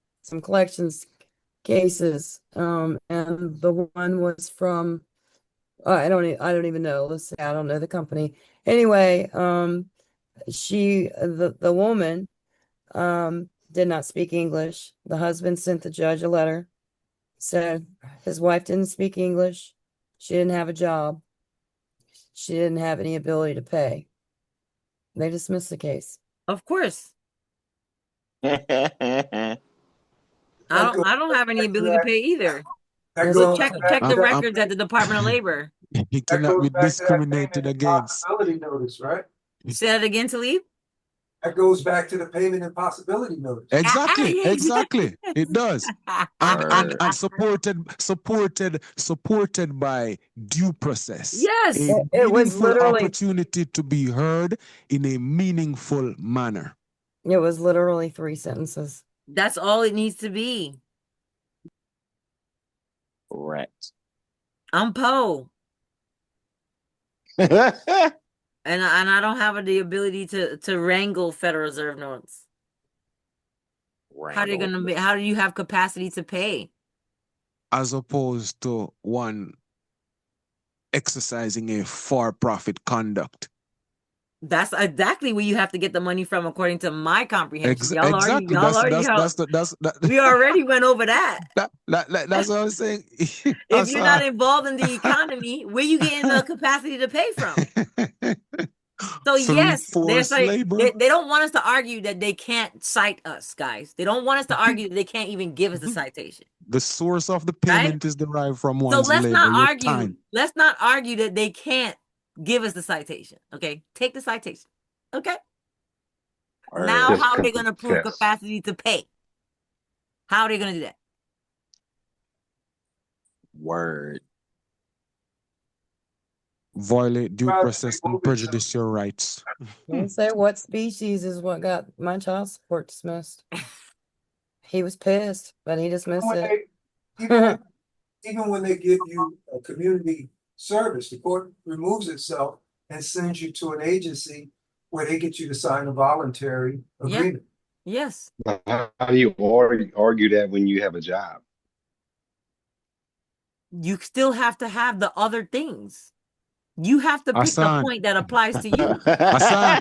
collections cases, and the one was from I don't even know. Let's say I don't know the company. Anyway, the woman did not speak English. The husband sent the judge a letter, said his wife didn't speak English. She didn't have a job. She didn't have any ability to pay. They dismissed the case. Of course. I don't have any ability to pay either. So check the records at the Department of Labor. He cannot be discriminated against. Possibility notice, right? Say that again, Talib? That goes back to the payment and possibility notice. Exactly. It does. And supported by due process. Yes. A It was meaningful literally opportunity to be heard in a meaningful manner. It was literally 3 sentences. That's all it needs to be. Correct. I'm Poe. And I don't have the ability to wrangle Federal Reserve notes. How do you have capacity to pay? As opposed to one exercising a for-profit conduct. That's exactly where you have to get the money from, according to my comprehension. We already went over that. That's what I'm saying. If you're not involved in the economy, where you getting the capacity to pay from? So yes, they don't want us to argue that they can't cite us, guys. They don't want us to argue that they can't even give us the citation. The source of the payment is derived from one's so let's labor. not argue. Time. Let's not argue that they can't give us the citation. Okay, take the citation. Okay. Now, how are they going to prove capacity to pay? How are they going to do that? Word. Violate due process and prejudice your rights. They say what species is what got my child support dismissed. He was pissed, but he dismissed it. Even when they give you a community service, the court removes itself and sends you to an agency where they get you to sign a voluntary agreement. Yes. How do you argue that when you have a job? You still have to have the other things. You have to pick the point that applies to you.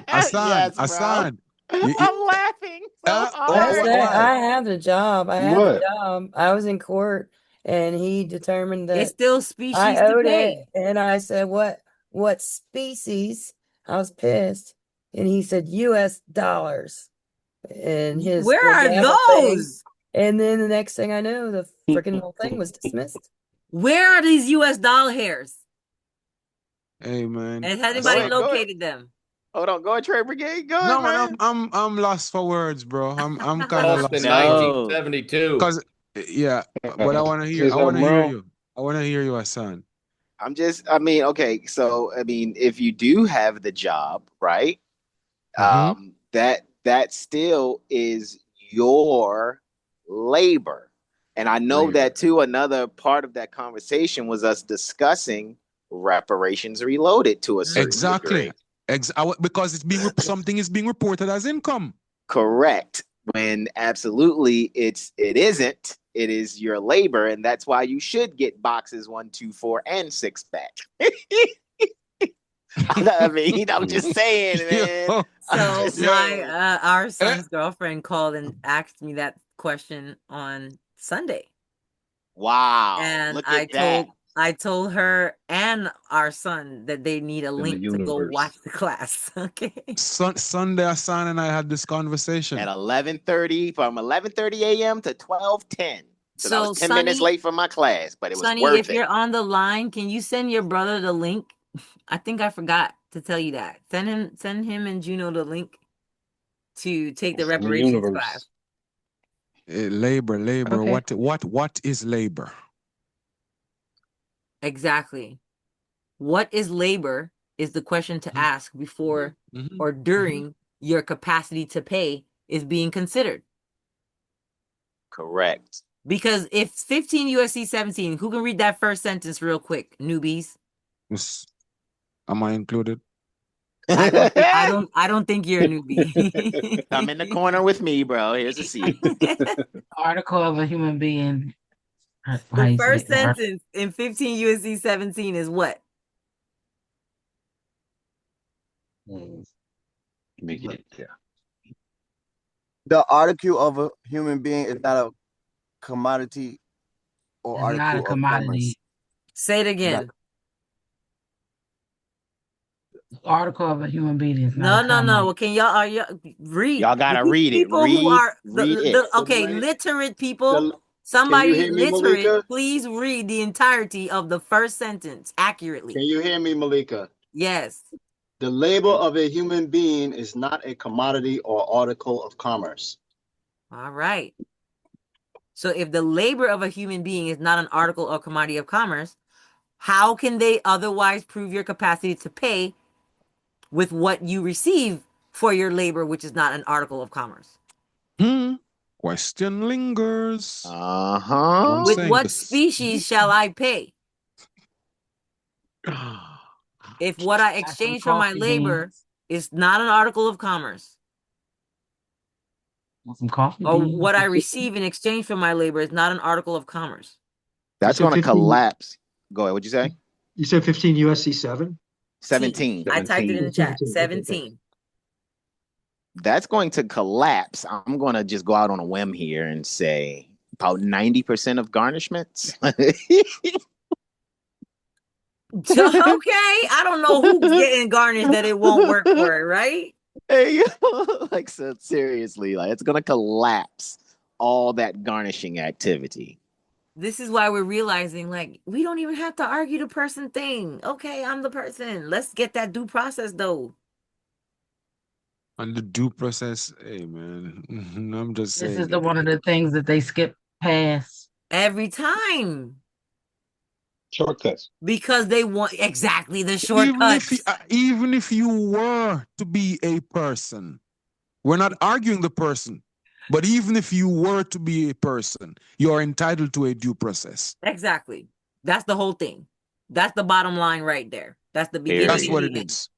Hassan. I'm laughing so hard. I have the job. I was in court, and he determined that it's still species I to owed pay. it. And I said, what species? I was pissed. And he said, US dollars. And where are those? And then the next thing I know, the freaking whole thing was dismissed. Where are these US dollar hairs? Hey man. And has anybody located them? Hold on, go ahead, Trade Brigade. Go ahead, man. I'm lost for words, bro. I'm kind of lost. In 1972. Because but I want to hear. I want to hear you. I want to hear you, Hassan. Okay. So if you do have the job, right? That still is your labor. And I know that too. Another part of that conversation was us discussing reparations reloaded to a certain degree. Because something is being reported as income. Correct. When absolutely it isn't. It is your labor, and that's why you should get boxes 1, 2, 4, and 6 back. I'm just saying, man. So our son's girlfriend called and asked me that question on Sunday. Wow. And look at that. I told her and our son that they need a link to go watch the class. Okay. Sunday, Hassan and I had this conversation at 11:30, from 11:30 a.m. to 12:10. So I was 10 minutes late for my class, but it was worth it. If you're on the line, can you send your brother the link? I think I forgot to tell you that. Send him and Juno the link to take the reparations class. Labor. Okay. What is labor? Exactly. What is labor is the question to ask before or during your capacity to pay is being considered. Correct. Because if 15 USC 17, who can read that first sentence real quick? Newbies. Am I included? I don't think you're a newbie. Come in the corner with me, bro. Here's a seat. Article of a human being. The first sentence in 15 USC 17 is what? Let me get there. The article of a human being is not a commodity or It's article not a of commodity. commerce. Say it again. Article of a human being is No, not a commodity. Well, can y'all read? Y'all gotta read it. People who are read it. okay, literate people. Somebody hear me, literate, Malika? please read the entirety of the first sentence accurately. Can you hear me, Malika? Yes. The labor of a human being is not a commodity or article of commerce. All right. So if the labor of a human being is not an article or commodity of commerce, how can they otherwise prove your capacity to pay with what you receive for your labor, which is not an article of commerce? Question lingers. With what species shall I pay? If what I exchange for my labor is not an article of commerce, some coffee or beans. what I receive in exchange for my labor is not an article of commerce. That's going to collapse. Go ahead. What'd you say? You said 15 USC 7? 17. I typed it in the chat. 17. That's going to collapse. I'm going to just go out on a whim here and say about 90% of garnishments. Okay, I don't know who's getting garnished that it won't work for it, right? Hey, like, so seriously, like, it's gonna collapse all that garnishing activity. This is why we're realizing, like, we don't even have to argue the person thing. Okay, I'm the person. Let's get that due process, though. And the due process, hey man, I'm just saying. This is one of the things that they skip past every time. Shortcuts. Because they want exactly the shortcuts. Even if you were to be a person, we're not arguing the person, but even if you were to be a person, you're entitled to a due process. Exactly. That's the whole thing. That's the bottom line right there. That's the beginning. That's what it is.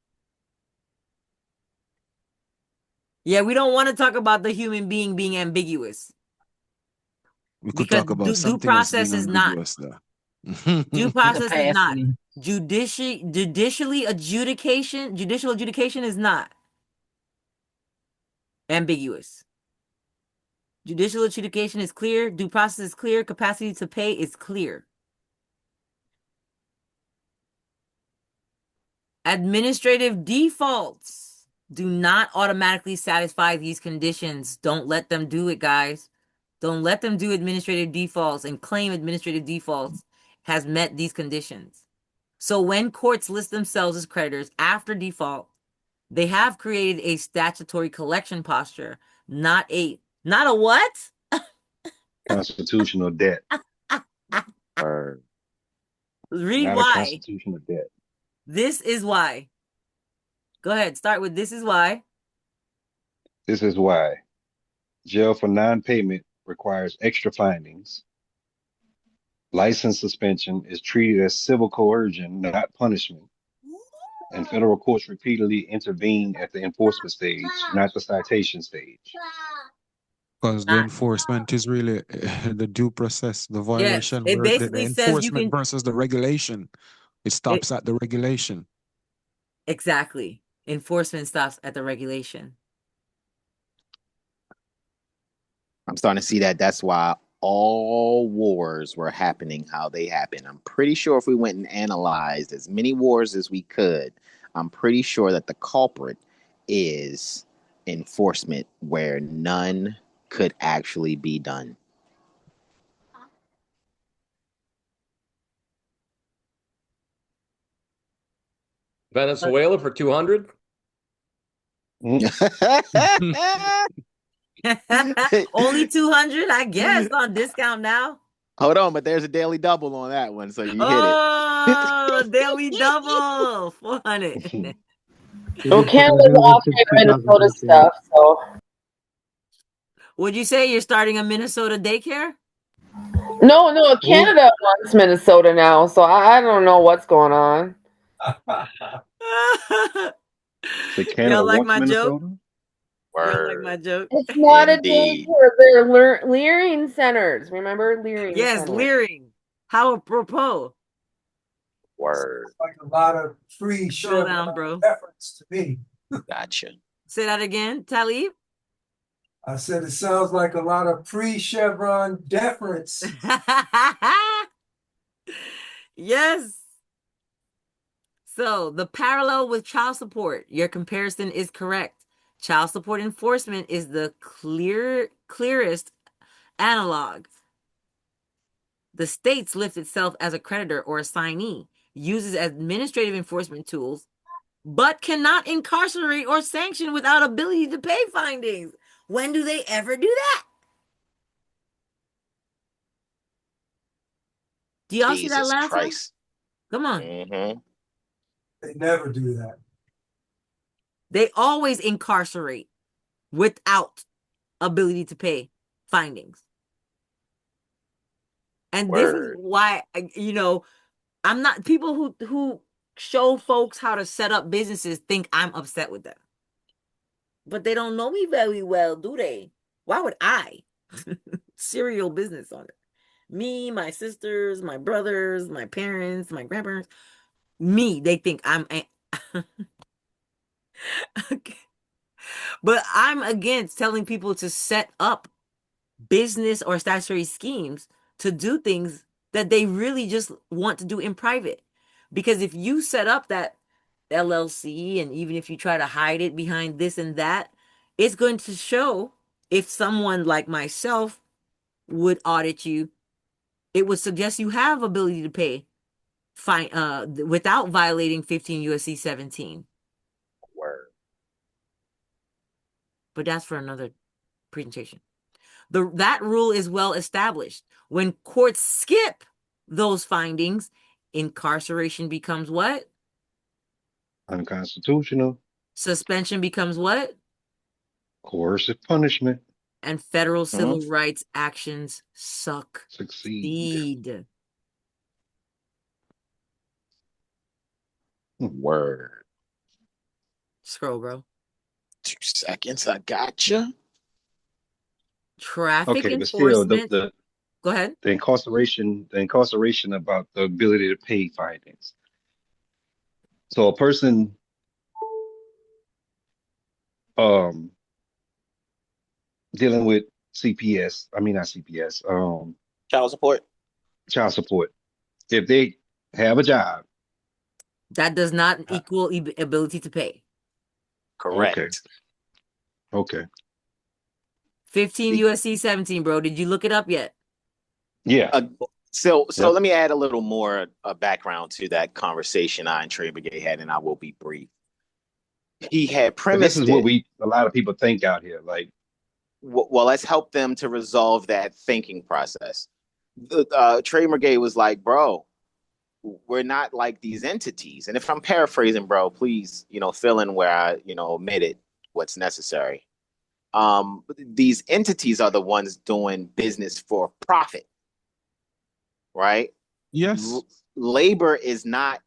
Yeah, we don't want to talk about the human being being ambiguous. We could talk about something due process else is not. Due process is not. Judicial adjudication is not ambiguous. Judicial adjudication is clear. Due process is clear. Capacity to pay is clear. Administrative defaults do not automatically satisfy these conditions. Don't let them do it, guys. Don't let them do administrative defaults and claim administrative defaults has met these conditions. So when courts list themselves as creditors after default, they have created a statutory collection posture, not a what? Constitutional debt. Read not why. A constitutional debt. This is why. Go ahead. Start with this is why. This is why. Jail for non-payment requires extra findings. License suspension is treated as civil coercion, not punishment. And federal courts repeatedly intervene at the enforcement stage, not the citation stage. Because the enforcement is really the due process, the violation. Yes, it basically the says enforcement you can versus the regulation. It stops at the regulation. Exactly. Enforcement stops at the regulation. I'm starting to see that. That's why all wars were happening how they happen. I'm pretty sure if we went and analyzed as many wars as we could, I'm pretty sure that the culprit is enforcement where none could actually be done. Venezuela for 200? Only 200, I guess, on discount now. Hold on, but there's a daily double on that one, so you hit it. Oh, daily double, 400. So Canada's offering Minnesota stuff, so. Would you say you're starting a Minnesota daycare? No, Canada wants Minnesota now, so I don't know what's going on. So Canada Y'all like wants my joke? Minnesota? Y'all like my joke? It's not a Indeed. danger. They're leering centers. Remember, leering Yes, centers. leering. How apropos. Word. Like a lot of free Scroll Chevron down, bro. deference to me. Gotcha. Say that again, Talib. I said it sounds like a lot of pre-Chevron deference. Yes. So the parallel with child support, your comparison is correct. Child support enforcement is the clearest analog. The states lift itself as a creditor or assignee, uses administrative enforcement tools, but cannot incarcerate or sanction without ability to pay findings. When do they ever do that? Do y'all see that Jesus last Christ. one? Come on. Mm-hmm. They never do that. They always incarcerate without ability to pay findings. And this is why, I'm not, people who show folks how to set up businesses think I'm upset with them. But they don't know me very well, do they? Why would I? Serial business on it. Me, my sisters, my brothers, my parents, my grandparents. Me, they think I'm okay. But I'm against telling people to set up business or statutory schemes to do things that they really just want to do in private. Because if you set up that LLC, and even if you try to hide it behind this and that, it's going to show. If someone like myself would audit you, it would suggest you have ability to pay fine without violating 15 USC 17. Word. But that's for another presentation. That rule is well established. When courts skip those findings, incarceration becomes what? Unconstitutional. Suspension becomes what? Coercive punishment. And federal civil rights actions succeed. Word. Scroll, bro. 2 seconds. I gotcha. Traffic Okay, but still, enforcement. Go ahead. The incarceration about the ability to pay findings. So a person, dealing with CPS, I mean not CPS, child support. If they have a job, that does not equal ability to pay. Correct. Okay. 15 USC 17, bro. Did you look it up yet? Yeah. So let me add a little more background to that conversation I and Trey Brigade had, and I will be brief. He had premised this is what a lot of people think out here. Like, well, let's help them to resolve that thinking process. Trey Brigade was like, bro, we're not like these entities. And if I'm paraphrasing, bro, please, fill in where I, omitted what's necessary. These entities are the ones doing business for profit, right? Yes. Labor is not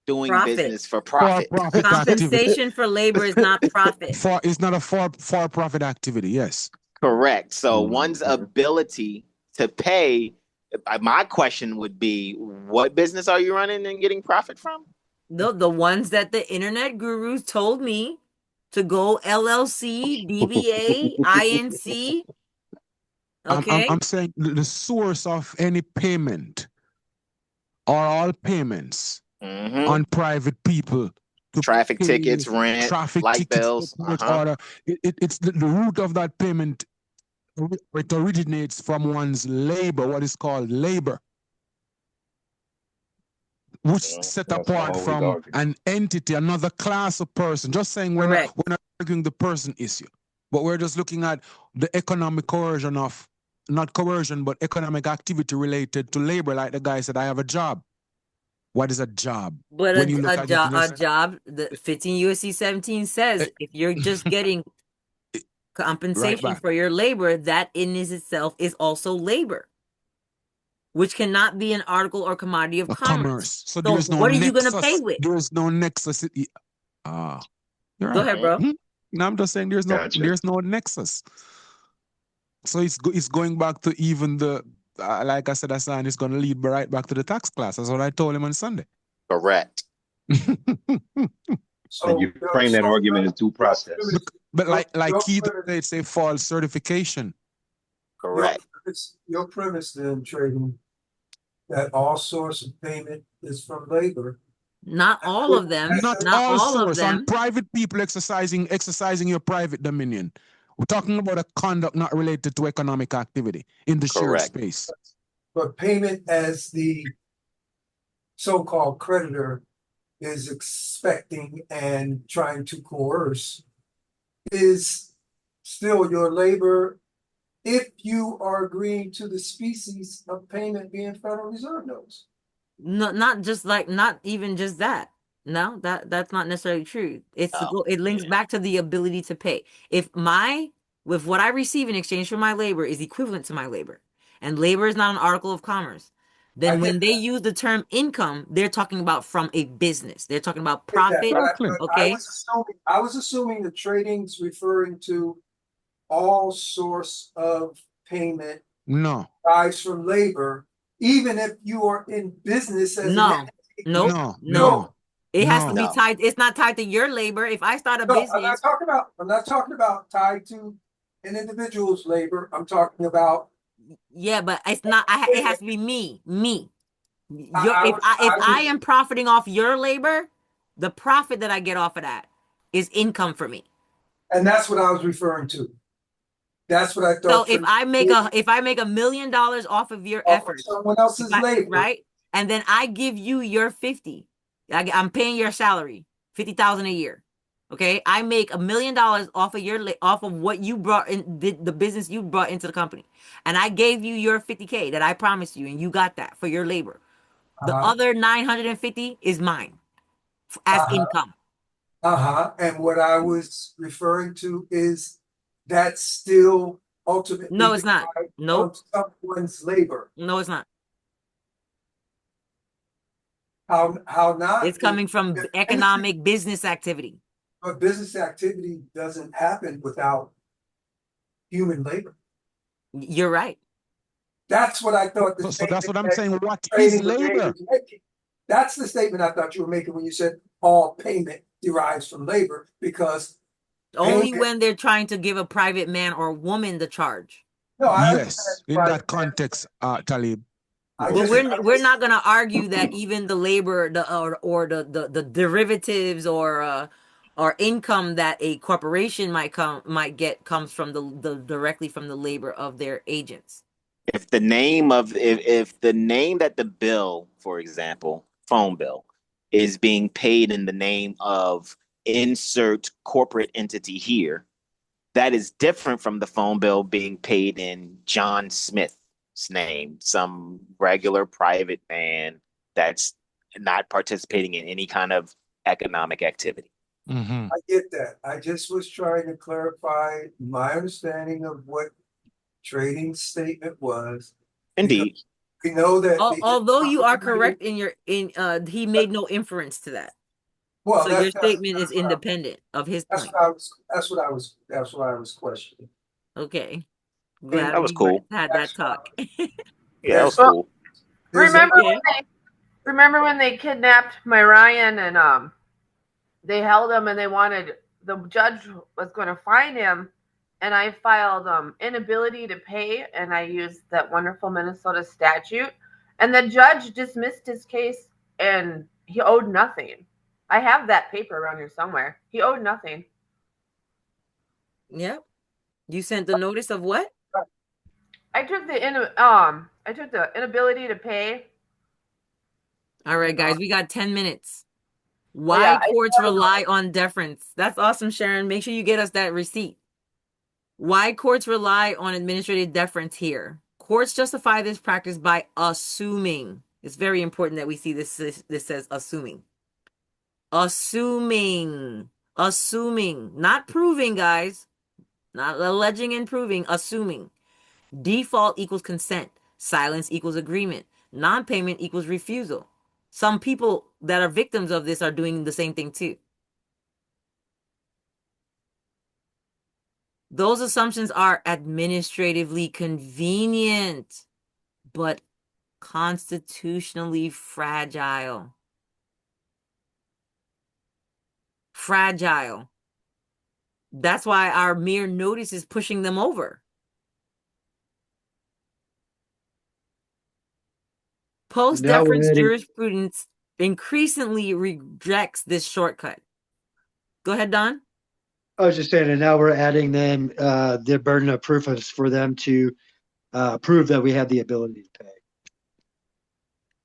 doing business for profit. Compensation for labor is not profit. It's not a for-profit activity. Yes. Correct. So one's ability to pay. My question would be, what business are you running and getting profit from? The ones that the internet gurus told me to go LLC, DBA, INC. Okay. I'm saying the source of any payment are all payments on private people. Traffic tickets, rent, traffic light tickets, bills. order. It's the root of that payment. It originates from one's labor, what is called labor, which set apart from an entity, another class of person. Just saying we're not arguing the person issue, but we're just looking at the economic coercion of, not coercion, but economic activity related to labor. Like the guy said, I have a job. What is a job? But a job, the 15 USC 17 says if you're just getting compensation for your labor, that in itself is also labor. which cannot be an article or commodity of commerce. So So there's no what are you nexus. going to pay with? There's no nexus. You're Go right. ahead, bro. No, I'm just saying there's no nexus. So it's going back to even the like I said, Hassan, it's going to lead right back to the tax class. That's what I told him on Sunday. Correct. So you frame that argument as due process. But like Keith said, it's a false certification. Correct. Your premise then, trading, that all source of payment is from labor. Not all of them. Not all source. On private people exercising your private dominion. We're talking about a conduct not related to economic activity in the shared space. But payment as the so-called creditor is expecting and trying to coerce is still your labor if you are agreeing to the species of payment being Federal Reserve notes. No, not even just that. No, that's not necessarily true. It links back to the ability to pay. If what I receive in exchange for my labor is equivalent to my labor, and labor is not an article of commerce, then when they use the term income, they're talking about from a business. They're talking about profit. Okay. I was assuming the trading's referring to all source of payment derives from labor, even if you are in business as No. It has to be tied. It's not tied to your labor. If I start a business, I'm not talking about tied to an individual's labor. I'm talking about but it's not. It has to be me. If I am profiting off your labor, the profit that I get off of that is income for me. And that's what I was referring to. That's what I thought. So if I make $1 million off of your efforts, someone else's labor, right? And then I give you your 50. I'm paying your salary, $50,000 a year. Okay, I make $1 million off of what you brought in the business you brought into the company, and I gave you your 50K that I promised you, and you got that for your labor. The other 950 is mine as income. And what I was referring to is that's still ultimately no, it's not. Nope. Someone's labor. No, it's not. How not? It's coming from economic business activity. But business activity doesn't happen without human labor. You're right. That's what I thought. So that's what I'm saying. What is labor? That's the statement I thought you were making when you said all payment derives from labor, because only when they're trying to give a private man or woman the charge. Yes, in that context, Talib. But we're not going to argue that even the labor, the derivatives or income that a corporation might get comes from the directly from the labor of their agents. If the name that the bill, for example, phone bill, is being paid in the name of insert corporate entity here, that is different from the phone bill being paid in John Smith's name, some regular private man that's not participating in any kind of economic activity. I get that. I just was trying to clarify my understanding of what trading statement was. Indeed. We know that although you are correct he made no inference to that. Well, so your statement is independent of his point. That's what I was questioning. Okay. Glad that was cool. Had that talk. Yeah, that was cool. Remember when they kidnapped my Ryan and they held him and the judge was going to fine him, and I filed inability to pay, and I used that wonderful Minnesota statute, and the judge dismissed his case and he owed nothing. I have that paper around here somewhere. He owed nothing. Yep. You sent the notice of what? I took the inability to pay. All right, guys, we got 10 minutes. Why courts rely on deference? That's awesome, Sharon. Make sure you get us that receipt. Why courts rely on administrative deference here? Courts justify this practice by assuming. It's very important that we see this says assuming. Assuming, not proving, guys, not alleging and proving, assuming. Default equals consent. Silence equals agreement. Non-payment equals refusal. Some people that are victims of this are doing the same thing too. Those assumptions are administratively convenient, but constitutionally fragile. Fragile. That's why our mere notice is pushing them over. Post-deference jurisprudence increasingly rejects this shortcut. Go ahead, Don. I was just saying, and now we're adding them the burden of proof is for them to prove that we have the ability to pay.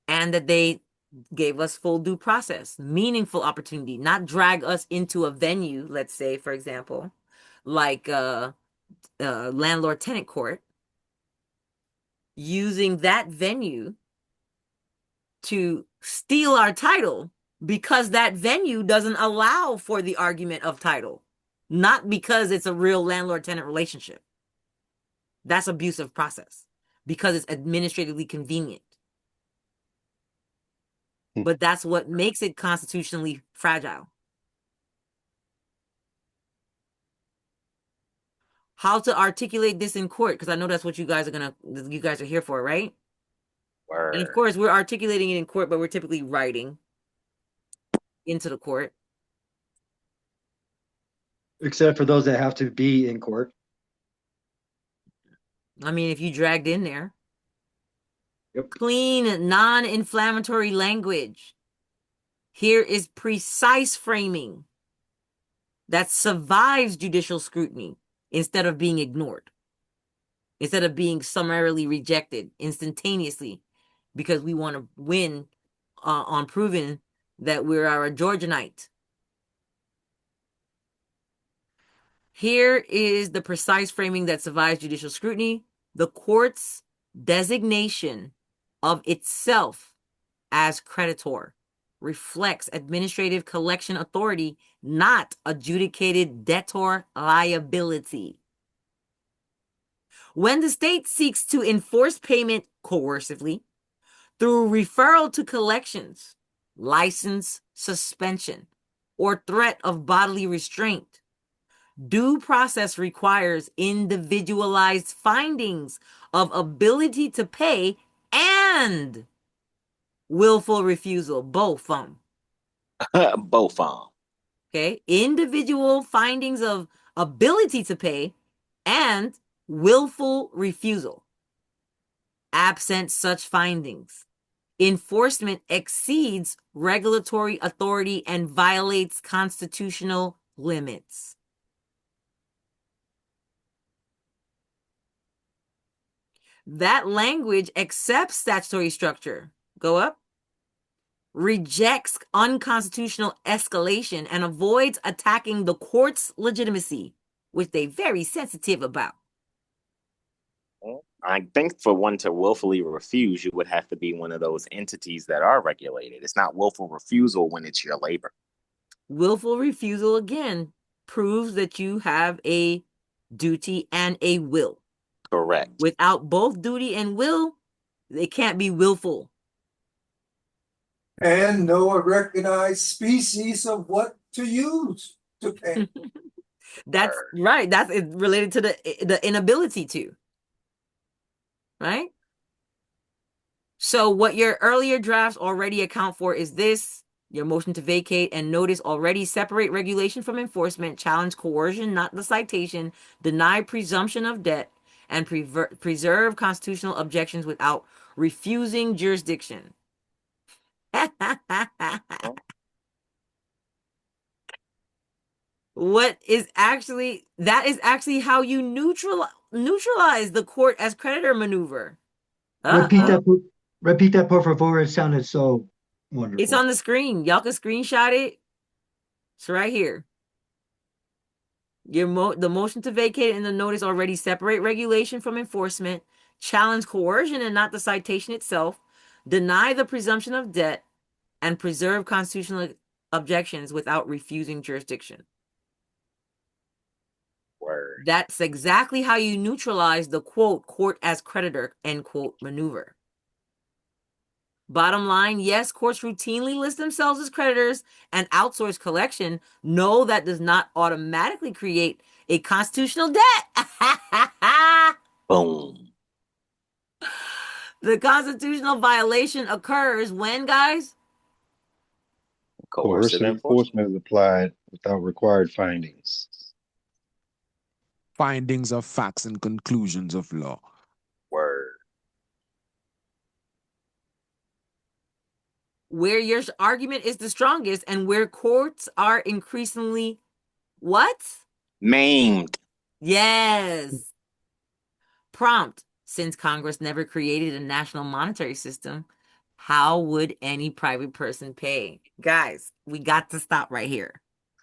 And that they gave us full due process, meaningful opportunity, not drag us into a venue, let's say, for example, like landlord-tenant court, using that venue to steal our title because that venue doesn't allow for the argument of title, not because it's a real landlord-tenant relationship. That's abusive process because it's administratively convenient. But that's what makes it constitutionally fragile. How to articulate this in court, because I know that's what you guys are here for, right? Word. And of course, we're articulating it in court, but we're typically writing into the court. Except for those that have to be in court. I mean, if you dragged in there. Yep. Clean, non-inflammatory language. Here is precise framing that survives judicial scrutiny instead of being ignored, instead of being summarily rejected instantaneously because we want to win on proving that we are a Georgianite. Here is the precise framing that survives judicial scrutiny. The court's designation of itself as creditor reflects administrative collection authority, not adjudicated debtor liability. When the state seeks to enforce payment coercively through referral to collections, license suspension, or threat of bodily restraint, due process requires individualized findings of ability to pay and willful refusal, both both okay, individual findings of ability to pay and willful refusal. Absent such findings, enforcement exceeds regulatory authority and violates constitutional limits. That language accepts statutory structure. Go up. Rejects unconstitutional escalation and avoids attacking the court's legitimacy, which they're very sensitive about. I think for one to willfully refuse, you would have to be one of those entities that are regulated. It's not willful refusal when it's your labor. Willful refusal, again, proves that you have a duty and a will. Correct. Without both duty and will, it can't be willful. And know a recognized species of what to use to pay. That's right. That's related to the inability to. Right? So what your earlier drafts already account for is this. Your motion to vacate and notice already separate regulation from enforcement, challenge coercion, not the citation, deny presumption of debt, and preserve constitutional objections without refusing jurisdiction. That is actually how you neutralize the court as creditor maneuver. Repeat that, por favor. It sounded so wonderful. It's on the screen. Y'all can screenshot it. It's right here. The motion to vacate and the notice already separate regulation from enforcement, challenge coercion and not the citation itself, deny the presumption of debt, and preserve constitutional objections without refusing jurisdiction. Word. That's exactly how you neutralize the quote, court as creditor, end quote, maneuver. Bottom line, yes, courts routinely list themselves as creditors and outsource collection. No, that does not automatically create a constitutional debt. Boom. The constitutional violation occurs when, guys? Coercive enforcement is applied without required findings. Findings of facts and conclusions of law. Word. Where your argument is the strongest and where courts are increasingly what? Maimed. Yes. Prompt. Since Congress never created a national monetary system, how would any private person pay? Guys, we got to stop right here.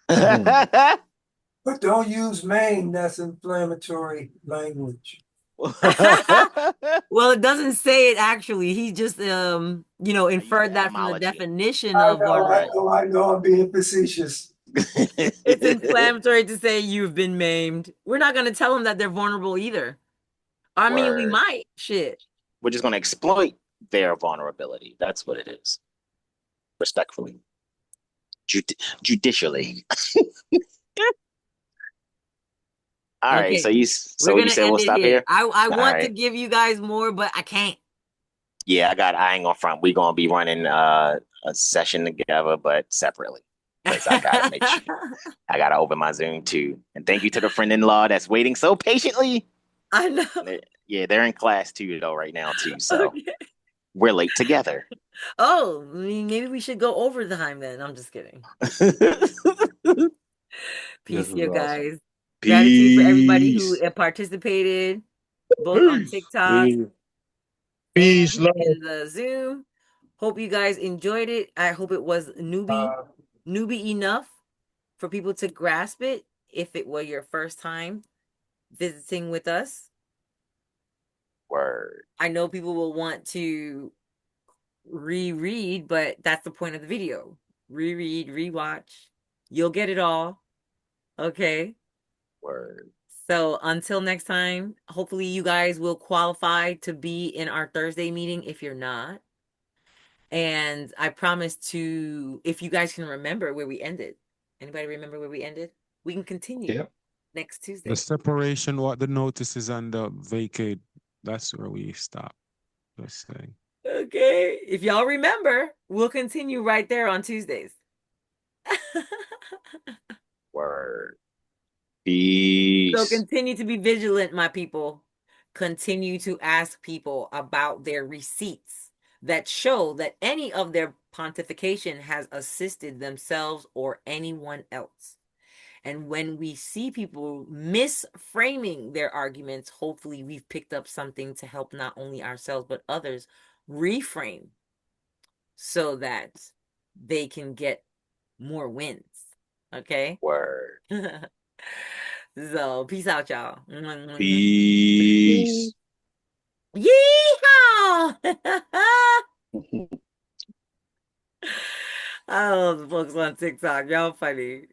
But don't use Maine, that's inflammatory language. Well, it doesn't say it actually. He just inferred that from the definition of I know, I'm being facetious. It's inflammatory to say you've been maimed. We're not going to tell them that they're vulnerable either. I mean, we Word. might. Shit. We're just going to exploit their vulnerability. That's what it is. Respectfully. Judicially. All right. So you said we'll stop here? I want to right. give you guys more, but I can't. Yeah, I ain't gonna front. We're gonna be running a session together, but separately. Because I gotta make sure I gotta open my Zoom too. And thank you to the friend-in-law that's waiting so patiently. I know. They're in class too though right now too. So we're late together. Oh, maybe we should go overtime then. I'm just kidding. Peace, you guys. Peace. Gratitude for everybody who participated, both on TikTok and in the Zoom. Hope you guys enjoyed it. I hope it was newbie enough for people to grasp it if it were your first time visiting with us. Word. I know people will want to reread, but that's the point of the video. Reread, rewatch. You'll get it all. Okay. Word. So until next time, hopefully you guys will qualify to be in our Thursday meeting if you're not. And I promise to, if you guys can remember where we ended. Anybody remember where we ended? We can continue next Tuesday. The separation, what the notice is on the vacate, that's where we stop. Let's say. Okay. If y'all remember, we'll continue right there on Tuesdays. Word. Peace. So continue to be vigilant, my people. Continue to ask people about their receipts that show that any of their pontification has assisted themselves or anyone else. And when we see people misframing their arguments, hopefully we've picked up something to help not only ourselves but others reframe so that they can get more wins. Okay? Word. So, peace out, y'all. Peace. Yeehaw! Oh, the folks on TikTok, y'all funny.